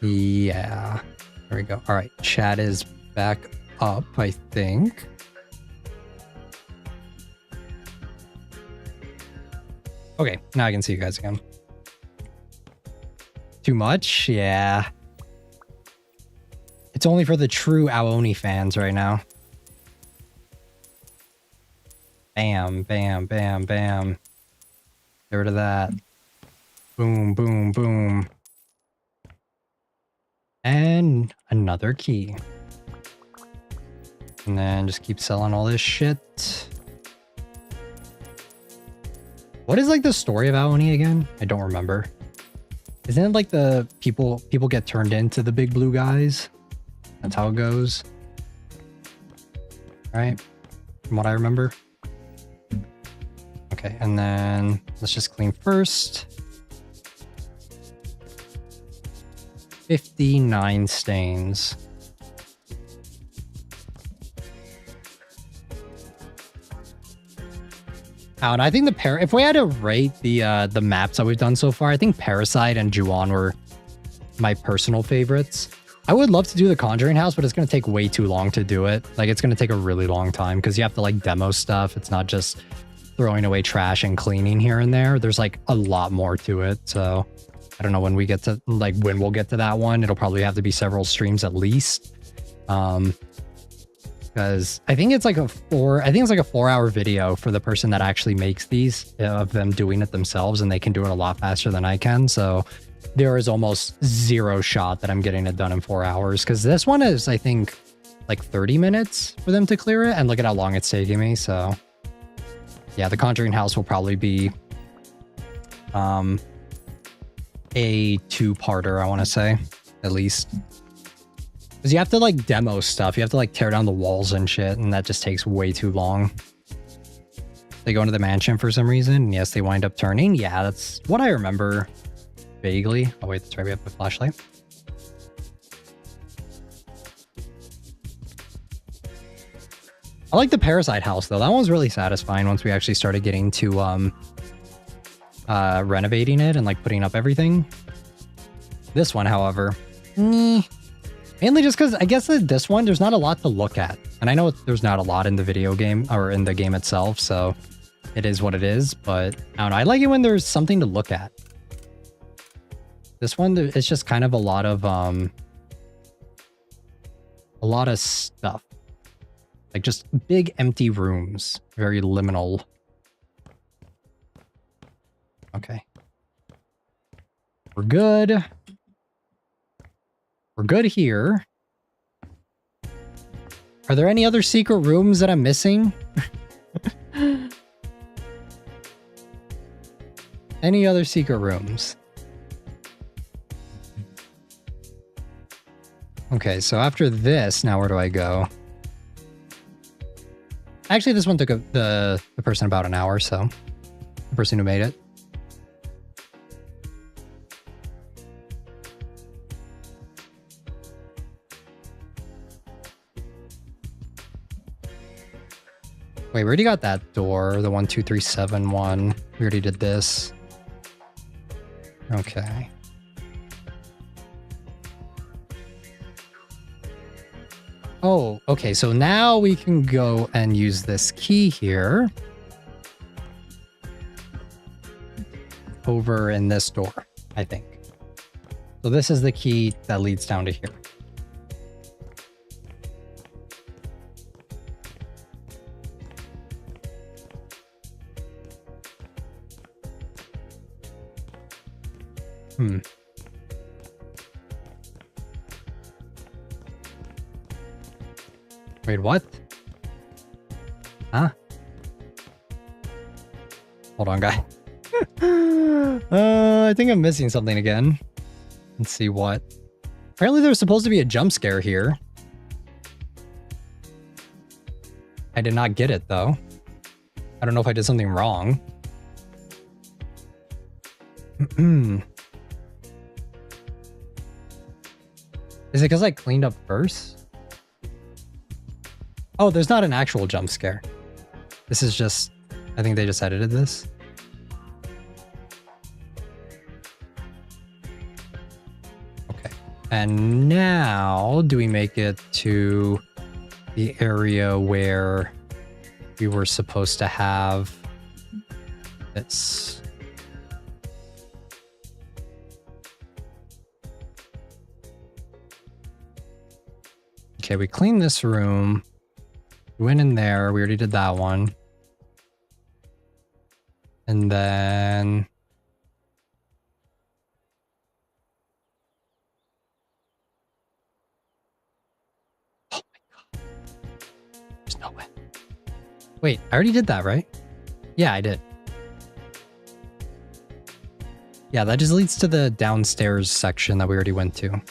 Yeah. There we go. All right. Chat is back up, I think. Okay, now I can see you guys again. Too much? Yeah. It's only for the true AoOni fans right now. Bam, bam, bam, bam. Get rid of that. Boom, boom, boom. And another key. And then just keep selling all this shit. What is like the story of AoOni again? I don't remember. Isn't it like the people get turned into the big blue guys? That's how it goes. Right? From what I remember. Okay, and then let's just clean first. 59 stains. And I think if we had to rate the maps that we've done so far, I think Parasite and Ju-On were my personal favorites. I would love to do the Conjuring House, but it's going to take way too long to do it. Like, it's going to take a really long time because you have to like demo stuff. It's not just throwing away trash and cleaning here and there. There's like a lot more to it. So I don't know when we get to when we'll get to that one. It'll probably have to be several streams at least. Because I think it's like a 4-hour video for the person that actually makes these, of them doing it themselves, and they can do it a lot faster than I can. So there is almost zero shot that I'm getting it done in 4 hours. Because this one is, I think, like 30 minutes for them to clear it. And look at how long it's taking me. So yeah, the Conjuring House will probably be a 2-parter, I want to say, at least. Because you have to like demo stuff. You have to like tear down the walls and shit. And that just takes way too long. They go into the mansion for some reason. And yes, they wind up turning. Yeah, that's what I remember vaguely. Oh wait, that's right. We have the flashlight. I like the Parasite house though. That one was really satisfying once we actually started getting to renovating it and like putting up everything. This one, however, mainly just because I guess that this one, there's not a lot to look at. And I know there's not a lot in the video game or in the game itself, so it is what it is. But I don't know. I like it when there's something to look at. This one, it's just kind of a lot of stuff. Like just big empty rooms. Very liminal. Okay. We're good. We're good here. Are there any other secret rooms that I'm missing? Any other secret rooms? Okay, so after this, now where do I go? Actually, this one took the person about an hour, so the person who made it. Wait, we already got that door, the 1237 one. We already did this. Okay. Oh, okay, so now we can go and use this key here. Over in this door, I think. So this is the key that leads down to here. Wait, what? Huh? Hold on, guy. I think I'm missing something again. Let's see what. Apparently there's supposed to be a jump scare here. I did not get it, though. I don't know if I did something wrong. Is it because I cleaned up first? Oh, there's not an actual jump scare. This is just... I think they just edited this. Okay. And now, do we make it to the area where we were supposed to have this? Okay, we cleaned this room. We went in there. We already did that one. And then... oh my god. There's no way. Wait, I already did that, right? Yeah, I did. Yeah, that just leads to the downstairs section that we already went to.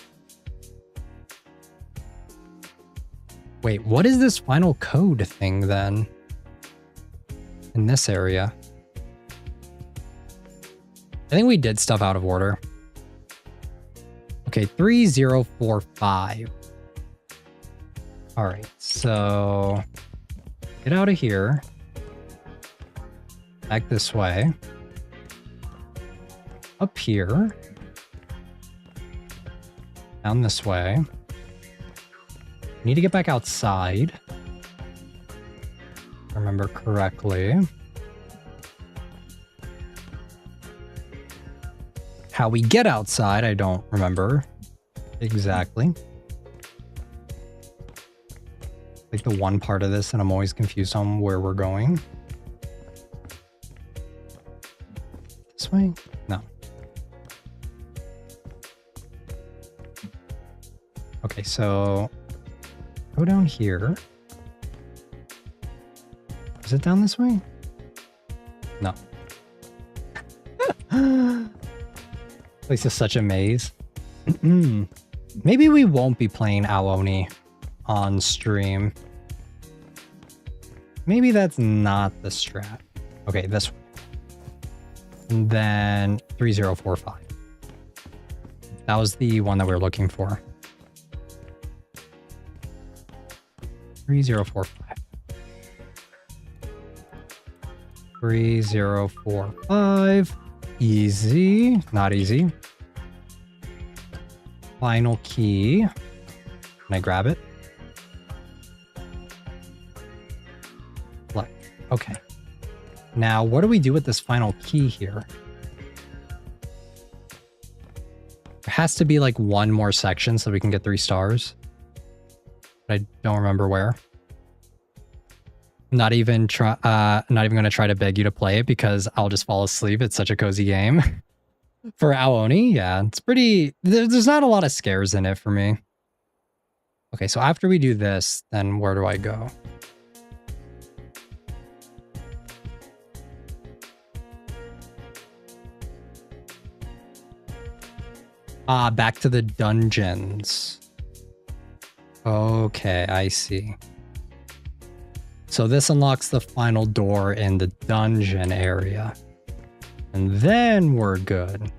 Wait, what is this final code thing then? In this area? I think we did stuff out of order. Okay, 3045. All right, so get out of here. Back this way. Up here. Down this way. Need to get back outside. If I remember correctly. How we get outside, I don't remember exactly. Like the one part of this, and I'm always confused on where we're going. This way? No. Okay, so go down here. Is it down this way? No. This is such a maze. Maybe we won't be playing AoOni on stream. Maybe that's not the strat. Okay, this one. And then 3045. That was the one that we were looking for. 3045. 3045. Easy. Not easy. Final key. Can I grab it? Like, okay. Now, what do we do with this final key here? There has to be like one more section so we can get 3 stars. But I don't remember where. Not even gonna try to beg you to play it because I'll just fall asleep. It's such a cozy game. For AoOni, yeah, it's pretty... There's not a lot of scares in it for me. Okay, so after we do this, then where do I go? Back to the dungeons. Okay, I see. So this unlocks the final door in the dungeon area. And then we're good.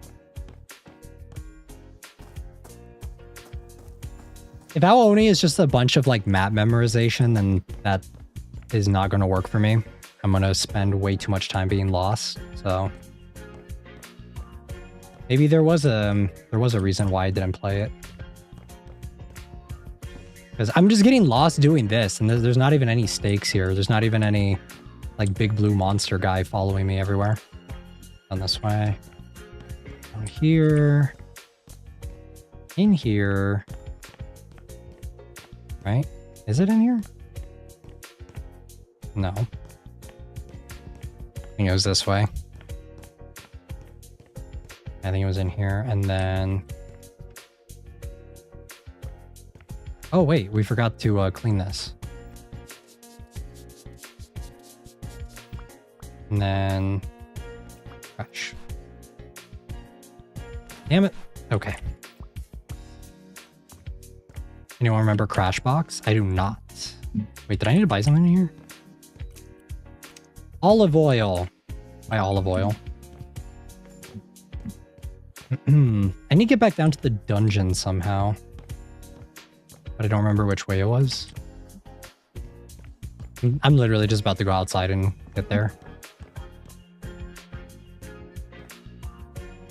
If AoOni is just a bunch of like map memorization, then that is not going to work for me. I'm going to spend way too much time being lost. So maybe there was a reason why I didn't play it. Because I'm just getting lost doing this, and there's not even any stakes here. There's not even any like big blue monster guy following me everywhere. Down this way. Down here. In here. Right? Is it in here? No. I think it was this way. I think it was in here, and then... Oh, wait, we forgot to clean this. And then... Crash. Damn it. Okay. Anyone remember Crashbox? I do not. Wait, did I need to buy something in here? Olive oil. Buy olive oil. I need to get back down to the dungeon somehow. But I don't remember which way it was. I'm literally just about to go outside and get there.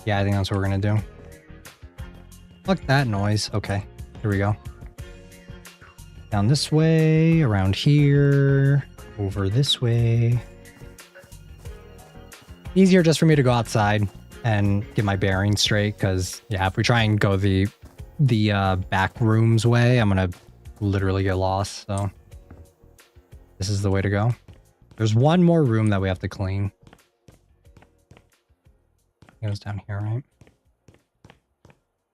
Yeah, I think that's what we're gonna do. Fuck that noise. Okay, here we go. Down this way, around here, over this way. Easier just for me to go outside and get my bearings straight, because yeah, if we try and go the back rooms way, I'm gonna literally get lost. So this is the way to go. There's one more room that we have to clean. It goes down here, right?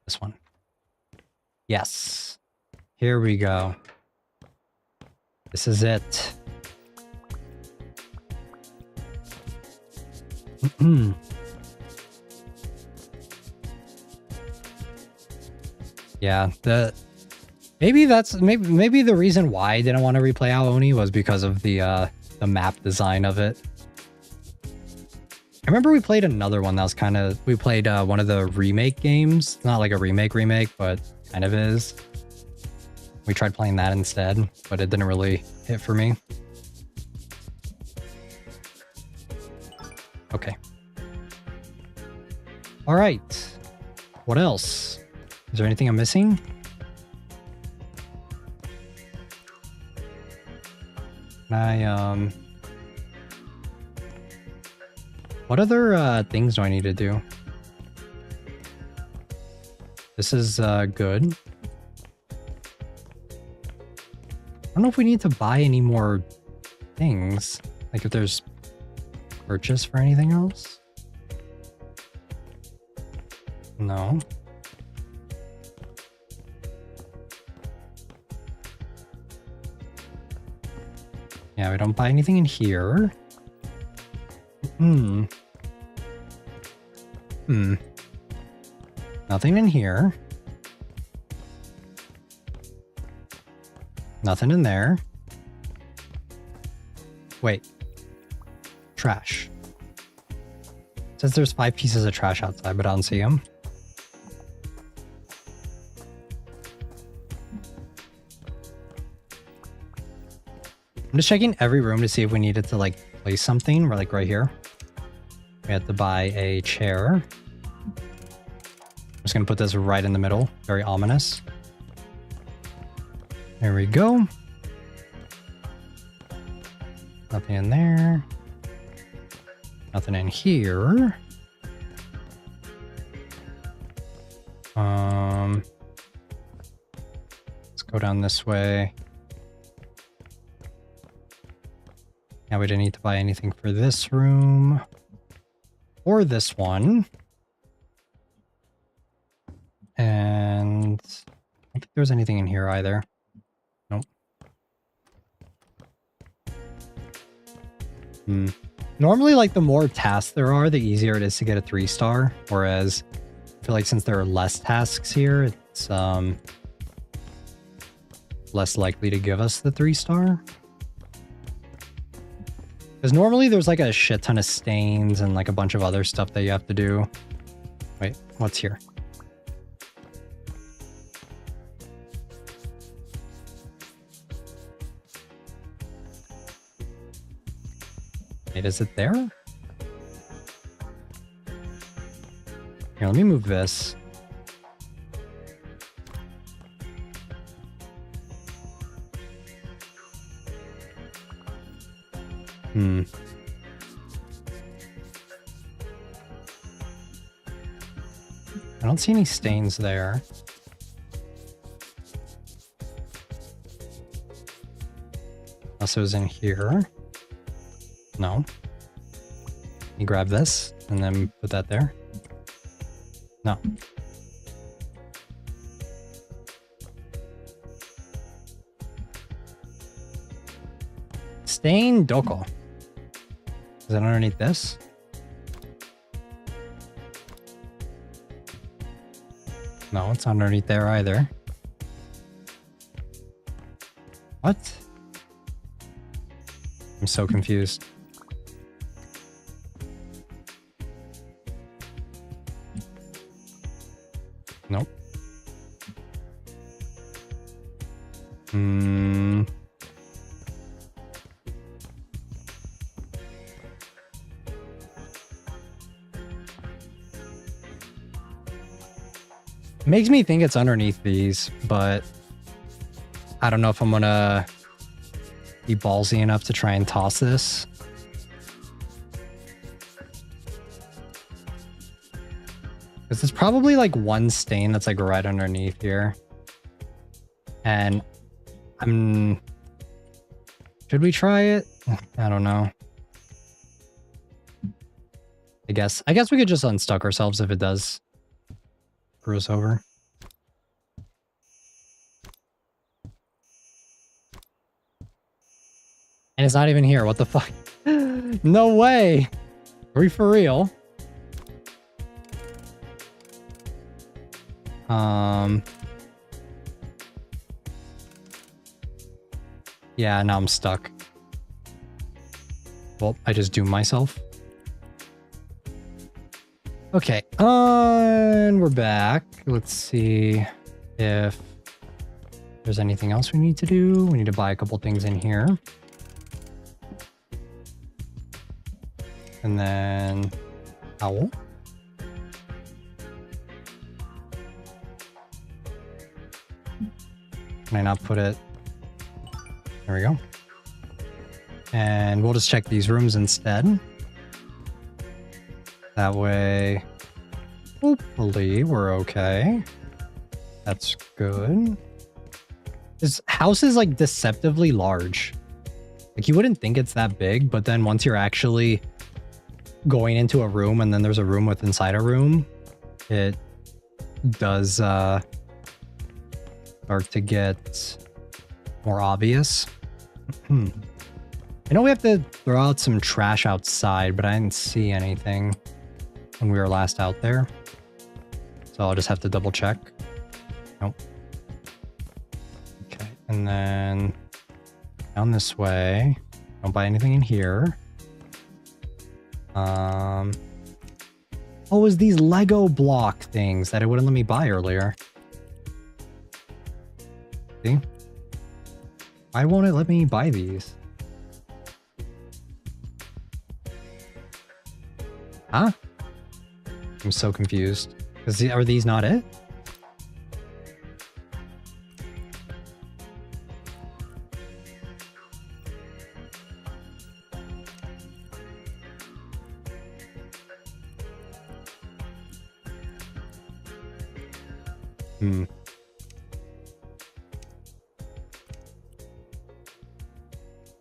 This one. Yes. Here we go. This is it. Yeah, maybe the reason why I didn't want to replay AoOni was because of the map design of it. I remember we played another one that was we played one of the remake games. Not like a remake, but kind of is. We tried playing that instead, but it didn't really hit for me. Okay. All right. What else? Is there anything I'm missing? What other things do I need to do? This is good. I don't know if we need to buy any more things. Like if there's purchase for anything else? No. Yeah, we don't buy anything in here. Nothing in here. Nothing in there. Wait. Trash. It says there's 5 pieces of trash outside, but I don't see them. I'm just checking every room to see if we needed to like place something. We're like right here. We had to buy a chair. I'm just gonna put this right in the middle. Very ominous. There we go. Nothing in there. Nothing in here. Let's go down this way. Now we didn't need to buy anything for this room or this one. And I don't think there's anything in here either. Nope. Normally, like, the more tasks there are, the easier it is to get a 3-star. Whereas I feel like since there are less tasks here, it's less likely to give us the 3-star. Because normally there's like a shit ton of stains and like a bunch of other stuff that you have to do. Wait, what's here? Wait, is it there? Here, let me move this. I don't see any stains there. Unless it was in here. No. You grab this and then put that there. No. Stain doko. Is it underneath this? No, it's underneath there either. What? I'm so confused. Nope. Makes me think it's underneath these, but I don't know if I'm gonna be ballsy enough to try and toss this. Because there's probably like one stain that's like right underneath here. And should we try it? I don't know. I guess we could just unstuck ourselves if it does screw us over. And it's not even here. What the fuck? No way. Are we for real? Yeah, now I'm stuck. Well, I just doomed myself. Okay, and we're back. Let's see if there's anything else we need to do. We need to buy a couple things in here. And then owl. Can I not put it? There we go. And we'll just check these rooms instead. That way, hopefully we're okay. That's good. This house is like deceptively large. Like you wouldn't think it's that big, but then once you're actually going into a room and then there's a room with inside a room, it does start to get more obvious. I know we have to throw out some trash outside, but I didn't see anything when we were last out there. So I'll just have to double check. Nope. Okay, and then down this way. Don't buy anything in here. Oh, it was these Lego block things that it wouldn't let me buy earlier. See? Why won't it let me buy these? Huh? I'm so confused. Are these not it?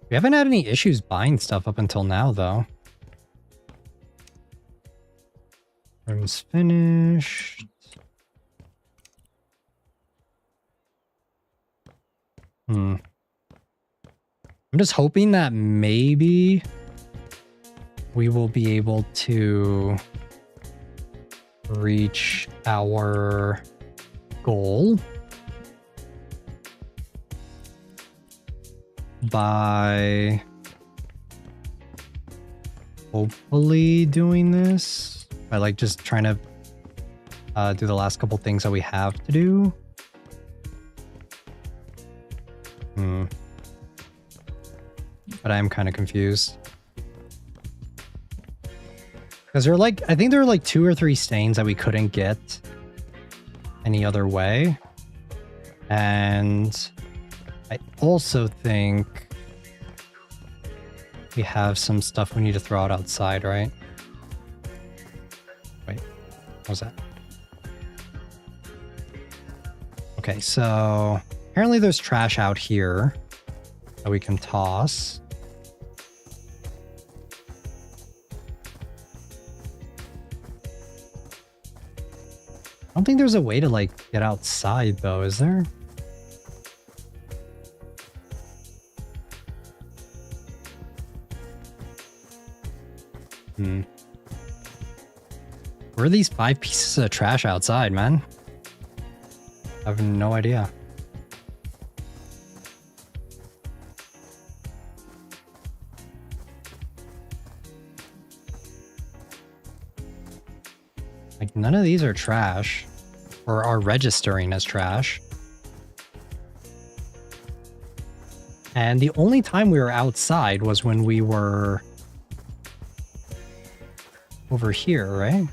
We haven't had any issues buying stuff up until now, though. Room's finished. I'm just hoping that maybe we will be able to reach our goal by hopefully doing this, by like just trying to do the last couple things that we have to do. But I am kind of confused. Because there are like, I think there are like 2 or 3 stains that we couldn't get any other way. And I also think we have some stuff we need to throw out outside, right? Wait, what was that? Okay, so apparently there's trash out here that we can toss. I don't think there's a way to like get outside though, is there? Where are these 5 pieces of trash outside, man? I have no idea. Like, none of these are trash or are registering as trash. And the only time we were outside was when we were over here, right?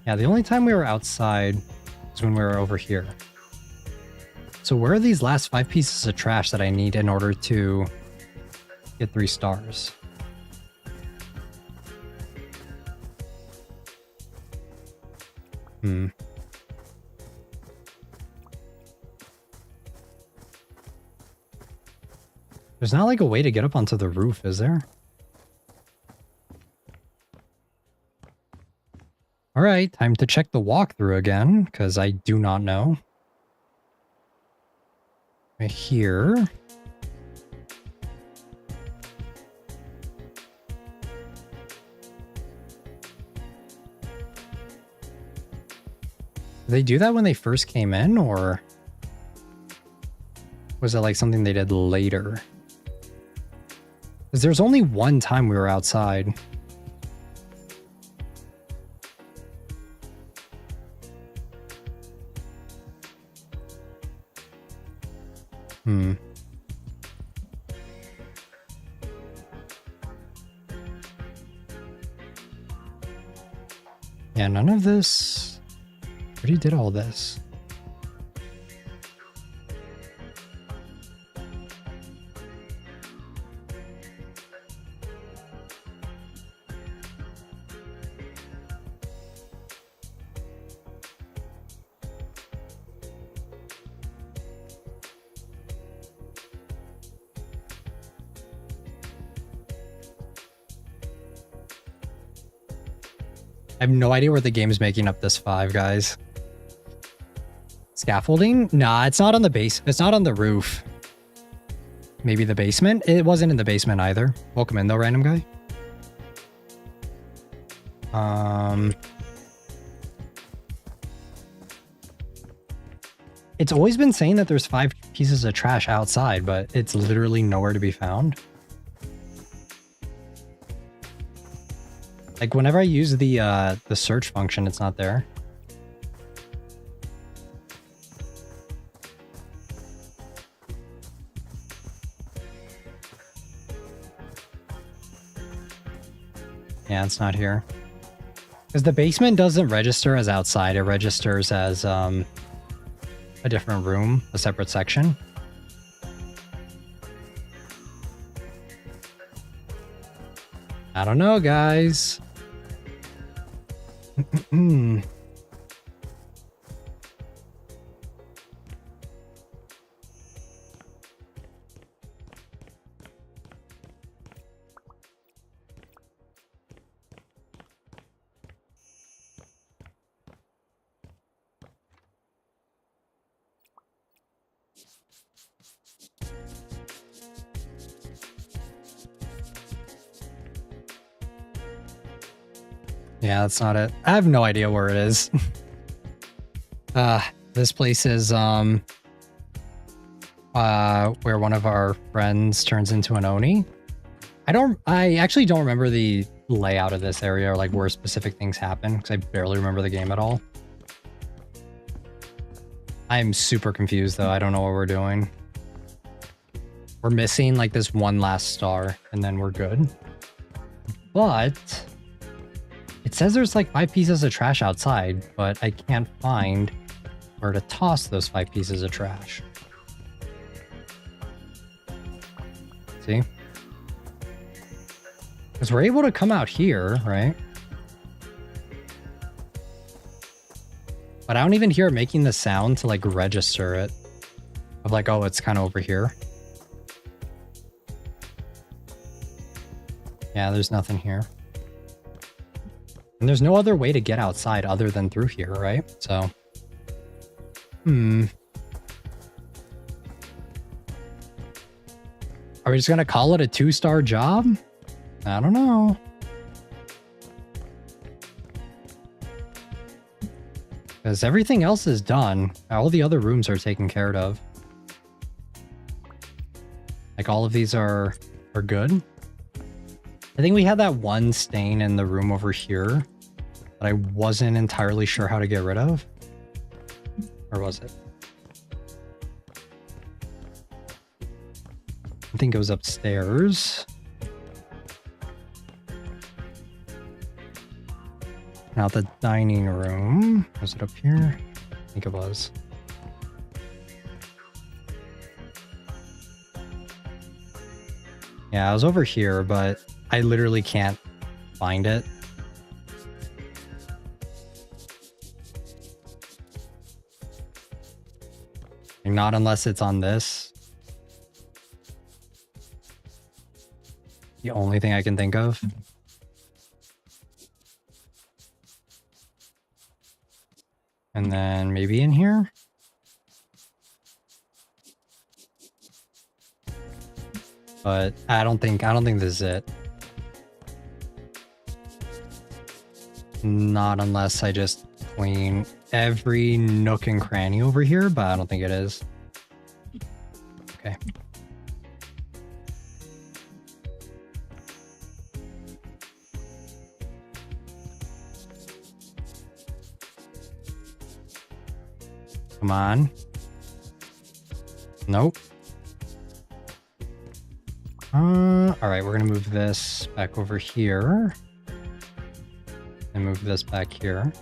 Yeah, the only time we were outside was when we were over here. So where are these last 5 pieces of trash that I need in order to get 3 stars? There's not like a way to get up onto the roof, is there? All right, time to check the walkthrough again, because I do not know. Right here. Did they do that when they first came in, or was it like something they did later? Because there's only one time we were outside. Yeah, none of this. I already did all this. I have no idea where the game's making up this 5, guys. This Scaffolding? Nah, it's not on the base. It's not on the roof. Maybe the basement? It wasn't in the basement either. Welcome in though, random guy. It's always been saying that there's 5 pieces of trash outside, but it's literally nowhere to be found. Like whenever I use the search function, it's not there. Yeah, it's not here. Because the basement doesn't register as outside, it registers as a different room, a separate section. I don't know, guys. Yeah, that's not it. I have no idea where it is. This place is where one of our friends turns into an Oni. I actually don't remember the layout of this area or like where specific things happen because I barely remember the game at all. I'm super confused though. I don't know what we're doing. We're missing like this one last star and then we're good. But it says there's like 5 pieces of trash outside, but I can't find where to toss those 5 pieces of trash. See? Because we're able to come out here, right? But I don't even hear it making the sound to like register it. Of like, oh, it's kind of over here. Yeah, there's nothing here. And there's no other way to get outside other than through here, right? So, Are we just gonna call it a 2-star job? I don't know. Because everything else is done. All the other rooms are taken care of. Like all of these are good. I think we had that one stain in the room over here that I wasn't entirely sure how to get rid of. Or was it? I think it was upstairs. Now the dining room. Was it up here? I think it was. Yeah, I was over here, but I literally can't find it. Not unless it's on this. The only thing I can think of. And then maybe in here. But I don't think this is it. Not unless I just clean every nook and cranny over here, but I don't think it is. Okay. Come on. Nope. All right, we're gonna move this back over here. And move this back here.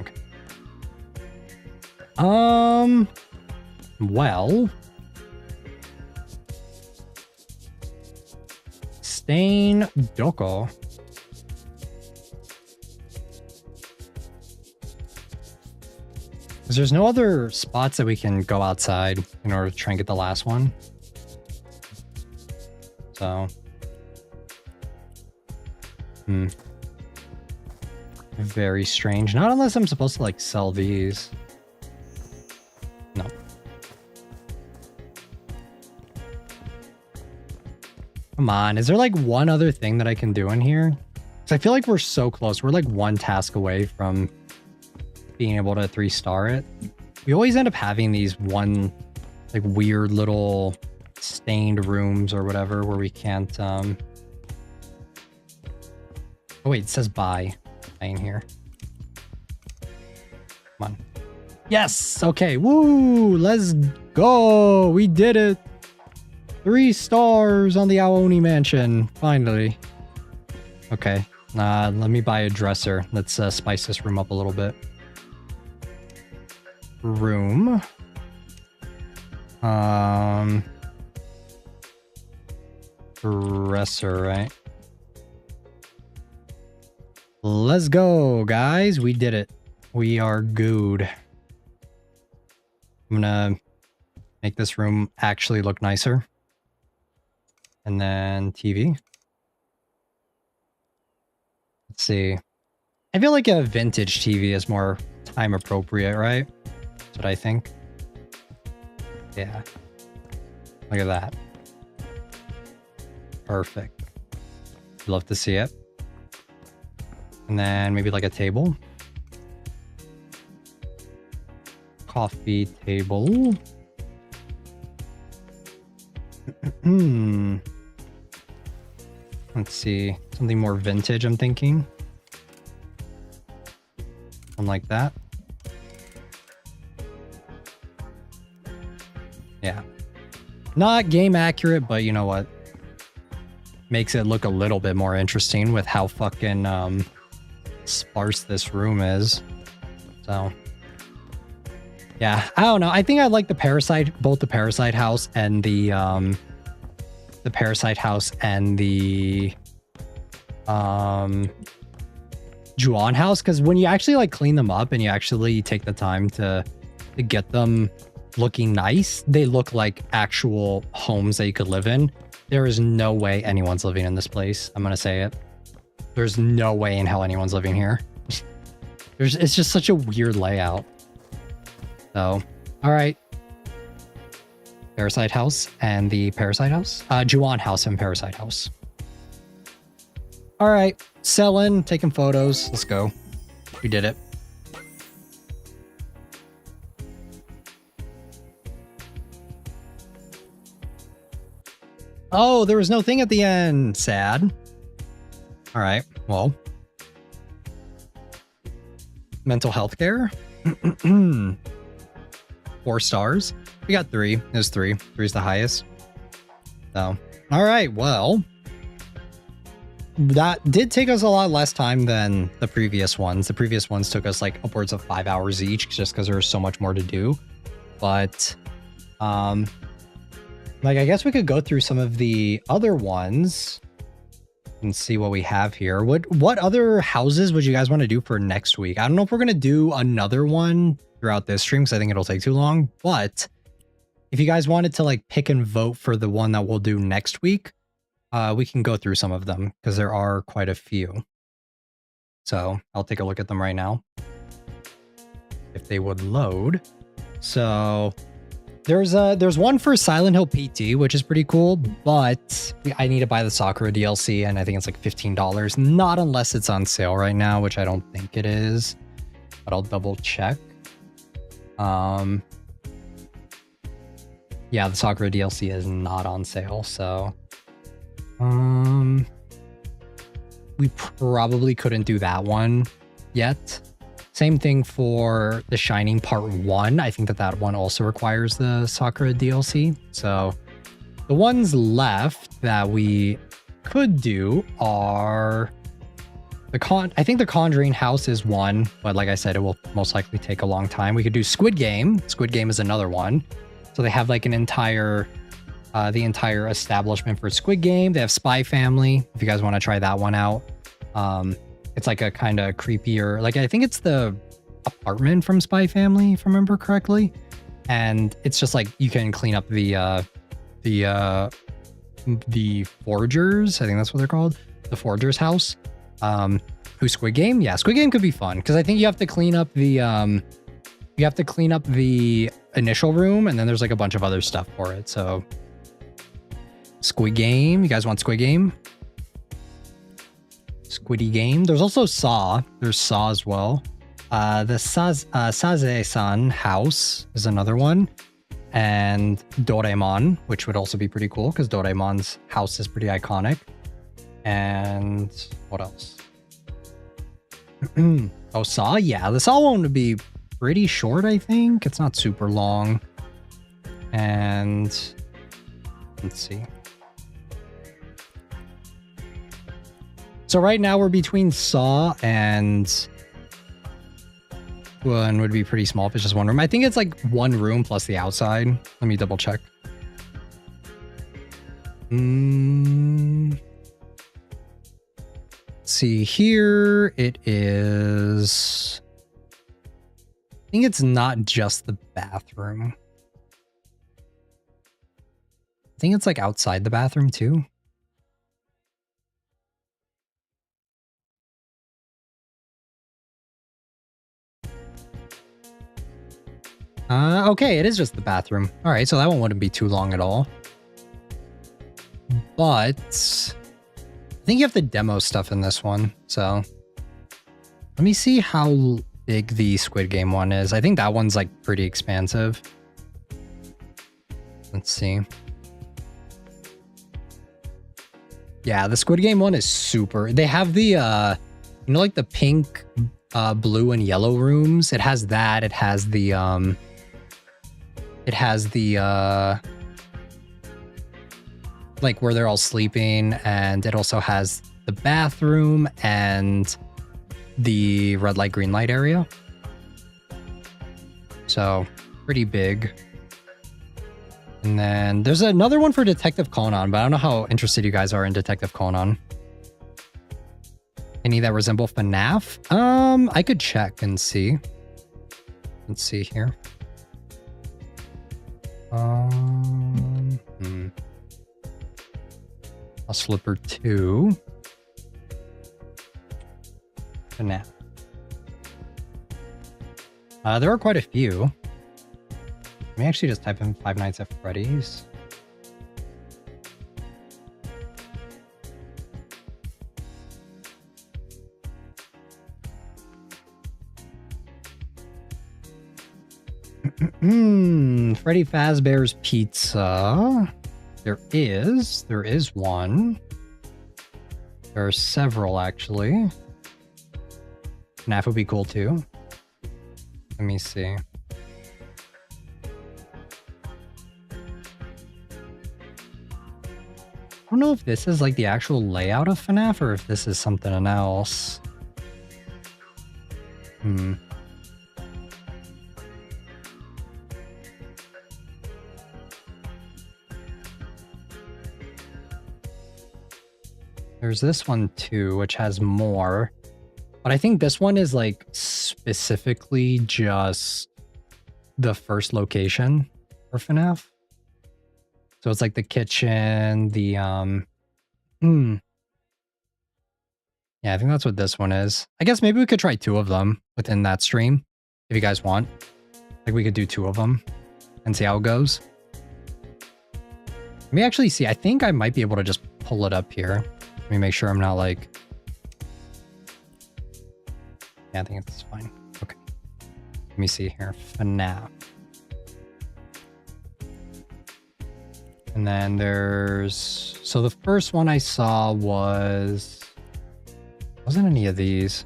Okay. Well. Stain Doko. Because there's no other spots that we can go outside in order to try and get the last one. So, Hmm. Very strange. Not unless I'm supposed to like sell these. No. Come on. Is there like one other thing that I can do in here? Because I feel like we're so close. We're like one task away from being able to 3-star it. We always end up having these one like weird little stained rooms or whatever where we can't Oh wait, it says buy in here. Come on. Yes. Okay. Woo. Let's go. We did it. 3 stars on the Aooni mansion. Finally. Okay. Let me buy a dresser. Let's spice this room up a little bit. Room. Dresser, right? Let's go, guys. We did it. We are good. I'm gonna make this room actually look nicer. And then TV. Let's see. I feel like a vintage TV is more time appropriate, right? That's what I think. Yeah. Look at that. Perfect. Love to see it. And then maybe like a table. Coffee table. Let's see. Something more vintage, I'm thinking. Something like that. Yeah. Not game accurate, but you know what? Makes it look a little bit more interesting with how fucking sparse this room is. So yeah, I don't know. I think I like the Parasite, both the Parasite house and the Parasite house and the Juon house, because when you actually like clean them up and you actually take the time to get them looking nice, they look like actual homes that you could live in. There is no way anyone's living in this place. I'm gonna say it. There's no way in hell anyone's living here. It's just such a weird layout. So, all right. Parasite house and the Parasite house. Juon house and Parasite house. All right. Selling, taking photos. Let's go. We did it. Oh, there was no thing at the end. Sad. All right. Well. Mental health care. 4 stars. We got 3. There's 3. 3's the highest. So, all right. Well, that did take us a lot less time than the previous ones. The previous ones took us like upwards of 5 hours each, just because there was so much more to do. But, like, I guess we could go through some of the other ones and see what we have here. What other houses would you guys want to do for next week? I don't know if we're going to do another one throughout this stream, because I think it'll take too long. But if you guys wanted to like pick and vote for the one that we'll do next week, we can go through some of them, because there are quite a few. So I'll take a look at them right now, if they would load. So there's one for Silent Hill PT, which is pretty cool, but I need to buy the Sakura DLC, and I think it's like $15. Not unless it's on sale right now, which I don't think it is, but I'll double check. Yeah, the Sakura DLC is not on sale, so we probably couldn't do that one yet. Same thing for The Shining Part 1. I think that one also requires the Sakura DLC. So the ones left that we could do are I think the Conjuring House is one, but like I said, it will most likely take a long time. We could do Squid Game. Squid Game is another one. So they have like an entire the entire establishment for Squid Game. They have Spy Family, if you guys want to try that one out. It's like a kind of creepier, like I think it's the apartment from Spy Family, if I remember correctly. And it's just like you can clean up the forgers. I think that's what they're called. The forger's house. Who, Squid Game? Yeah, Squid Game could be fun because I think you have to clean up the initial room, and then there's like a bunch of other stuff for it. So Squid Game. You guys want Squid Game? Squiddy Game. There's also Saw. There's Saw as well. The Saze-san house is another one. And Doraemon, which would also be pretty cool because Doraemon's house is pretty iconic. And what else? Oh, Saw? Yeah, the Saw one would be pretty short, I think. It's not super long. And let's see. So right now we're between Saw and one would be pretty small if it's just one room. I think it's like one room plus the outside. Let me double check. Let's see here. It is... I think it's not just the bathroom. I think it's like outside the bathroom too. Okay, it is just the bathroom. All right, so that one wouldn't be too long at all. But I think you have to demo stuff in this one. So let me see how big the Squid Game one is. I think that one's like pretty expansive. Let's see. Yeah, the Squid Game one is super. They have the, you know, like the pink, blue and yellow rooms. It has that. It has the, like where they're all sleeping, and it also has the bathroom and the red light, green light area. So pretty big. And then there's another one for Detective Conan, but I don't know how interested you guys are in Detective Conan. Any that resemble FNAF? I could check and see. Let's see here. A Slipper 2. FNAF. There are quite a few. Let me actually just type in Five Nights at Freddy's. Freddy Fazbear's Pizza. There is one. There are several, actually. FNAF would be cool, too. Let me see. I don't know if this is like the actual layout of FNAF or if this is something else. There's this one too, which has more. But I think this one is like specifically just the first location for FNAF. So it's like the kitchen, the yeah, I think that's what this one is. I guess maybe we could try 2 of them within that stream if you guys want. Like we could do 2 of them and see how it goes. Let me actually see. I think I might be able to just pull it up here. Let me make sure I'm not like... Yeah, I think it's fine. Okay. Let me see here. FNAF. And then there's... So the first one I saw was... Wasn't any of these.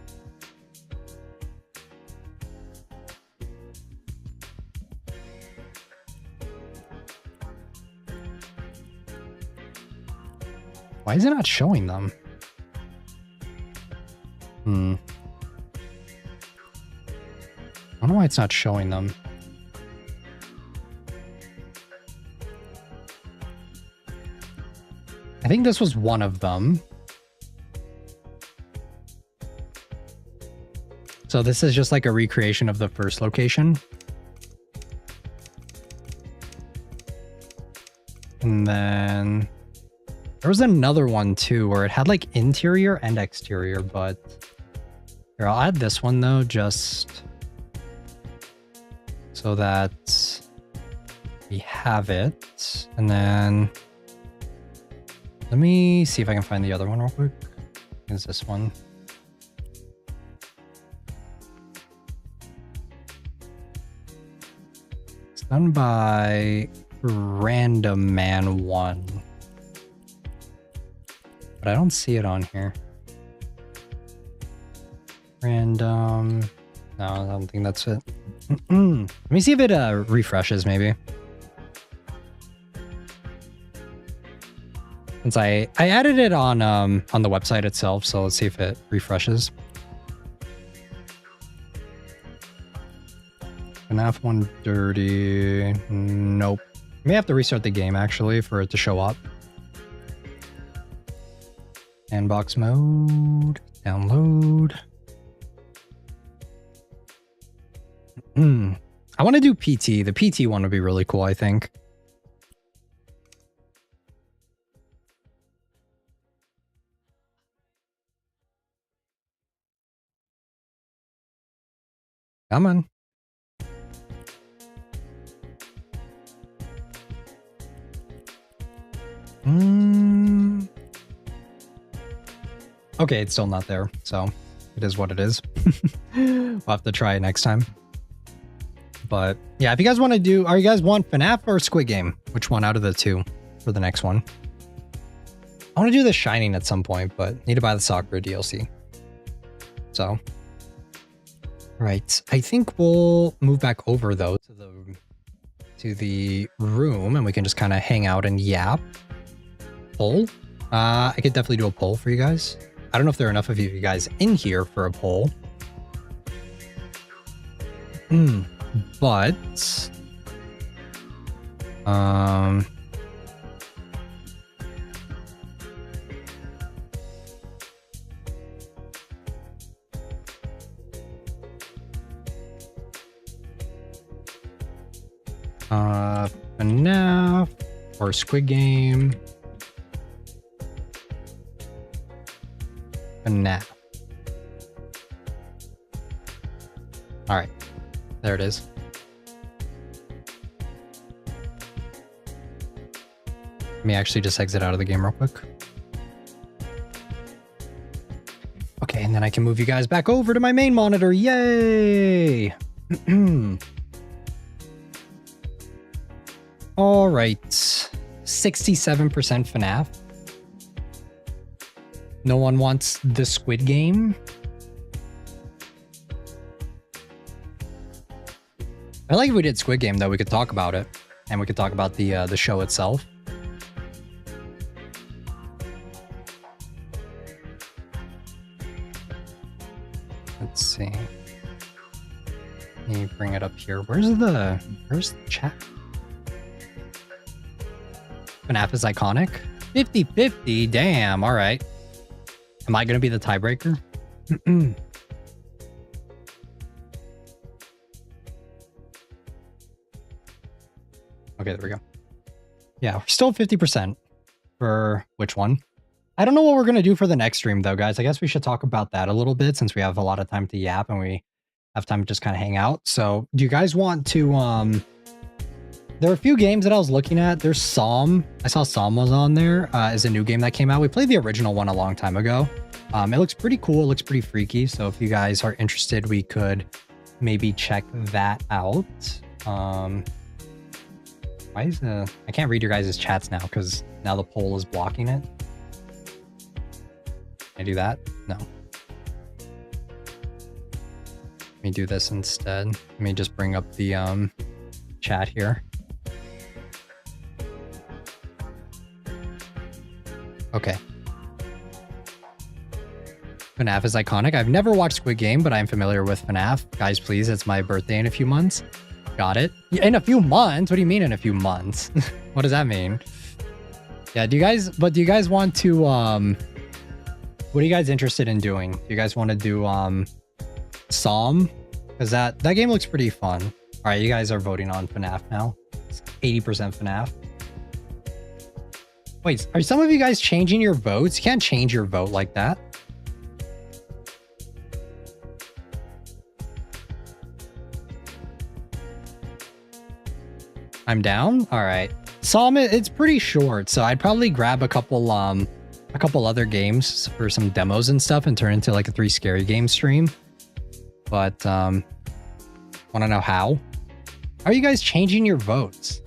Why is it not showing them? I don't know why it's not showing them. I think this was one of them. So this is just like a recreation of the first location. And then There was another one too where it had like interior and exterior, but here, I'll add this one though, just so that we have it. And then let me see if I can find the other one real quick. Is this one? It's done by Random Man 1. But I don't see it on here. Random. No, I don't think that's it. Let me see if it refreshes maybe. Since I added it on the website itself, so let's see if it refreshes. FNAF 1 dirty. Nope. May have to restart the game actually for it to show up. Sandbox mode. Download. I want to do PT. The PT one would be really cool, I think. Come on. Okay, it's still not there, so it is what it is. We'll have to try it next time. But yeah, if you guys want to do, are you guys want FNAF or Squid Game? Which one out of the two for the next one? I want to do The Shining at some point, but need to buy the Sakura DLC. So, right. I think we'll move back over though to the room, and we can just kind of hang out and yap. Poll. I could definitely do a poll for you guys. I don't know if there are enough of you guys in here for a poll. But FNAF or Squid Game. FNAF. All right, there it is. Let me actually just exit out of the game real quick. Okay, and then I can move you guys back over to my main monitor. Yay! All right, 67% FNAF. No one wants the Squid Game. I like if we did Squid Game though. We could talk about it, and we could talk about the show itself. Let's see. Let me bring it up here. Where's the chat? FNAF is iconic. 50-50. Damn. All right. Am I going to be the tiebreaker? Okay, there we go. Yeah, we're still 50% for which one? I don't know what we're going to do for the next stream, though, guys. I guess we should talk about that a little bit since we have a lot of time to yap and we have time to just kind of hang out. So do you guys want to... There are a few games that I was looking at. There's Psalm. I saw Psalm was on there. Is a new game that came out. We played the original one a long time ago. It looks pretty cool. It looks pretty freaky. So if you guys are interested, we could maybe check that out. Why is I can't read your guys' chats now because now the poll is blocking it. Can I do that? No. Let me do this instead. Let me just bring up the chat here. Okay. FNAF is iconic. I've never watched Squid Game, but I'm familiar with FNAF. Guys, please, it's my birthday in a few months. Got it. In a few months? What do you mean in a few months? What does that mean? Yeah, do you guys want to, what are you guys interested in doing? Do you guys want to do, Psalm? Because that game looks pretty fun. All right, you guys are voting on FNAF now. It's 80% FNAF. Wait, are some of you guys changing your votes? You can't change your vote like that. I'm down. All right. Psalm, it's pretty short, so I'd probably grab a couple other games for some demos and stuff and turn into like a 3 scary game stream. But want to know how? How are you guys changing your votes?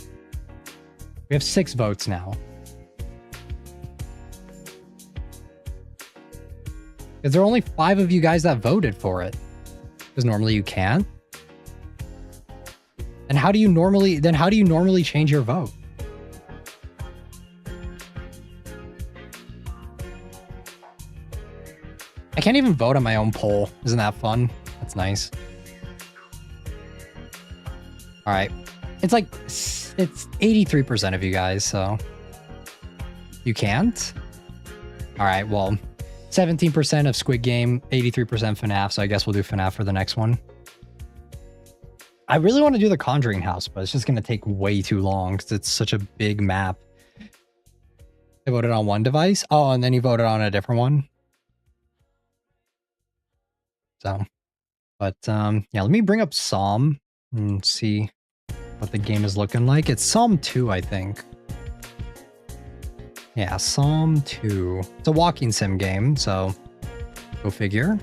We have 6 votes now. Because there are only 5 of you guys that voted for it. Because normally you can't. And how do you normally change your vote? I can't even vote on my own poll. Isn't that fun? That's nice. All right. It's like, it's 83% of you guys, so you can't? All right, well, 17% of Squid Game, 83% FNAF, so I guess we'll do FNAF for the next one. I really want to do the Conjuring House, but it's just going to take way too long because it's such a big map. I voted on one device? Oh, and then you voted on a different one? So, but yeah, let me bring up Psalm and see what the game is looking like. It's Psalm 2, I think. Yeah, Psalm 2. It's a walking sim game, so go figure.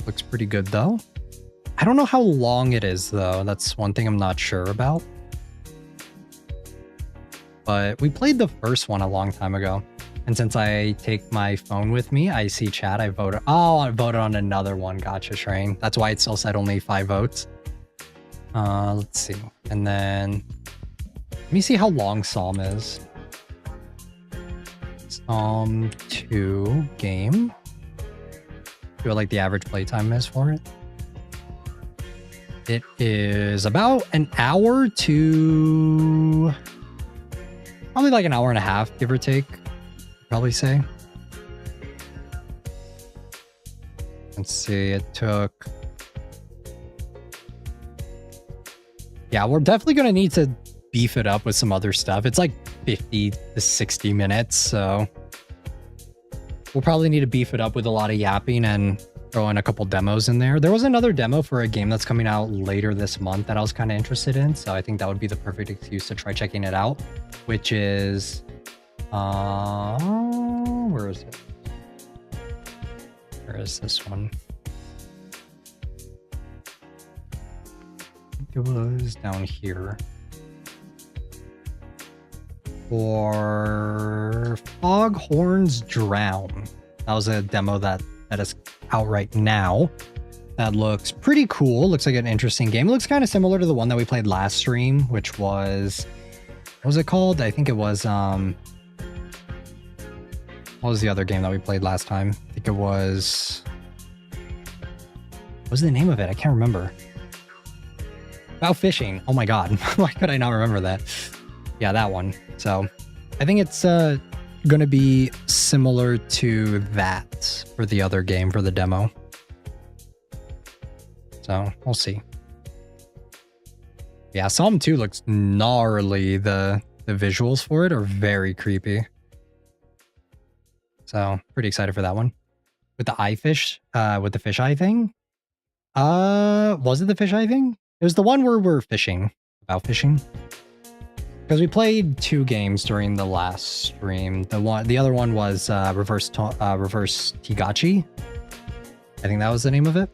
Looks pretty good, though. I don't know how long it is, though. That's one thing I'm not sure about. But we played the first one a long time ago. And since I take my phone with me, I see chat. I voted. Oh, I voted on another one. Gotcha, Shrain. That's why it still said only 5 votes. Let's see. And then let me see how long Psalm is. Psalm 2 game. See what like the average playtime is for it. It is about an hour to probably like an hour and a half, give or take. Probably say. Let's see, it took. Yeah, we're definitely going to need to beef it up with some other stuff. It's like 50 to 60 minutes, so we'll probably need to beef it up with a lot of yapping and throw in a couple demos in there. There was another demo for a game that's coming out later this month that I was kind of interested in, so I think that would be the perfect excuse to try checking it out, which is where is it? Where is this one? It was down here. For Foghorns Drown. That was a demo that is out right now. That looks pretty cool. Looks like an interesting game. It looks kind of similar to the one that we played last stream, which was, what was it called? I think it was what was the other game that we played last time? I think it was, what was the name of it? I can't remember. About fishing. Oh my god. Why could I not remember that? Yeah, that one. So I think it's going to be similar to that for the other game, for the demo. So we'll see. Yeah, Psalm 2 looks gnarly. The visuals for it are very creepy. So pretty excited for that one. With the eye fish, with the fish eye thing. Was it the fish eye thing? It was the one where we're fishing, about fishing. Because we played 2 games during the last stream. The other one was Reverse Tigachi. I think that was the name of it.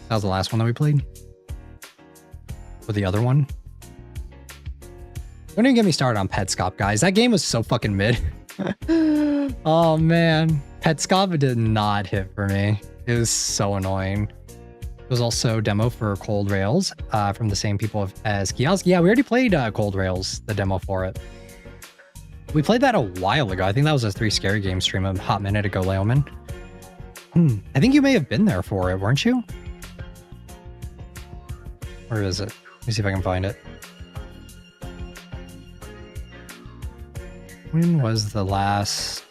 That was the last one that we played. Or the other one. Don't even get me started on Petscop, guys. That game was so fucking mid. Oh man, Petscop did not hit for me. It was so annoying. It was also a demo for Cold Rails from the same people as Kiosk. Yeah, we already played Cold Rails, the demo for it. We played that a while ago. I think that was a 3 Scary Game stream a hot minute ago, Leoman. I think you may have been there for it, weren't you? Where is it? Let me see if I can find it. When was the last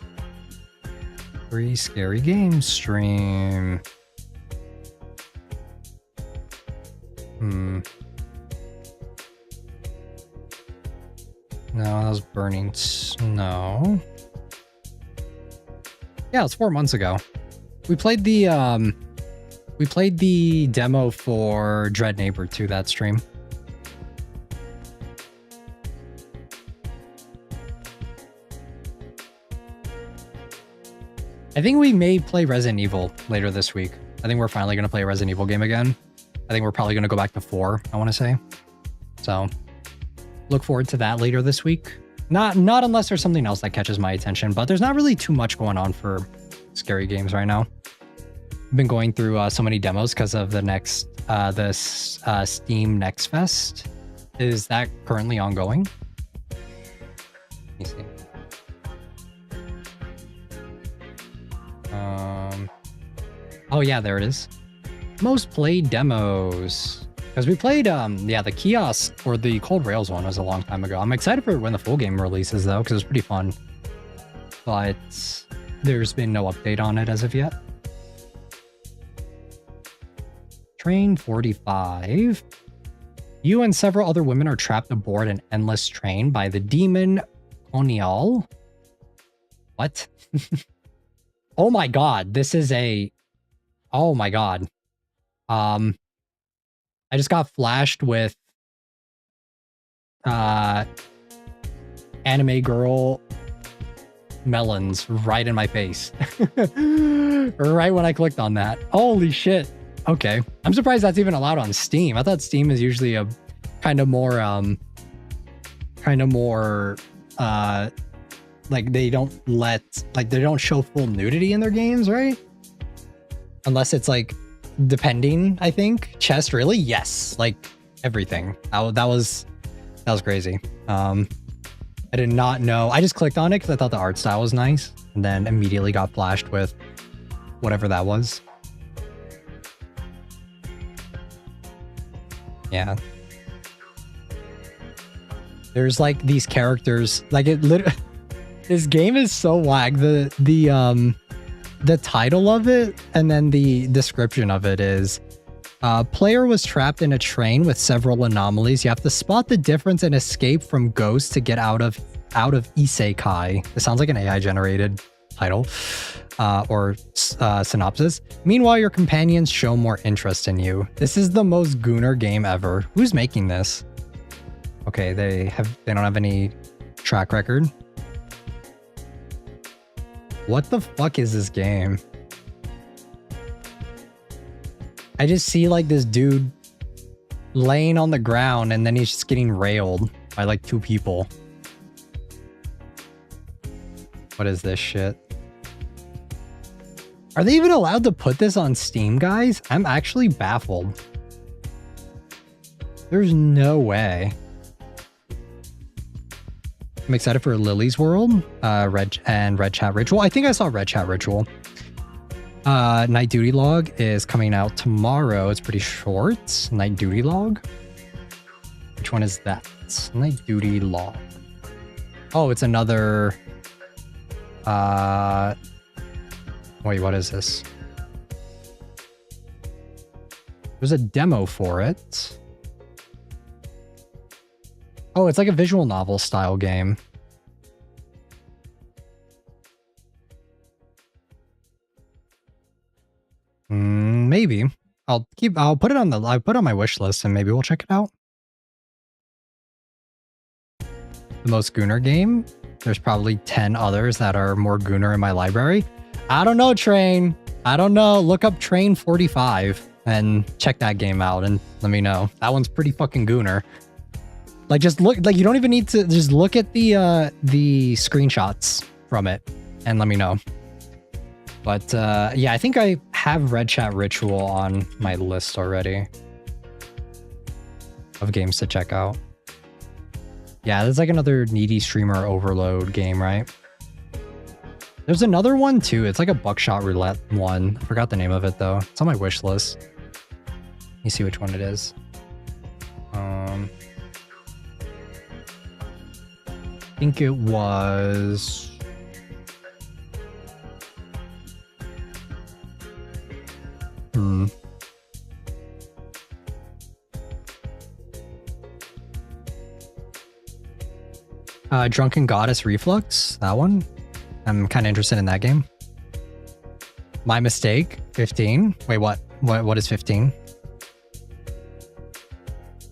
3 Scary Game stream? No, that was Burning Snow. Yeah, it was 4 months ago. We played the demo for Dread Neighbor 2 that stream. I think we may play Resident Evil later this week. I think we're finally going to play a Resident Evil game again. I think we're probably going to go back to 4, I want to say. So, look forward to that later this week. Not unless there's something else that catches my attention, but there's not really too much going on for scary games right now. I've been going through so many demos because of the next, Steam Next Fest. Is that currently ongoing? Let me see. Oh yeah, there it is. Most played demos. Because we played, yeah, the kiosk or the Cold Rails one was a long time ago. I'm excited for when the full game releases though, because it's pretty fun. But there's been no update on it as of yet. Train 45. You and several other women are trapped aboard an endless train by the demon Onial. What? Oh my god, this is a... Oh my god. I just got flashed with anime girl melons right in my face. Right when I clicked on that. Holy shit. Okay. I'm surprised that's even allowed on Steam. I thought Steam is usually a kind of more like they don't show full nudity in their games, right? Unless it's like depending, I think. Chest, really? Yes. Like everything. That was crazy. I did not know. I just clicked on it because I thought the art style was nice, and then immediately got flashed with whatever that was. Yeah. There's like these characters, like it literally. This game is so whack. The title of it and then the description of it is player was trapped in a train with several anomalies. You have to spot the difference and escape from ghosts to get out of isekai. It sounds like an AI generated title or synopsis. Meanwhile, your companions show more interest in you. This is the most gooner game ever. Who's making this? Okay, they don't have any track record. What the fuck is this game? I just see like this dude laying on the ground and then he's just getting railed by like 2 people. What is this shit? Are they even allowed to put this on Steam, guys? I'm actually baffled. There's no way. I'm excited for Lily's World, Red Chat Ritual. I think I saw Red Chat Ritual. Night Duty Log is coming out tomorrow. It's pretty short. Night Duty Log. Which one is that? Night Duty Log. Oh, it's another... Wait, what is this? There's a demo for it. Oh, it's like a visual novel style game. Maybe. I'll put it on my wish list and maybe we'll check it out. The most gooner game? There's probably 10 others that are more gooner in my library. I don't know, Train. I don't know. Look up Train 45 and check that game out and let me know. That one's pretty fucking gooner. Like, just look, like, you don't even need to just look at the screenshots from it and let me know. But, yeah, I think I have Red Chat Ritual on my list already of games to check out. Yeah, there's like another needy streamer overload game, right? There's another one too. It's like a buckshot roulette one. I forgot the name of it though. It's on my wish list. Let me see which one it is. I think it was... Drunken Goddess Reflux, that one. I'm kind of interested in that game. My Mistake, 15. Wait, what? What is 15?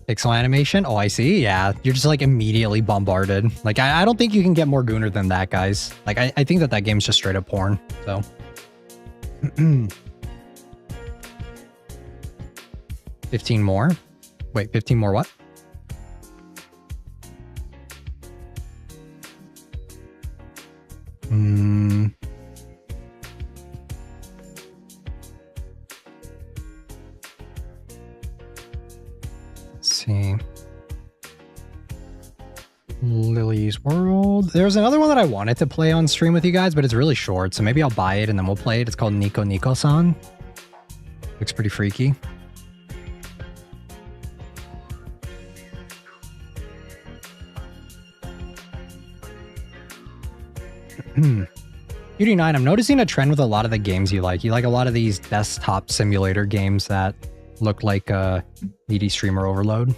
Pixel animation? Oh, I see. Yeah, you're just like immediately bombarded. Like, I don't think you can get more gooner than that, guys. Like, I think that game's just straight up porn, so. 15 more? Wait, 15 more what? Let's see. Lily's World. There's another one that I wanted to play on stream with you guys, but it's really short, so maybe I'll buy it and then we'll play it. It's called Nico Nico-san. Looks pretty freaky. Beauty9, I'm noticing a trend with a lot of the games you like. You like a lot of these desktop simulator games that look like a needy streamer overload.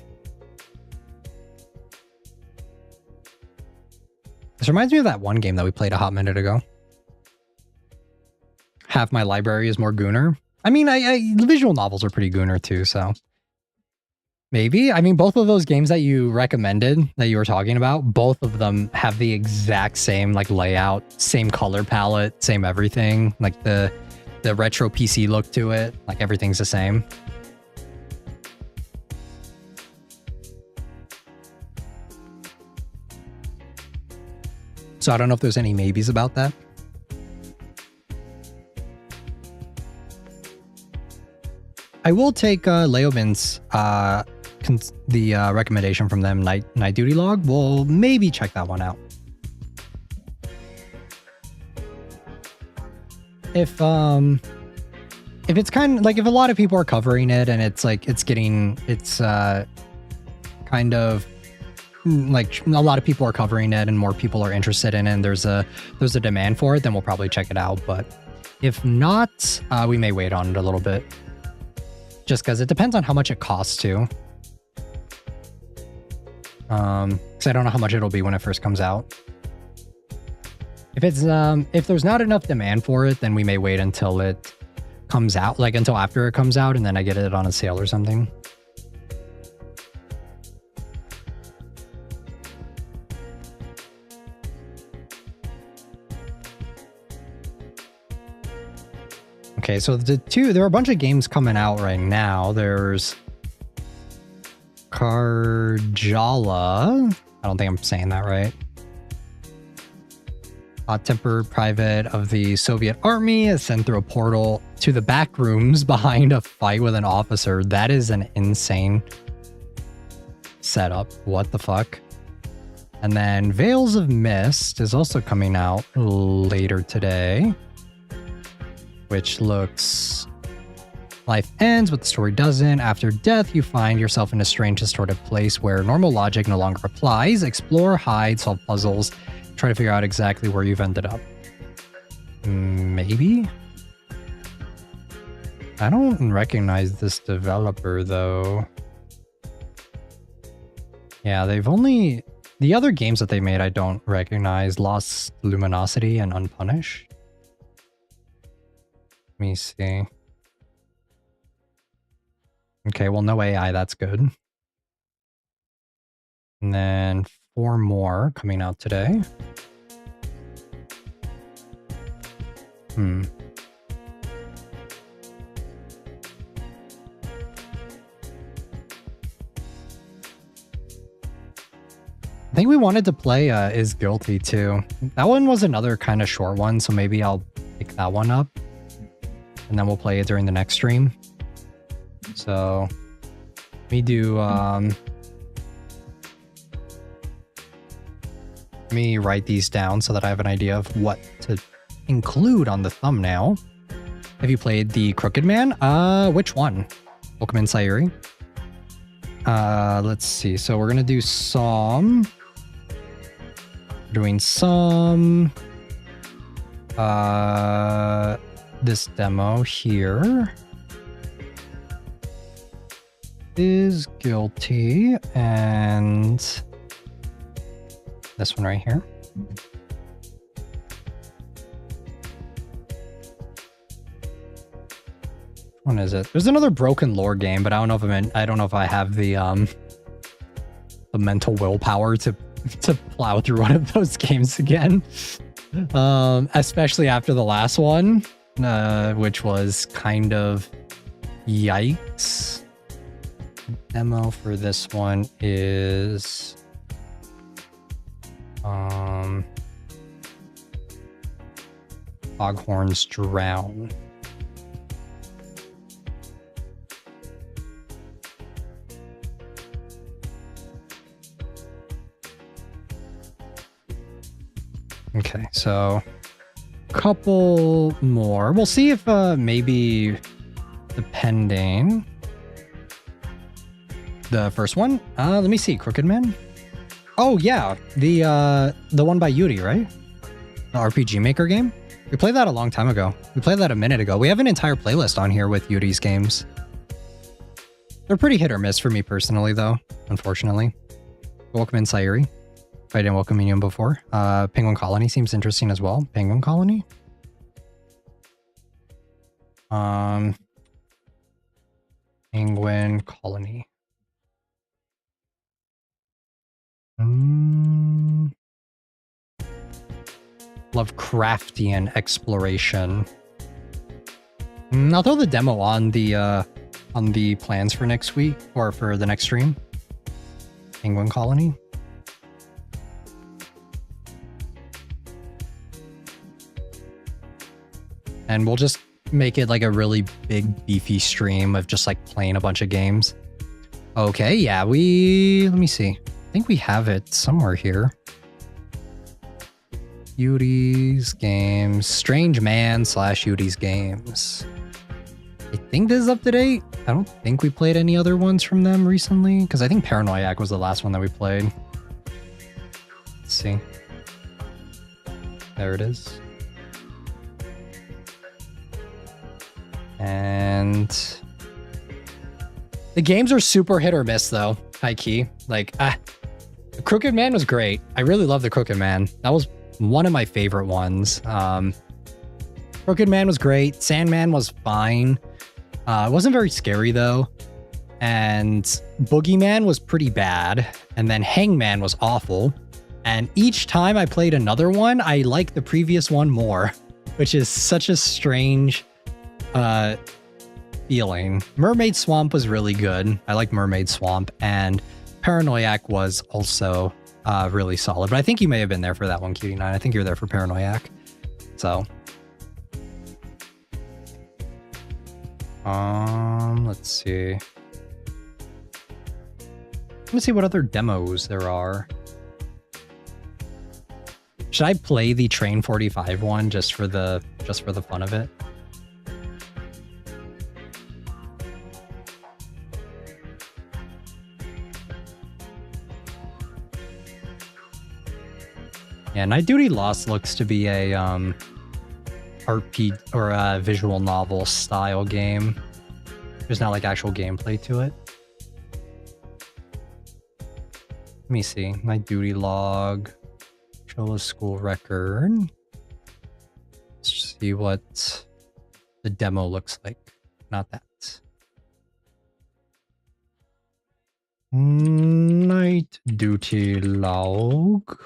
This reminds me of that one game that we played a hot minute ago. Half my library is more gooner. I mean, the visual novels are pretty gooner too, so... Maybe. I mean, both of those games that you recommended, that you were talking about, both of them have the exact same like layout, same color palette, same everything. Like the retro PC look to it, like everything's the same. So I don't know if there's any maybes about that. I will take Leobin's the recommendation from them, Night Duty Log. We'll maybe check that one out. If it's kind of like, if a lot of people are covering it and it's like kind of like a lot of people are covering it and more people are interested in it and there's a demand for it, then we'll probably check it out. But if not, we may wait on it a little bit. Just because it depends on how much it costs too. Because I don't know how much it'll be when it first comes out. If it's if there's not enough demand for it, then we may wait until it comes out, like until after it comes out, and then I get it on a sale or something. Okay, so there are a bunch of games coming out right now. There's Karjala. I don't think I'm saying that right. Hot-tempered private of the Soviet army is sent through a portal to the backrooms behind a fight with an officer. That is an insane setup. What the fuck? And then Veils of Mist is also coming out later today, which looks... Life ends, but the story doesn't. After death, you find yourself in a strange, distorted place where normal logic no longer applies. Explore, hide, solve puzzles, try to figure out exactly where you've ended up. Maybe? I don't recognize this developer, though. Yeah, they've only... The other games that they made I don't recognize. Lost Luminosity and Unpunished. Let me see. Okay, well, no AI, that's good. And then 4 more coming out today. I think we wanted to play Is Guilty too. That one was another kind of short one, so maybe I'll pick that one up. And then we'll play it during the next stream. So, let me do, let me write these down so that I have an idea of what to include on the thumbnail. Have you played The Crooked Man? Which one? Pokemon Sayuri? Let's see. So we're gonna do some. We're doing some. This demo here. Is Guilty, and This one right here. Which one is it? There's another broken lore game, but I don't know if I don't know if I have the mental willpower to plow through one of those games again. Especially after the last one, which was kind of yikes. Demo for this one is Foghorns Drown. Okay, so a couple more. We'll see if maybe depending. The first one? Let me see. Crooked Man? Oh yeah, the one by Yuri, right? The RPG Maker game? We played that a long time ago. We played that a minute ago. We have an entire playlist on here with Yuri's games. They're pretty hit or miss for me personally, though, unfortunately. Welcome in, Sayuri. If I didn't welcome you in before. Penguin Colony seems interesting as well. Penguin Colony? Penguin Colony. Lovecraftian exploration. I'll throw the demo on the plans for next week or for the next stream. Penguin Colony. And we'll just make it like a really big beefy stream of just like playing a bunch of games. Okay, yeah, let me see. I think we have it somewhere here. Yuri's games. Strange Man / Yuri's games. I think this is up to date. I don't think we played any other ones from them recently, because I think Paranoiac was the last one that we played. Let's see. There it is. And the games are super hit or miss though, high key. Like, Crooked Man was great. I really love the Crooked Man. That was one of my favorite ones. Crooked Man was great. Sandman was fine. It wasn't very scary though. And Boogeyman was pretty bad. And then Hangman was awful. And each time I played another one, I liked the previous one more, which is such a strange feeling. Mermaid Swamp was really good. I like Mermaid Swamp, and Paranoiac was also really solid. But I think you may have been there for that one, Cutie9. I think you're there for Paranoiac. So, let's see. Let me see what other demos there are. Should I play the Train 45 one just for the fun of it? Yeah, Night Duty Lost looks to be a RPG or a visual novel style game. There's not like actual gameplay to it. Let me see. Night Duty Log. Show a school record. Let's see what the demo looks like. Not that. Night Duty Log.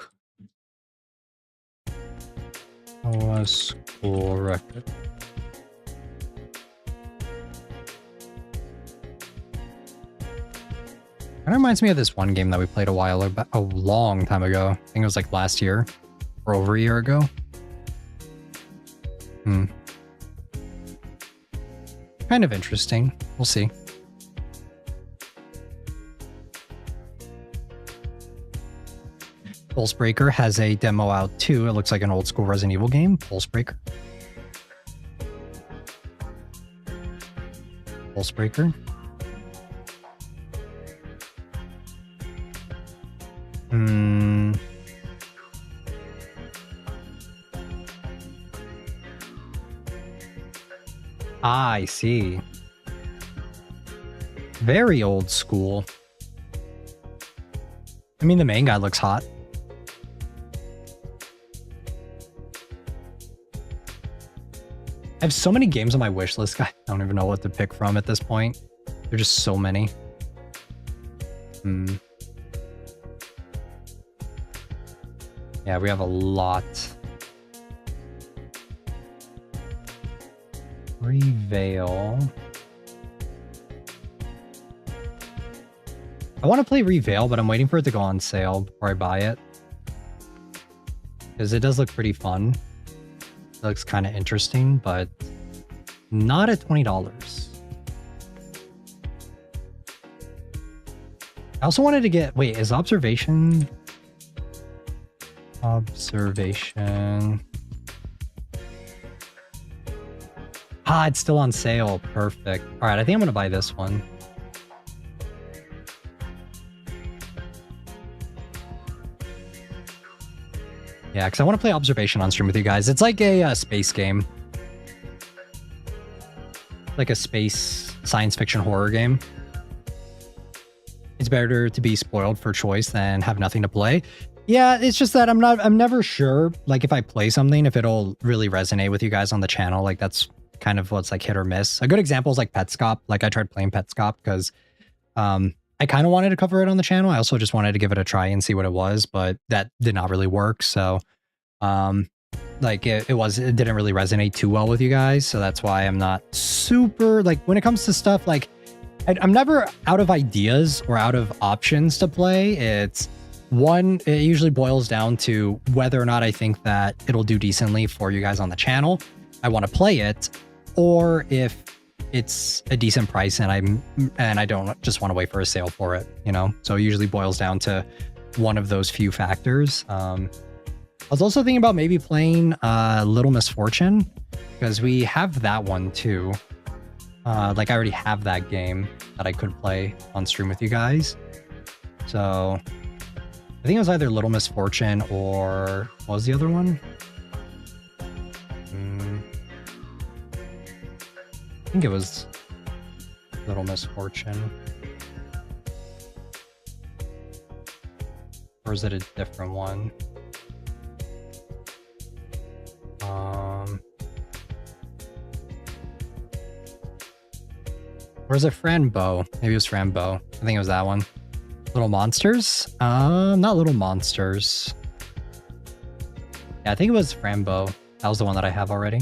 A school record. Kind of reminds me of this one game that we played a long time ago. I think it was like last year or over a year ago. Kind of interesting. We'll see. Pulsebreaker has a demo out too. It looks like an old school Resident Evil game. Pulsebreaker. Pulsebreaker. I see. Very old school. I mean, the main guy looks hot. I have so many games on my wish list. I don't even know what to pick from at this point. There's just so many. Yeah, we have a lot. Reveal. I want to play Reveal, but I'm waiting for it to go on sale before I buy it. Because it does look pretty fun. It looks kind of interesting, but not at $20. I also wanted to get... Wait, is Observation... Observation... Ah, it's still on sale. Perfect. All right, I think I'm going to buy this one. Yeah, because I want to play Observation on stream with you guys. It's like a space game. Like a space science fiction horror game. It's better to be spoiled for choice than have nothing to play. Yeah, it's just that I'm never sure, like, if I play something, if it'll really resonate with you guys on the channel. Like, that's kind of what's like hit or miss. A good example is like Petscop. Like, I tried playing Petscop because I kind of wanted to cover it on the channel. I also just wanted to give it a try and see what it was, but that did not really work. So like it didn't really resonate too well with you guys. So that's why I'm not super, like, when it comes to stuff, like I'm never out of ideas or out of options to play. It's one, it usually boils down to whether or not I think that it'll do decently for you guys on the channel. I want to play it, or if it's a decent price and I don't just want to wait for a sale for it, you know? So it usually boils down to one of those few factors. I was also thinking about maybe playing Little Misfortune, because we have that one too. Like, I already have that game that I could play on stream with you guys. So I think it was either Little Misfortune or what was the other one? I think it was Little Misfortune. Or is it a different one? Or is it Frambo? Maybe it was Frambo. I think it was that one. Little Monsters? Not Little Monsters. Yeah, I think it was Frambo. That was the one that I have already.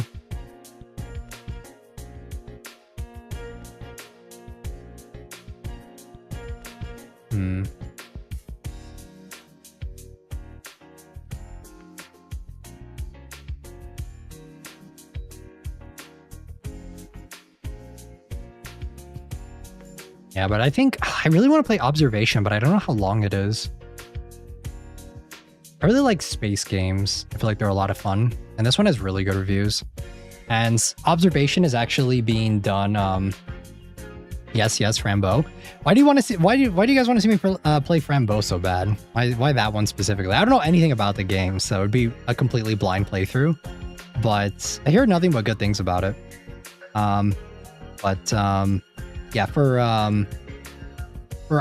Yeah, but I think I really want to play Observation, but I don't know how long it is. I really like space games. I feel like they're a lot of fun. And this one has really good reviews. And Observation is actually being done. Yes, Frambo. Why do you want to see? Why do you guys want to see me play Frambo so bad? Why that one specifically? I don't know anything about the game, so it'd be a completely blind playthrough. But I hear nothing but good things about it. Yeah, for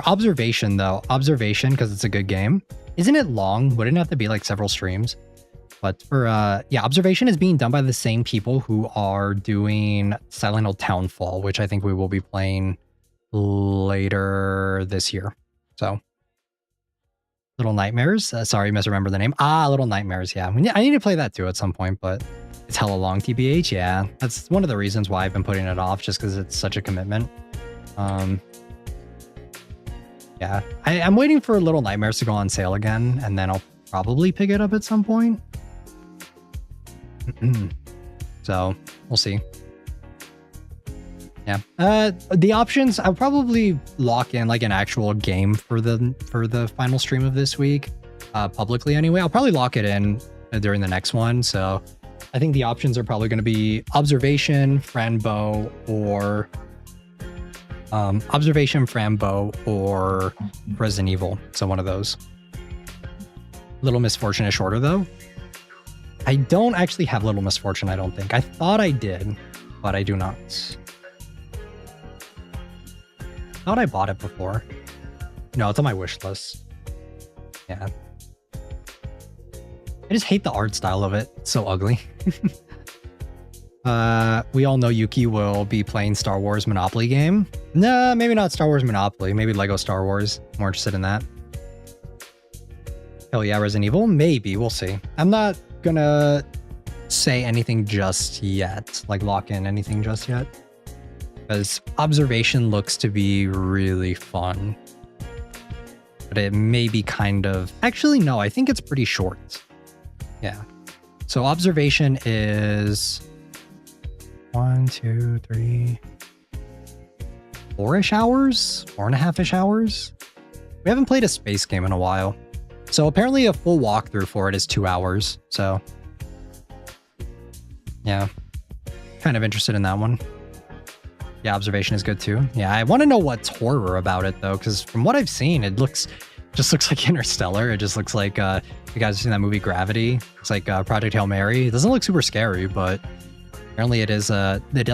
Observation though, because it's a good game. Isn't it long? Wouldn't it have to be like several streams? But for yeah, Observation is being done by the same people who are doing Silent Hill Townfall, which I think we will be playing later this year. So Little Nightmares. Sorry, misremember the name. Little Nightmares. Yeah, I need to play that too at some point, but it's hella long, TBH. Yeah, that's one of the reasons why I've been putting it off, just because it's such a commitment. Yeah, I'm waiting for Little Nightmares to go on sale again, and then I'll probably pick it up at some point. So we'll see. Yeah, the options, I'll probably lock in like an actual game for the final stream of this week, publicly anyway. I'll probably lock it in during the next one. So I think the options are probably going to be Observation, Frambo, or Observation, Frambo, or Resident Evil. So one of those. Little Misfortune is shorter though. I don't actually have Little Misfortune, I don't think. I thought I did, but I do not. Thought I bought it before. No, it's on my wish list. Yeah. I just hate the art style of it. It's so ugly. We all know Yuki will be playing Star Wars Monopoly game. Nah, maybe not Star Wars Monopoly. Maybe Lego Star Wars. More interested in that. Hell yeah, Resident Evil? Maybe. We'll see. I'm not gonna say anything just yet. Like lock in anything just yet. Because Observation looks to be really fun. But it may be kind of... Actually, no. I think it's pretty short. Yeah. So Observation is... 1, 2, 3, 4-ish hours? 4.5-ish hours? We haven't played a space game in a while. So apparently a full walkthrough for it is 2 hours. So yeah, kind of interested in that one. Yeah, Observation is good too. Yeah, I want to know what's horror about it though, because from what I've seen, it just looks like Interstellar. It just looks like you guys have seen that movie Gravity. It's like Project Hail Mary. It doesn't look super scary, but apparently it does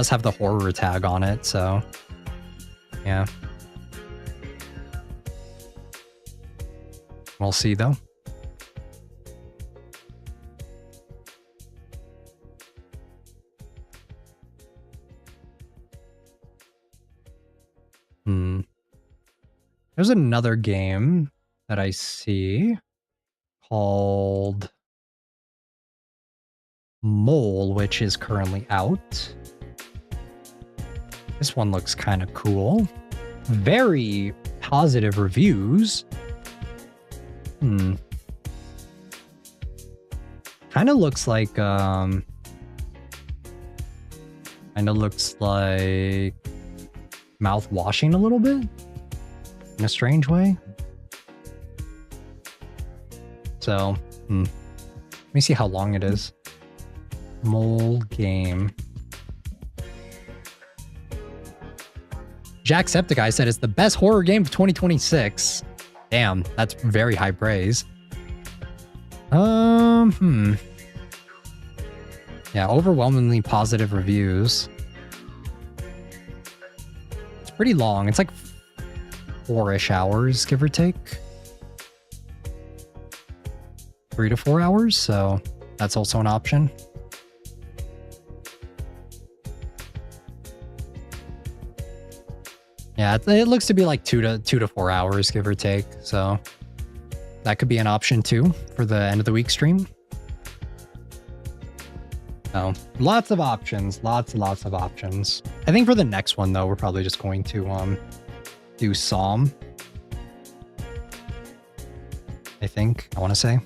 have the horror tag on it, so yeah. We'll see though. There's another game that I see called Mole, which is currently out. This one looks kind of cool. Very positive reviews. Kind of looks like mouth washing a little bit in a strange way. So, let me see how long it is. Mole game. Jacksepticeye said it's the best horror game of 2026. Damn, that's very high praise. Yeah, overwhelmingly positive reviews. It's pretty long. It's like 4-ish hours, give or take. 3 to 4 hours, so that's also an option. Yeah, it looks to be like 2 to 4 hours, give or take. So that could be an option too for the end of the week stream. So lots of options, lots of options. I think for the next one though, we're probably just going to do Psalm. I want to say.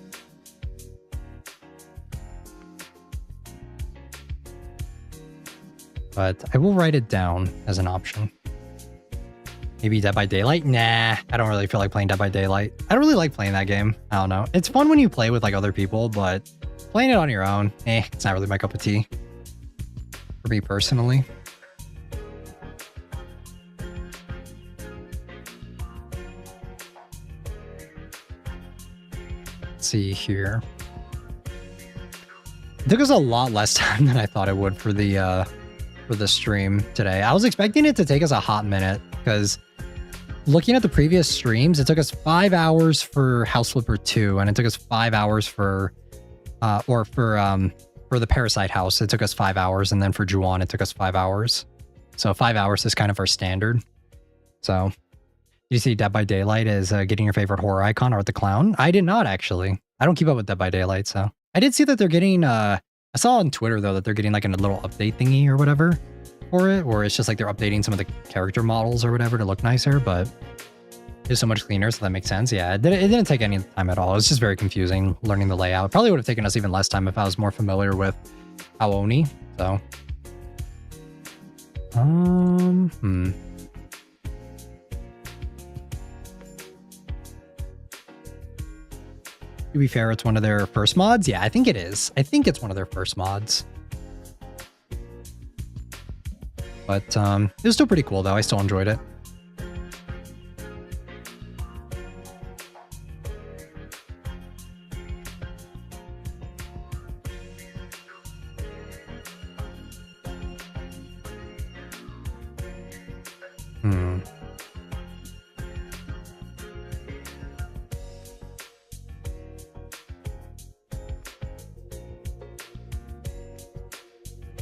But I will write it down as an option. Maybe Dead by Daylight? Nah, I don't really feel like playing Dead by Daylight. I don't really like playing that game. I don't know. It's fun when you play with like other people, but playing it on your own, it's not really my cup of tea. For me personally. Let's see here. It took us a lot less time than I thought it would for the stream today. I was expecting it to take us a hot minute because looking at the previous streams, it took us 5 hours for House Flipper 2, and it took us 5 hours for the Parasite House, it took us 5 hours, and then for Juon, it took us 5 hours. So 5 hours is kind of our standard. So you see Dead by Daylight is getting your favorite horror icon, Art the Clown. I did not actually. I don't keep up with Dead by Daylight, so I did see that they're getting. I saw on Twitter though that they're getting like a little update thingy or whatever for it, or it's just like they're updating some of the character models or whatever to look nicer, but it's so much cleaner, so that makes sense. Yeah, it didn't take any time at all. It was just very confusing learning the layout. It probably would have taken us even less time if I was more familiar with Aooni. So, To be fair, it's one of their first mods. Yeah, I think it is. I think it's one of their first mods. But it was still pretty cool, though. I still enjoyed it.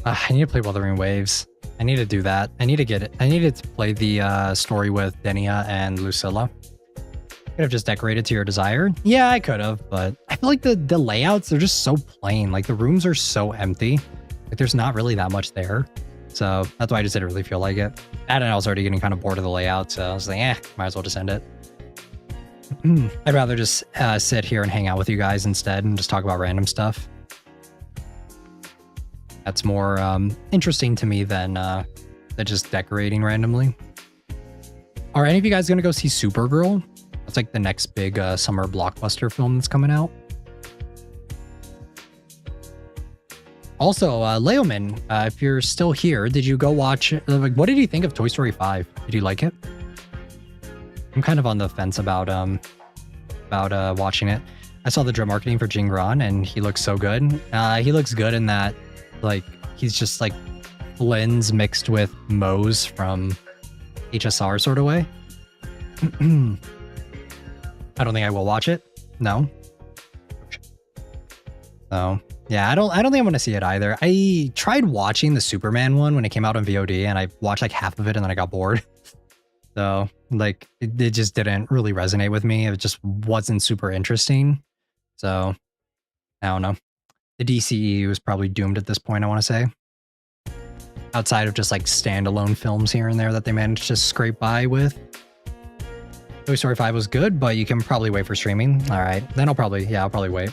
I need to play Wuthering Waves. I need to do that. I need to get it. I needed to play the story with Denia and Lucilla. Could have just decorated to your desire. Yeah, I could have, but I feel like the layouts, they're just so plain. Like the rooms are so empty. Like there's not really that much there. So that's why I just didn't really feel like it. And I was already getting kind of bored of the layout. So I was like, might as well just end it. I'd rather just sit here and hang out with you guys instead and just talk about random stuff. That's more interesting to me than just decorating randomly. Are any of you guys going to go see Supergirl? That's like the next big summer blockbuster film that's coming out. Also, Leoman, if you're still here, did you go watch... what did you think of Toy Story 5? Did you like it? I'm kind of on the fence about watching it. I saw the drip marketing for Jingron, and he looks so good. He looks good in that, like, he's just like Flynn's mixed with Mose from HSR sort of way. I don't think I will watch it. No. So yeah, I don't think I'm gonna see it either. I tried watching the Superman one when it came out on VOD, and I watched like half of it and then I got bored. So like it just didn't really resonate with me. It just wasn't super interesting. So I don't know. The DCEU is probably doomed at this point, I want to say. Outside of just like standalone films here and there that they managed to scrape by with. Toy Story 5 was good, but you can probably wait for streaming. All right, then I'll probably wait.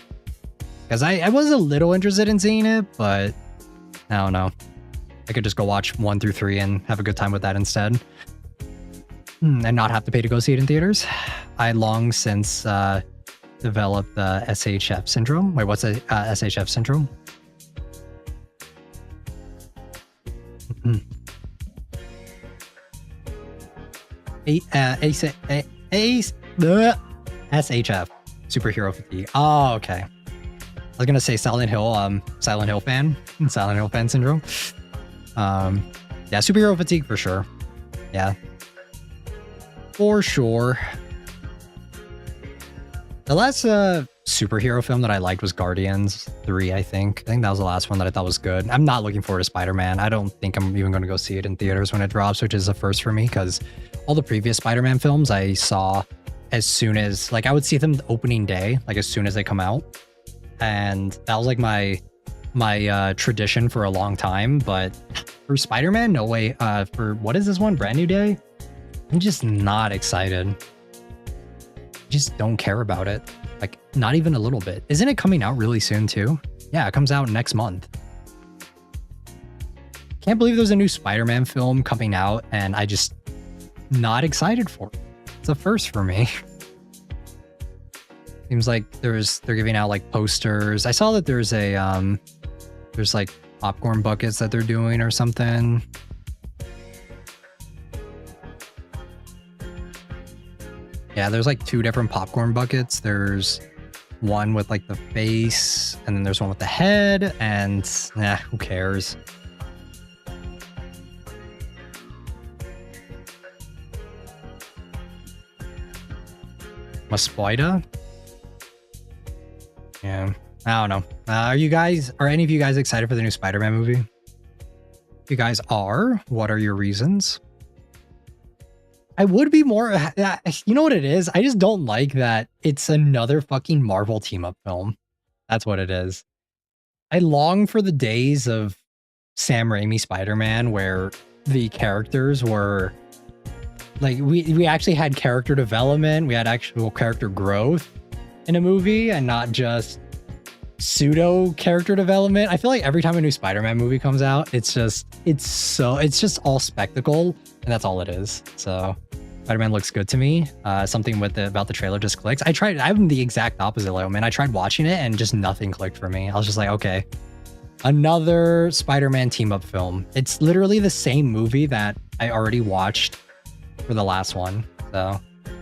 Because I was a little interested in seeing it, but I don't know. I could just go watch 1 through 3 and have a good time with that instead. And not have to pay to go see it in theaters. I long since developed the SHF syndrome. Wait, what's a SHF syndrome? SHF, superhero fatigue. Oh, okay. I was gonna say Silent Hill fan syndrome. Yeah, superhero fatigue for sure. Yeah, for sure. The last superhero film that I liked was Guardians 3, I think. That was the last one that I thought was good. I'm not looking forward to Spider-Man. I don't think I'm even going to go see it in theaters when it drops, which is a first for me, because all the previous Spider-Man films I saw as soon as, like, I would see them the opening day, like as soon as they come out. And that was like my tradition for a long time. But for Spider-Man, no way. For what is this one? Brand New Day? I'm just not excited. Just don't care about it. Like, not even a little bit. Isn't it coming out really soon too? Yeah, it comes out next month. Can't believe there's a new Spider-Man film coming out and I just not excited for it. It's a first for me. Seems like they're giving out like posters. I saw that there's like popcorn buckets that they're doing or something. Yeah, there's like 2 different popcorn buckets. There's one with like the face, and then there's one with the head, and who cares? Spider? Yeah, I don't know. Are any of you guys excited for the new Spider-Man movie? If you guys are, what are your reasons? I would be more, you know what it is? I just don't like that it's another fucking Marvel team-up film. That's what it is. I long for the days of Sam Raimi Spider-Man where the characters were, like, we actually had character development, we had actual character growth in a movie and not just pseudo character development. I feel like every time a new Spider-Man movie comes out, it's just all spectacle, and that's all it is. So Spider-Man looks good to me. Something about the trailer just clicks. I'm the exact opposite, Leo, man. I tried watching it and just nothing clicked for me. I was just like, okay, another Spider-Man team-up film. It's literally the same movie that I already watched for the last one. So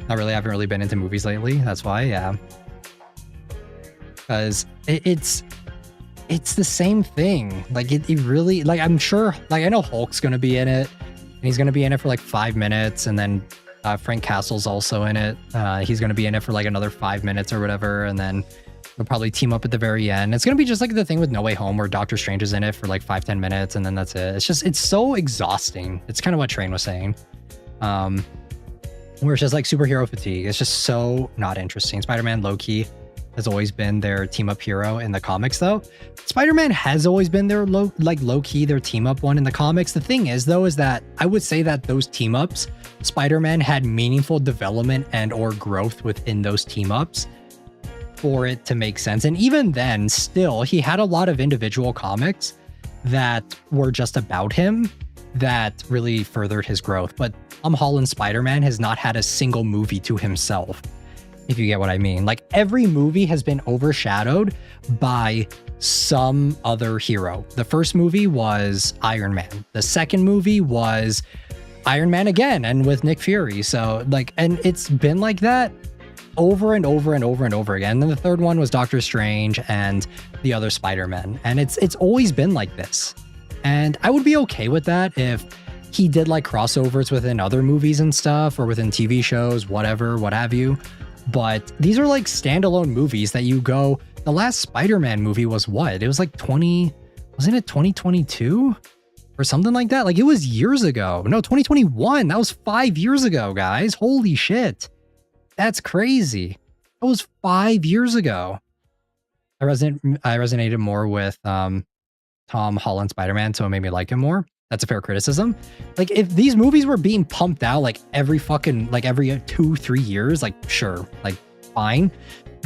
I haven't really been into movies lately. That's why, yeah. Because it's the same thing. Like it really, like, I'm sure, like, I know Hulk's gonna be in it, and he's gonna be in it for like 5 minutes, and then Frank Castle's also in it. He's gonna be in it for like another 5 minutes or whatever, and then They'll probably team up at the very end. It's gonna be just like the thing with No Way Home where Doctor Strange is in it for like 5-10 minutes and then that's it. It's so exhausting. It's kind of what Train was saying. Where it's just like superhero fatigue. It's just so not interesting. Spider-Man low-key has always been their team-up hero in the comics, though. Spider-Man has always been their low-key, their team-up one in the comics. The thing is, though, is that I would say that those team-ups, Spider-Man had meaningful development and or growth within those team-ups for it to make sense. And even then, still, he had a lot of individual comics that were just about him that really furthered his growth. But Tom Holland's Spider-Man has not had a single movie to himself, if you get what I mean. Like, every movie has been overshadowed by some other hero. The first movie was Iron Man. The second movie was Iron Man again, and with Nick Fury. So, like, and it's been like that over and over and over and over again. And then the third one was Doctor Strange and the other Spider-Man. And it's always been like this. And I would be okay with that if he did like crossovers within other movies and stuff, or within TV shows, whatever, what have you. But these are like standalone movies that you go, the last Spider-Man movie was what? It was like wasn't it 2022 or something like that? Like, it was years ago. No, 2021. That was 5 years ago, guys. Holy shit. That's crazy. That was 5 years ago. I resonated more with Tom Holland Spider-Man, so it made me like him more. That's a fair criticism. Like, if these movies were being pumped out like every 2-3 years, like, sure, like, fine.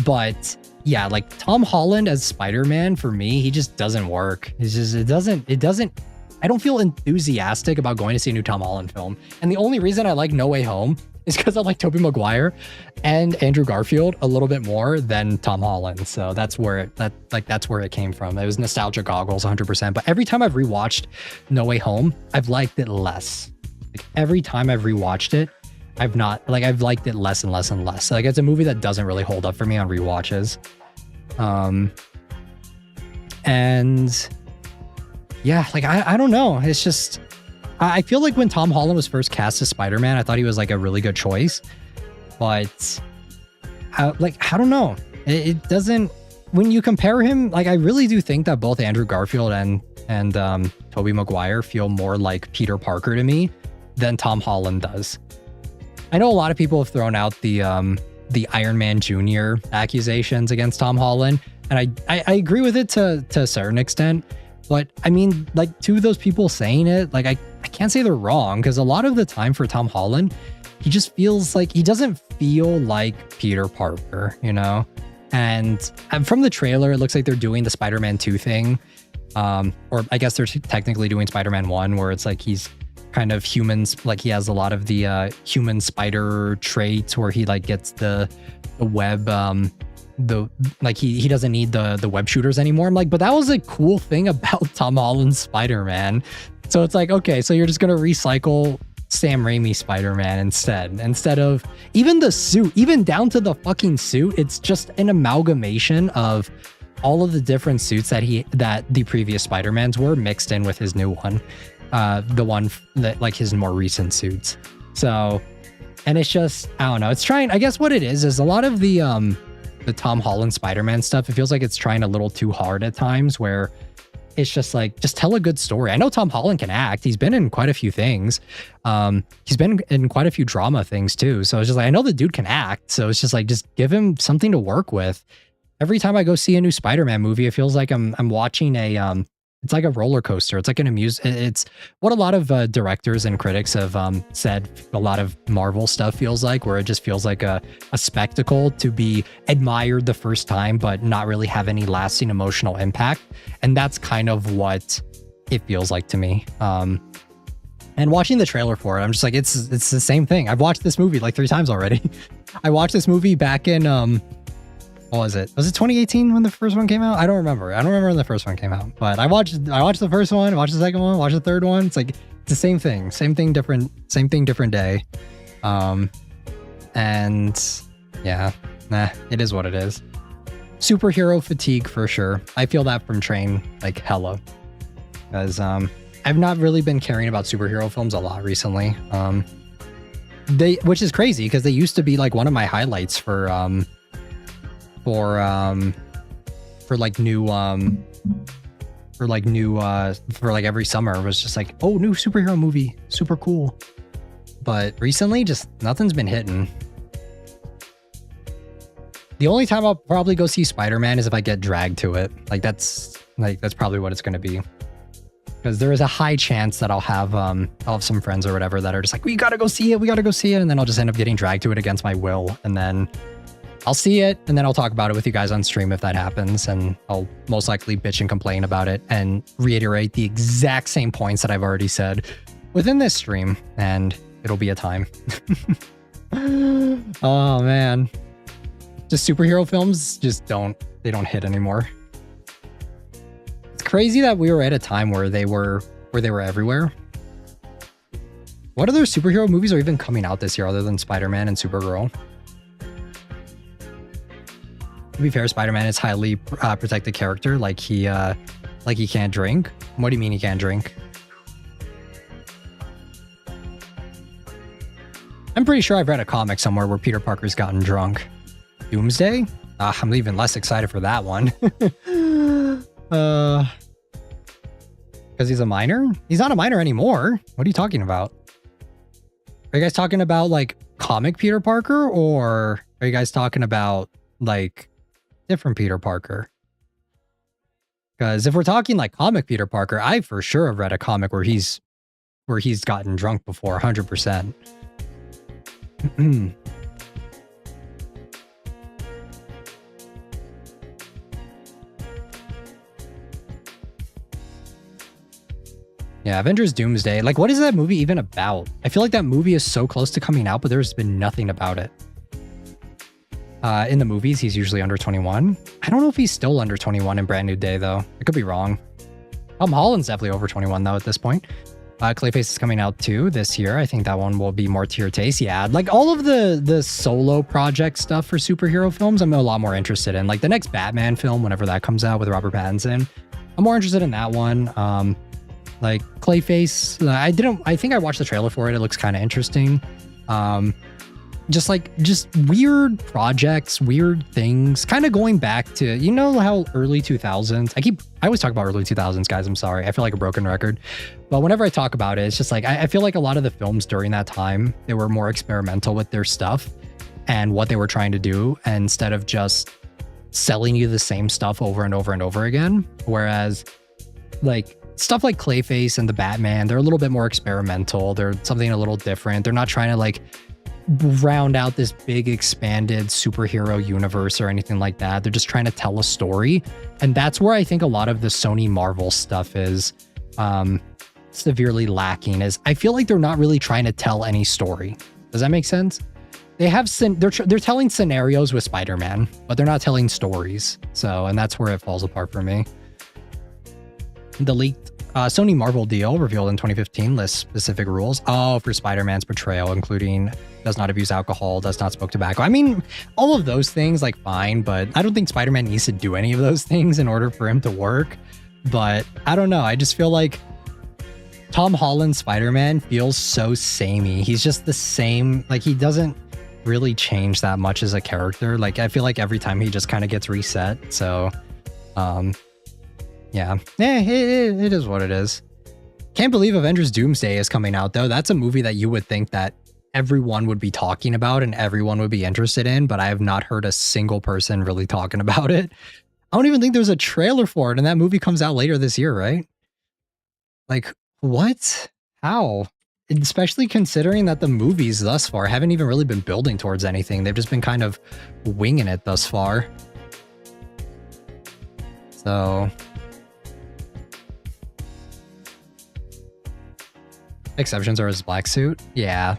But yeah, like, Tom Holland as Spider-Man, for me, he just doesn't work. It's just, it doesn't, I don't feel enthusiastic about going to see a new Tom Holland film. And the only reason I like No Way Home is because I like Tobey Maguire and Andrew Garfield a little bit more than Tom Holland. So that's where that's where it came from. It was nostalgia goggles 100%. But every time I've rewatched No Way Home, I've liked it less. Like, every time I've rewatched it, I've liked it less and less and less. Like, it's a movie that doesn't really hold up for me on rewatches. And yeah, like, I don't know. It's just, I feel like when Tom Holland was first cast as Spider-Man, I thought he was like a really good choice, but I don't know. It doesn't, when you compare him, like, I really do think that both Andrew Garfield and Tobey Maguire feel more like Peter Parker to me than Tom Holland does. I know a lot of people have thrown out the Iron Man Jr. accusations against Tom Holland, and I agree with it to a certain extent. But I mean, like, to those people saying it, like, I can't say they're wrong, because a lot of the time for Tom Holland, he just feels like, he doesn't feel like Peter Parker, you know? And from the trailer, it looks like they're doing the Spider-Man 2 thing. Or I guess they're technically doing Spider-Man 1, where it's like he's kind of humans, like, he has a lot of the human spider traits where he like gets the web, he doesn't need the web shooters anymore. I'm like, but that was a cool thing about Tom Holland's Spider-Man. So it's like, okay, so you're just gonna recycle Sam Raimi Spider-Man instead of even the suit, even down to the fucking suit. It's just an amalgamation of all of the different suits that the previous Spider-Mans were mixed in with his new one, the one that, like, his more recent suits. So, and it's just, I don't know. It's trying, I guess what it is a lot of the Tom Holland Spider-Man stuff, it feels like it's trying a little too hard at times, where it's just like, just tell a good story. I know Tom Holland can act. He's been in quite a few things. He's been in quite a few drama things too. So it's just like, I know the dude can act. So it's just like, just give him something to work with. Every time I go see a new Spider-Man movie, it feels like I'm watching it's like a roller coaster. It's like it's what a lot of directors and critics have said a lot of Marvel stuff feels like, where it just feels like a spectacle to be admired the first time, but not really have any lasting emotional impact. And that's kind of what it feels like to me. And watching the trailer for it, I'm just like, it's the same thing. I've watched this movie like 3 times already. I watched this movie back in what was it? Was it 2018 when the first one came out? I don't remember. I don't remember when the first one came out. But I watched the first one, watched the second one, watched the third one. It's like, it's the same thing, different day. And yeah, it is what it is. Superhero fatigue for sure. I feel that from Train like hella, because I've not really been caring about superhero films a lot recently. Which is crazy, because they used to be like one of my highlights for for like new for like every summer was just like, oh, new superhero movie, super cool. But recently, just nothing's been hitting. The only time I'll probably go see Spider-Man is if I get dragged to it. That's probably what it's going to be. Because there is a high chance that I'll have some friends or whatever that are just like, we gotta go see it, and then I'll just end up getting dragged to it against my will, and then I'll see it, and then I'll talk about it with you guys on stream if that happens, and I'll most likely bitch and complain about it and reiterate the exact same points that I've already said within this stream, and it'll be a time. Oh man, just superhero films don't hit anymore. Crazy that we were at a time where they were everywhere. What other superhero movies are even coming out this year other than Spider-Man and Supergirl? To be fair, Spider-Man is highly protected character, like he can't drink. What do you mean he can't drink? I'm pretty sure I've read a comic somewhere where Peter Parker's gotten drunk. Doomsday? I'm even less excited for that one. Because he's a minor? He's not a minor anymore. What are you talking about? Are you guys talking about like comic Peter Parker, or are you guys talking about like different Peter Parker? Because if we're talking like comic Peter Parker, I for sure have read a comic where he's gotten drunk before, 100%. Yeah, Avengers Doomsday. Like, what is that movie even about? I feel like that movie is so close to coming out, but there's been nothing about it. In the movies, he's usually under 21. I don't know if he's still under 21 in Brand New Day, though. I could be wrong. Tom Holland's definitely over 21, though, at this point. Clayface is coming out, too, this year. I think that one will be more to your taste. Yeah, like, all of the solo project stuff for superhero films, I'm a lot more interested in. Like, the next Batman film, whenever that comes out with Robert Pattinson, I'm more interested in that one. Like Clayface, I think I watched the trailer for it. It looks kind of interesting. Just weird projects, weird things, kind of going back to, you know, how early 2000s, I always talk about early 2000s, guys. I'm sorry. I feel like a broken record, but whenever I talk about it, it's just like, I feel like a lot of the films during that time, they were more experimental with their stuff and what they were trying to do, instead of just selling you the same stuff over and over and over again. Whereas like, stuff like Clayface and the Batman, they're a little bit more experimental. They're something a little different. They're not trying to like round out this big expanded superhero universe or anything like that. They're just trying to tell a story. And that's where I think a lot of the Sony Marvel stuff is severely lacking, is I feel like they're not really trying to tell any story. Does that make sense? They have they're telling scenarios with Spider-Man, but they're not telling stories. So, and that's where it falls apart for me. The leaked Sony Marvel deal revealed in 2015 lists specific rules for Spider-Man's portrayal, including does not abuse alcohol, does not smoke tobacco. I mean, all of those things, like, fine, but I don't think Spider-Man needs to do any of those things in order for him to work. But I don't know. I just feel like Tom Holland's Spider-Man feels so samey. He's just the same. Like, he doesn't really change that much as a character. Like, I feel like every time he just kind of gets reset. So, yeah, it is what it is. Can't believe Avengers Doomsday is coming out, though. That's a movie that you would think that everyone would be talking about and everyone would be interested in, but I have not heard a single person really talking about it. I don't even think there's a trailer for it, and that movie comes out later this year, right? Like, what? How? Especially considering that the movies thus far haven't even really been building towards anything. They've just been kind of winging it thus far. So... exceptions are his black suit. Yeah.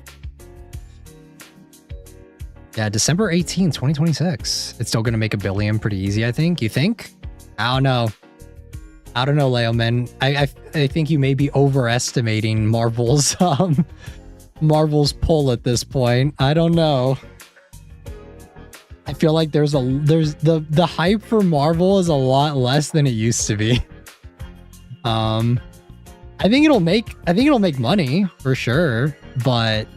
Yeah, December 18th, 2026. It's still going to make $1 billion pretty easy, I think. You think? I don't know. I don't know, Leo, man. I think you may be overestimating Marvel's pull at this point. I don't know. I feel like there's the hype for Marvel is a lot less than it used to be. I think it'll make money for sure, but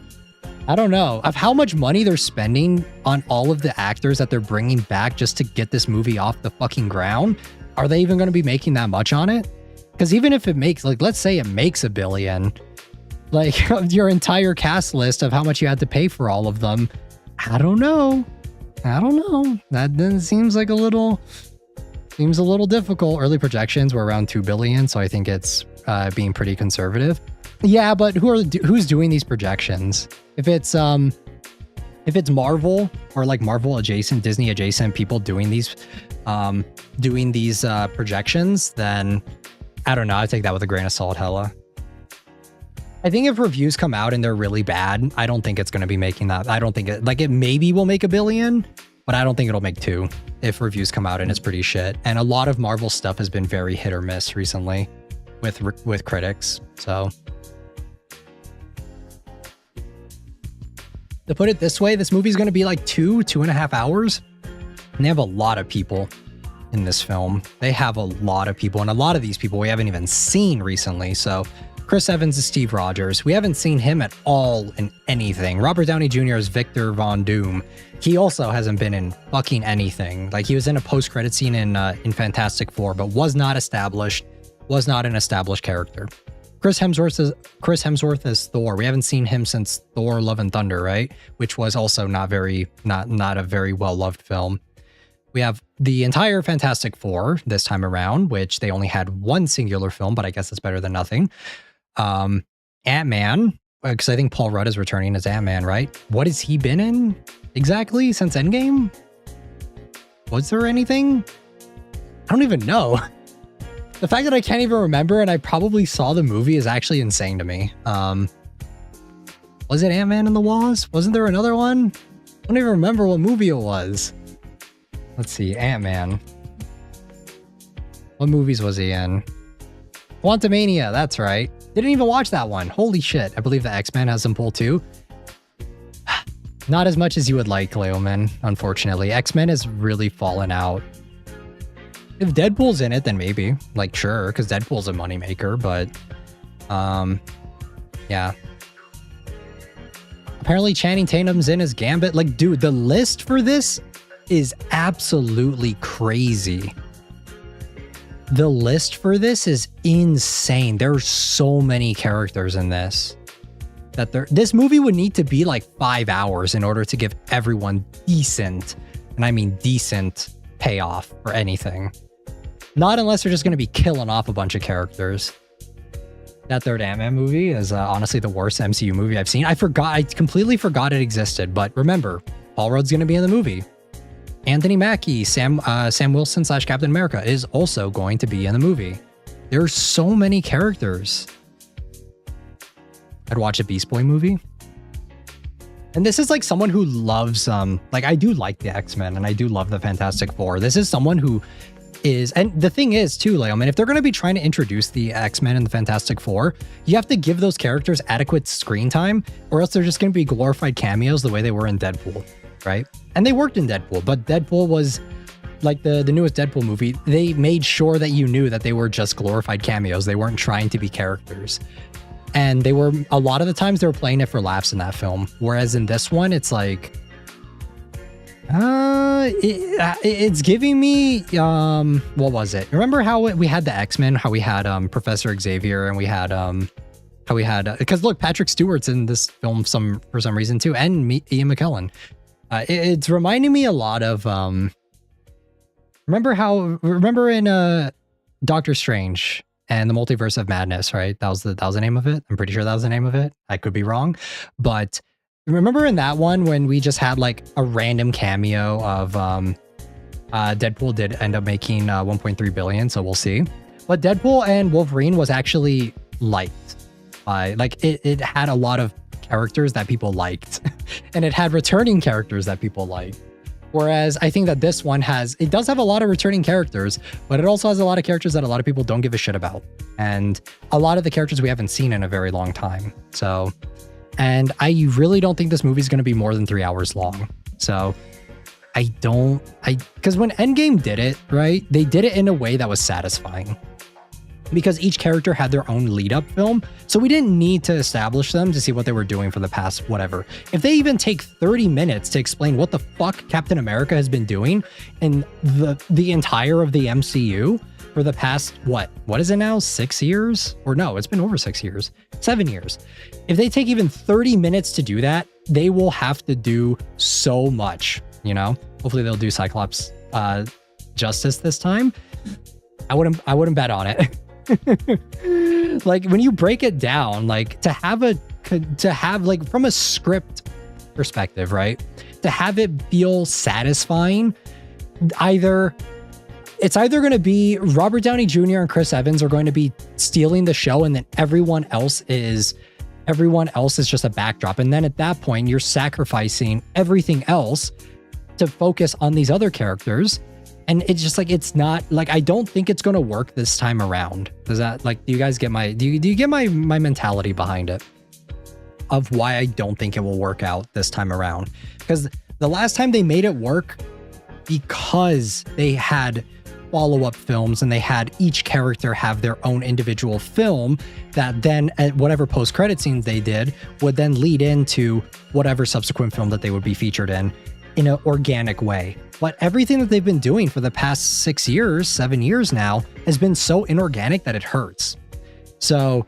I don't know of how much money they're spending on all of the actors that they're bringing back just to get this movie off the fucking ground. Are they even going to be making that much on it? Because even if it makes, like, let's say it makes $1 billion, like your entire cast list of how much you had to pay for all of them, I don't know. That then seems like a little difficult. Early projections were around 2 billion, so I think it's being pretty conservative. Yeah, but who's doing these projections? If it's Marvel or like Marvel adjacent, Disney adjacent people doing these projections, then I don't know. I take that with a grain of salt, hella. I think if reviews come out and they're really bad, I don't think it's going to be making that. I don't think it maybe will make $1 billion, but I don't think it'll make 2 if reviews come out and it's pretty shit. And a lot of Marvel stuff has been very hit or miss recently with critics. So to put it this way, this movie's going to be like 2.5 hours. And they have a lot of people in this film. They have a lot of people, and a lot of these people we haven't even seen recently. So Chris Evans is Steve Rogers. We haven't seen him at all in anything. Robert Downey Jr. is Victor Von Doom. He also hasn't been in fucking anything. Like, he was in a post-credit scene in Fantastic Four, but was not an established character. Chris Hemsworth is Thor. We haven't seen him since Thor: Love and Thunder, right? Which was also not a very well-loved film. We have the entire Fantastic Four this time around, which they only had one singular film, but I guess it's better than nothing. Ant-Man, because I think Paul Rudd is returning as Ant-Man, right? What has he been in exactly since Endgame? Was there anything? I don't even know. The fact that I can't even remember and I probably saw the movie is actually insane to me. Was it Ant-Man and the Wasp? Wasn't there another one? I don't even remember what movie it was. Let's see, Ant-Man. What movies was he in? Quantumania, that's right. Didn't even watch that one. Holy shit. I believe the X-Men has some pull too. Not as much as you would like, Leoman, unfortunately. X-Men has really fallen out. If Deadpool's in it, then maybe. Like, sure, because Deadpool's a moneymaker, but yeah. Apparently Channing Tatum's in as Gambit. Like, dude, the list for this is absolutely crazy. The list for this is insane. There's so many characters in this that this movie would need to be like 5 hours in order to give everyone decent, and I mean decent, payoff for anything. Not unless they're just going to be killing off a bunch of characters. That third Ant-Man movie is honestly the worst MCU movie I've seen. I completely forgot it existed, but remember, Paul Rudd's going to be in the movie. Anthony Mackie, Sam Wilson / Captain America is also going to be in the movie. There's so many characters. I'd watch a Beast Boy movie. And this is like someone who loves, like, I do like the X-Men and I do love the Fantastic Four. This is someone who is, and the thing is too, like, I mean, if they're going to be trying to introduce the X-Men and the Fantastic Four, you have to give those characters adequate screen time, or else they're just going to be glorified cameos the way they were in Deadpool, right? And they worked in Deadpool, but Deadpool was like the newest Deadpool movie. They made sure that you knew that they were just glorified cameos. They weren't trying to be characters. And they were, a lot of the times they were playing it for laughs in that film. Whereas in this one, it's like, it's giving me, what was it? Remember how we had the X-Men, how we had Professor Xavier, and we had, because look, Patrick Stewart's in this film for some reason too, and Ian McKellen. It's reminding me a lot of, remember in Doctor Strange and the Multiverse of Madness, right? That was the name of it. I'm pretty sure that was the name of it. I could be wrong, but remember in that one when we just had like a random cameo of Deadpool did end up making 1.3 billion, so we'll see. But Deadpool and Wolverine was actually liked by, like, it had a lot of characters that people liked and it had returning characters that people liked. Whereas I think that this one does have a lot of returning characters, but it also has a lot of characters that a lot of people don't give a shit about. And a lot of the characters we haven't seen in a very long time. So, and I really don't think this movie is going to be more than 3 hours long. So because when Endgame did it, right, they did it in a way that was satisfying. because each character had their own lead up film. So we didn't need to establish them to see what they were doing for the past whatever. If they even take 30 minutes to explain what the fuck Captain America has been doing in the entire of the MCU for the past, what is it now? 6 years? Or no, it's been over 6 years, 7 years. If they take even 30 minutes to do that, they will have to do so much, you know? Hopefully they'll do Cyclops justice this time. I wouldn't bet on it. Like when you break it down, like to have like from a script perspective, right? To have it feel satisfying, it's either going to be Robert Downey Jr. and Chris Evans are going to be stealing the show, and then everyone else is just a backdrop. And then at that point, you're sacrificing everything else to focus on these other characters. And it's just like, it's not like, I don't think it's going to work this time around. Does that, like, do you guys get do you get my mentality behind it of why I don't think it will work out this time around? Because the last time they made it work, because they had follow-up films and they had each character have their own individual film that then at whatever post-credit scenes they did would then lead into whatever subsequent film that they would be featured in an organic way. But everything that they've been doing for the past 6 years, 7 years now, has been so inorganic that it hurts. So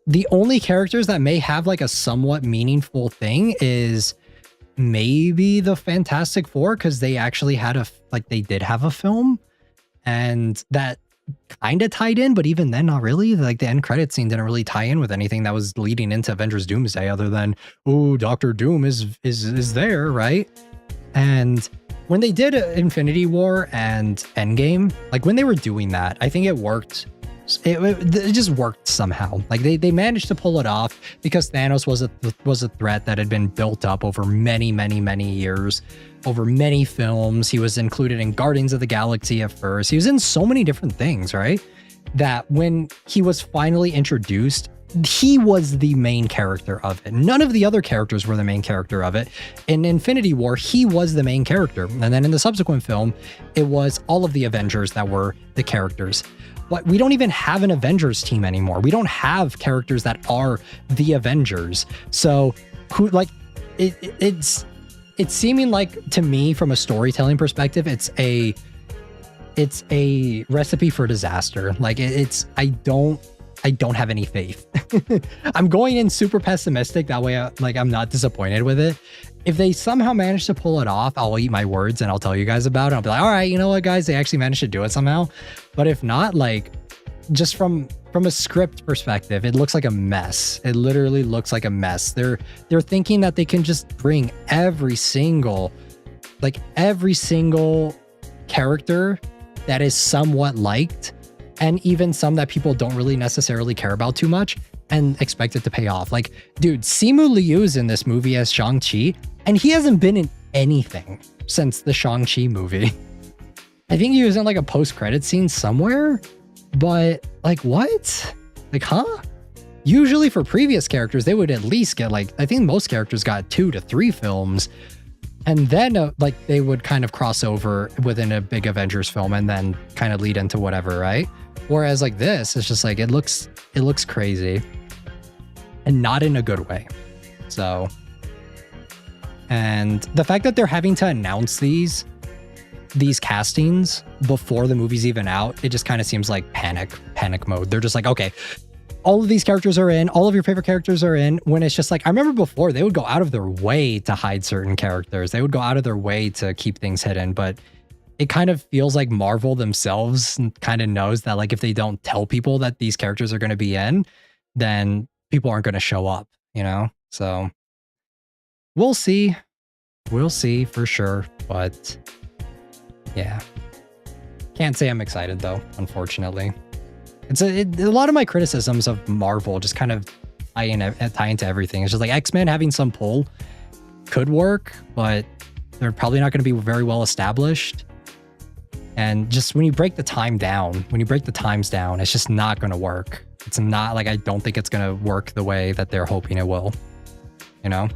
the only characters that may have like a somewhat meaningful thing is maybe the Fantastic Four, because they actually had they did have a film, and that kind of tied in, but even then, not really. Like the end credit scene didn't really tie in with anything that was leading into Avengers Doomsday, other than, oh, Doctor Doom is there, right? And when they did Infinity War and Endgame, like when they were doing that, I think it worked. It just worked somehow. Like they managed to pull it off because Thanos was a threat that had been built up over many years, over many films. He was included in Guardians of the Galaxy at first. He was in so many different things, right? That when he was finally introduced, he was the main character of it. None of the other characters were the main character of it. In Infinity War, he was the main character. And then in the subsequent film, it was all of the Avengers that were the characters. But we don't even have an Avengers team anymore. We don't have characters that are the Avengers. So who, like, it's seeming like, to me, from a storytelling perspective, it's a recipe for disaster. Like I don't have any faith. I'm going in super pessimistic. That way, I'm not disappointed with it. If they somehow manage to pull it off, I'll eat my words and I'll tell you guys about it. I'll be like, all right, you know what, guys, they actually managed to do it somehow. But if not, like, just from a script perspective, it looks like a mess. It literally looks like a mess. They're thinking that they can just bring every single character that is somewhat liked, and even some that people don't really necessarily care about too much, and expect it to pay off. Like, dude, Simu Liu's in this movie as Shang-Chi, and he hasn't been in anything since the Shang-Chi movie. I think he was in like a post-credit scene somewhere, but like, what? Like, huh? Usually for previous characters, they would at least get like, I think most characters got 2 to 3 films, and then like they would kind of cross over within a big Avengers film and then kind of lead into whatever, right? Whereas like this, it's just like, it looks crazy and not in a good way. So, and the fact that they're having to announce these castings before the movie's even out, it just kind of seems like panic mode. They're just like, okay, all of these characters are in, all of your favorite characters are in, when it's just like, I remember before they would go out of their way to hide certain characters. They would go out of their way to keep things hidden, but it kind of feels like Marvel themselves kind of knows that, like, if they don't tell people that these characters are going to be in, then people aren't going to show up, you know? So we'll see. We'll see for sure. But yeah, can't say I'm excited though, unfortunately. A lot of my criticisms of Marvel just kind of tie into everything. It's just like X-Men having some pull could work, but they're probably not going to be very well established. And just when you break the times down, it's just not going to work. It's not like, I don't think it's going to work the way that they're hoping it will, you know?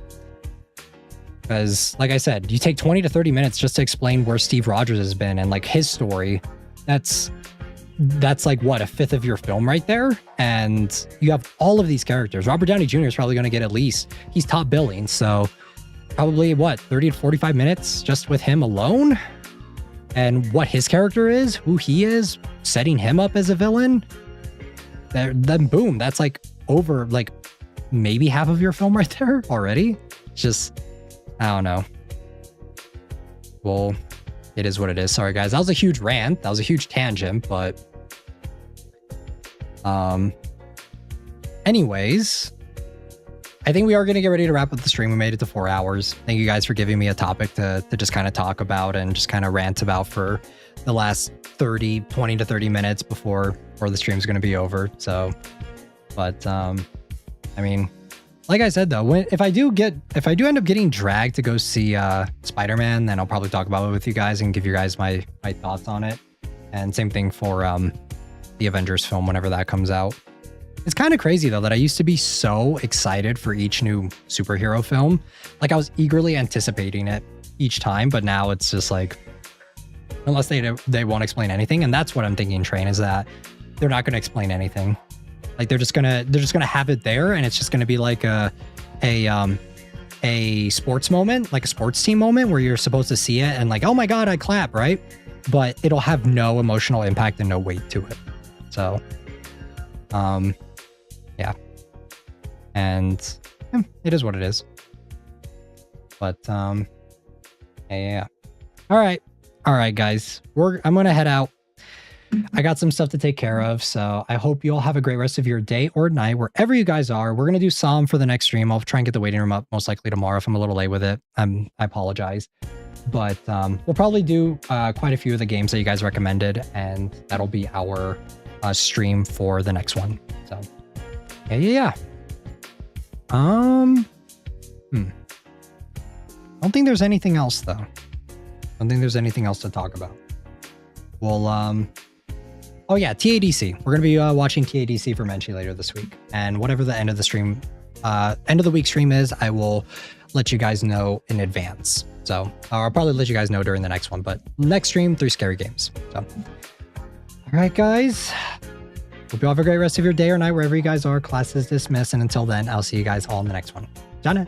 Because like I said, you take 20 to 30 minutes just to explain where Steve Rogers has been and like his story. That's that's like what, a fifth of your film right there, and you have all of these characters. Robert Downey Jr. is probably going to get he's top billing, so probably what, 30 to 45 minutes just with him alone, and what his character is, who he is, setting him up as a villain. Then boom, that's like over like maybe half of your film right there already. Just, I don't know. Well, it is what it is. Sorry guys, that was a huge rant, that was a huge tangent, but anyways, I think we are going to get ready to wrap up the stream. We made it to 4 hours. Thank you guys for giving me a topic to just kind of talk about and just kind of rant about for the last 20 to 30 minutes before the stream's going to be over. So, but I mean, like I said though, if I do end up getting dragged to go see Spider-Man, then I'll probably talk about it with you guys and give you guys my thoughts on it. And same thing for the Avengers film whenever that comes out. It's kind of crazy though that I used to be so excited for each new superhero film. Like I was eagerly anticipating it each time, but now it's just like, unless they won't explain anything, and that's what I'm thinking, Train, is that they're not going to explain anything. Like they're just gonna have it there, and it's just gonna be like a sports moment, like a sports team moment where you're supposed to see it and like, oh my god, I clap, right? But it'll have no emotional impact and no weight to it. So, yeah, and it is what it is. But yeah. All right, guys, I'm gonna head out. I got some stuff to take care of, so I hope you all have a great rest of your day or night, wherever you guys are. We're going to do Psalm for the next stream. I'll try and get the waiting room up most likely tomorrow if I'm a little late with it. I apologize. But we'll probably do quite a few of the games that you guys recommended, and that'll be our stream for the next one. So, yeah. I don't think there's anything else, though. I don't think there's anything else to talk about. Well, oh yeah, TADC. We're going to be watching TADC for Menchie later this week. And whatever the end of the stream, end of the week stream is, I will let you guys know in advance. So I'll probably let you guys know during the next one, but next stream, 3 scary games. So, all right, guys. Hope you all have a great rest of your day or night, wherever you guys are. Class is dismissed. And until then, I'll see you guys all in the next one. Jana.